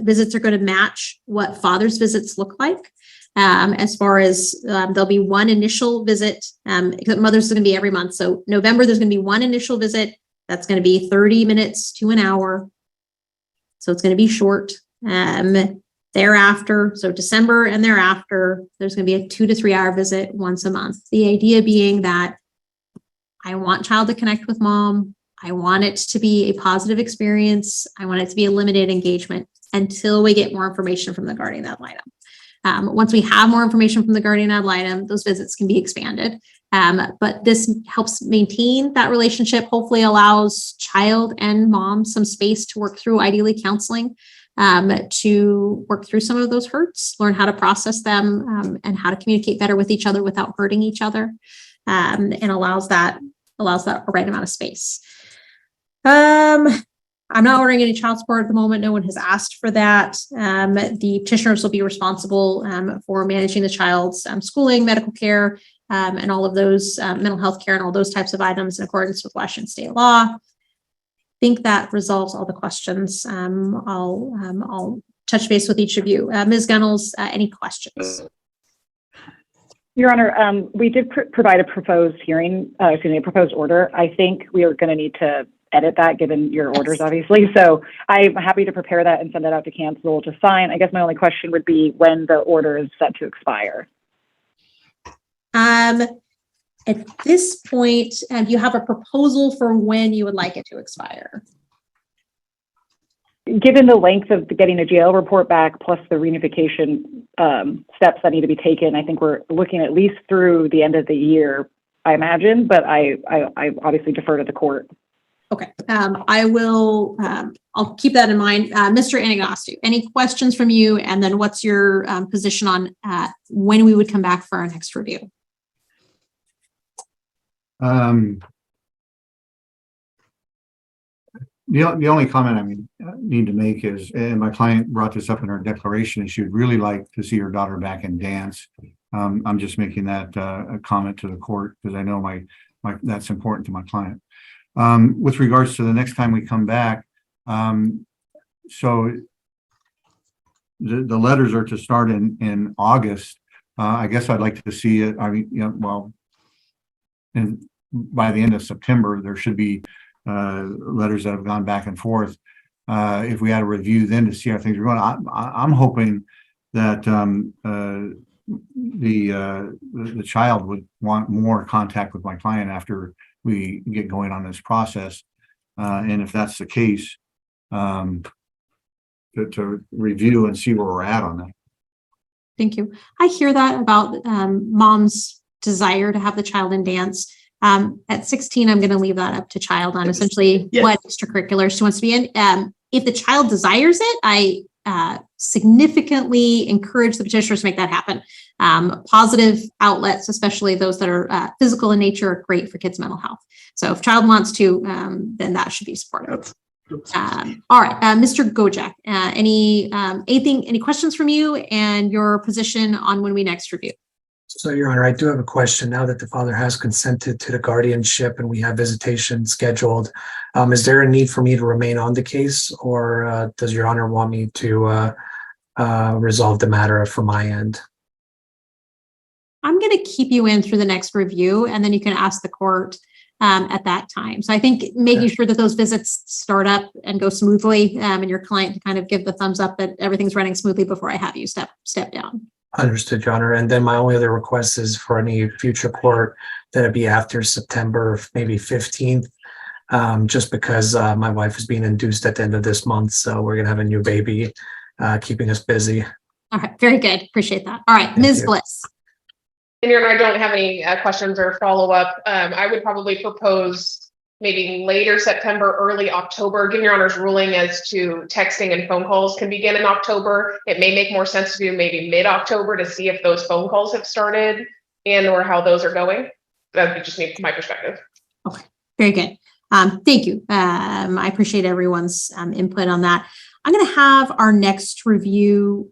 visits are going to match what father's visits look like. As far as there'll be one initial visit, except mother's going to be every month. So November, there's going to be one initial visit. That's going to be 30 minutes to an hour. So it's going to be short. Thereafter, so December and thereafter, there's going to be a 2 to 3 hour visit once a month. The idea being that I want child to connect with mom. I want it to be a positive experience. I want it to be a limited engagement until we get more information from the guardian ad litem. Once we have more information from the guardian ad litem, those visits can be expanded. But this helps maintain that relationship, hopefully allows child and mom some space to work through, ideally counseling, to work through some of those hurts, learn how to process them, and how to communicate better with each other without hurting each other, and allows that right amount of space. I'm not ordering any child support at the moment. No one has asked for that. The petitioners will be responsible for managing the child's schooling, medical care, and all of those mental health care and all those types of items in accordance with Washington state law. I think that resolves all the questions. I'll touch base with each of you. Ms. Gunnels, any questions?
Your Honor, we did provide a proposed a proposed order. I think we are going to need to edit that given your orders, obviously. So I'm happy to prepare that and send that out to council to sign. I guess my only question would be when the order is set to expire.
At this point, you have a proposal for when you would like it to expire.
Given the length of getting a jail report back, plus the reunification steps that need to be taken, I think we're looking at least through the end of the year, I imagine, but I obviously defer to the court.
Okay, I'll keep that in mind. Mr. Anagnostou, any questions from you? And then what's your position on when we would come back for our next review?
The only comment I need to make is, and my client brought this up in her declaration, is she would really like to see her daughter back in dance. I'm just making that a comment to the court because I know that's important to my client. With regards to the next time we come back, so the letters are to start in August. I guess I'd like to see it. I mean, and by the end of September, there should be letters that have gone back and forth. if we had a review then to see how things are going. I'm hoping that the child would want more contact with my client after we get going on this process. And if that's the case, to review and see where we're at on that.
Thank you. I hear that about mom's desire to have the child in dance. At 16, I'm going to leave that up to child on essentially what extracurriculars she wants to be in. If the child desires it, I significantly encourage the petitioners to make that happen. Positive outlets, especially those that are physical in nature, are great for kids' mental health. So if child wants to, then that should be supported. All right, Mr. Gojek, any questions from you and your position on when we next review?
So, Your Honor, I do have a question. Now that the father has consented to the guardianship and we have visitation scheduled, is there a need for me to remain on the case, or does Your Honor want me to resolve the matter from my end?
I'm going to keep you in through the next review, and then you can ask the court at that time. So I think making sure that those visits start up and go smoothly, and your client to kind of give the thumbs up that everything's running smoothly before I have you step down.
Understood, Your Honor. And then my only other request is for any future court that it be after September, maybe 15th, just because my wife is being induced at the end of this month. So we're going to have a new baby, keeping us busy.
All right, very good. Appreciate that. All right, Ms. Bliss.
And I don't have any questions or follow-up. I would probably propose maybe later September, early October, given Your Honor's ruling as to texting and phone calls can begin in October. It may make more sense to do maybe mid-October to see if those phone calls have started and or how those are going. That would just be my perspective.
Okay, very good. Thank you. I appreciate everyone's input on that. I'm going to have our next review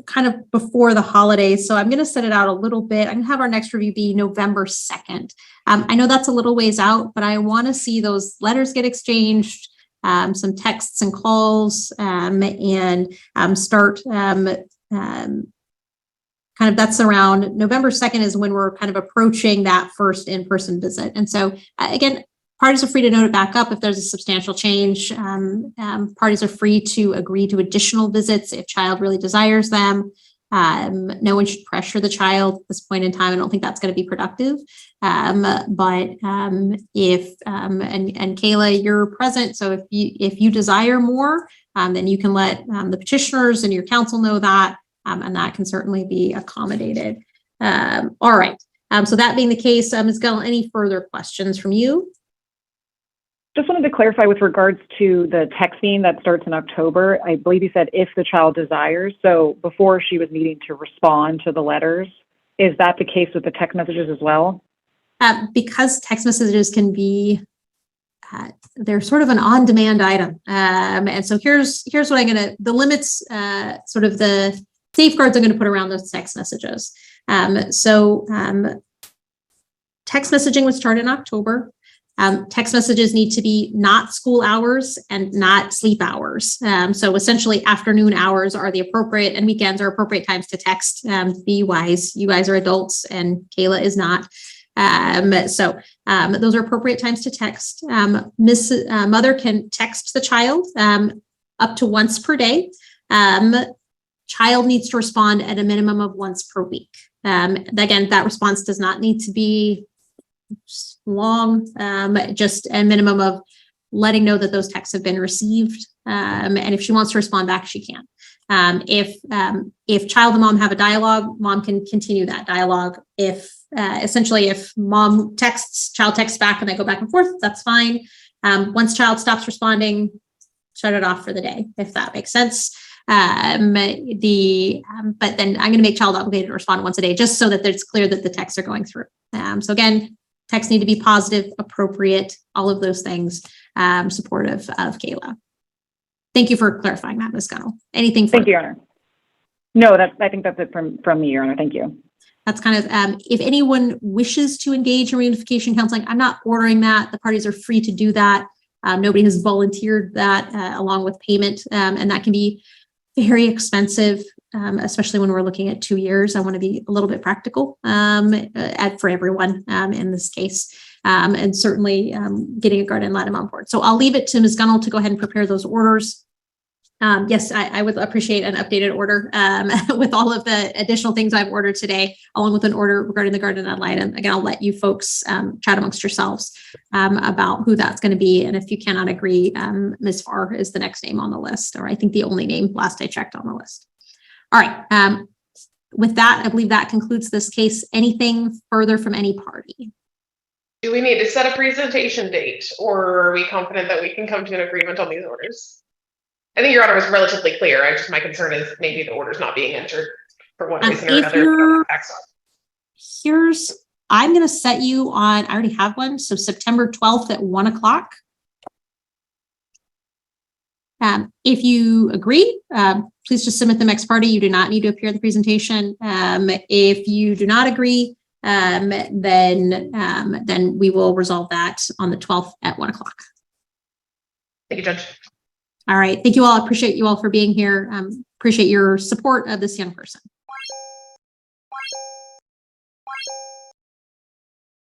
kind of before the holidays. So I'm going to set it out a little bit. I'm going to have our next review be November 2nd. I know that's a little ways out, but I want to see those letters get exchanged, some texts and calls, and start kind of that's around November 2nd is when we're kind of approaching that first in-person visit. And so again, parties are free to note it back up if there's a substantial change. Parties are free to agree to additional visits if child really desires them. No one should pressure the child at this point in time. I don't think that's going to be productive. But if and Kayla, you're present, so if you desire more, then you can let the petitioners and your counsel know that, and that can certainly be accommodated. All right. So that being the case, Ms. Gull, any further questions from you?
Just wanted to clarify with regards to the texting that starts in October. I believe you said if the child desires. So before she was needing to respond to the letters, is that the case with the text messages as well?
Because text messages can be, they're sort of an on-demand item. And so here's what I'm going to, the limits, sort of the safeguards I'm going to put around those text messages. Text messaging would start in October. Text messages need to be not school hours and not sleep hours. So essentially afternoon hours are the appropriate and weekends are appropriate times to text. Be wise. You guys are adults and Kayla is not. Those are appropriate times to text. Mother can text the child up to once per day. Child needs to respond at a minimum of once per week. Again, that response does not need to be long, just a minimum of letting know that those texts have been received. And if she wants to respond back, she can. If child and mom have a dialogue, mom can continue that dialogue. If mom texts, child texts back and they go back and forth, that's fine. Once child stops responding, shut it off for the day, if that makes sense. But then I'm going to make child obligated to respond once a day, just so that it's clear that the texts are going through. So again, texts need to be positive, appropriate, all of those things, supportive of Kayla. Thank you for clarifying that, Ms. Gunnell. Anything?
Thank you, Your Honor. No, I think that's it from me, Your Honor. Thank you.
That's kind of, if anyone wishes to engage in reunification counseling, I'm not ordering that. The parties are free to do that. Nobody has volunteered that along with payment, and that can be very expensive, especially when we're looking at 2 years. I want to be a little bit practical for everyone in this case. and certainly getting a guardian ad litem on board. So I'll leave it to Ms. Gunnell to go ahead and prepare those orders. Yes, I would appreciate an updated order with all of the additional things I've ordered today, along with an order regarding the guardian ad litem. Again, I'll let you folks chat amongst yourselves about who that's going to be. And if you cannot agree, Ms. Farr is the next name on the list, or I think the only name last I checked on the list. All right. With that, I believe that concludes this case. Anything further from any party?
Do we need to set a presentation date, or are we confident that we can come to an agreement on these orders? I think Your Honor was relatively clear. My concern is maybe the order's not being entered for one reason or another.
I'm going to set you on, I already have one. So September 12th at 1 o'clock. If you agree, please just submit them ex parte. You do not need to appear at the presentation. If you do not agree, then we will resolve that on the 12th at 1 o'clock.
Thank you, Judge.
All right. Thank you all. I appreciate you all for being here. Appreciate your support of this young person.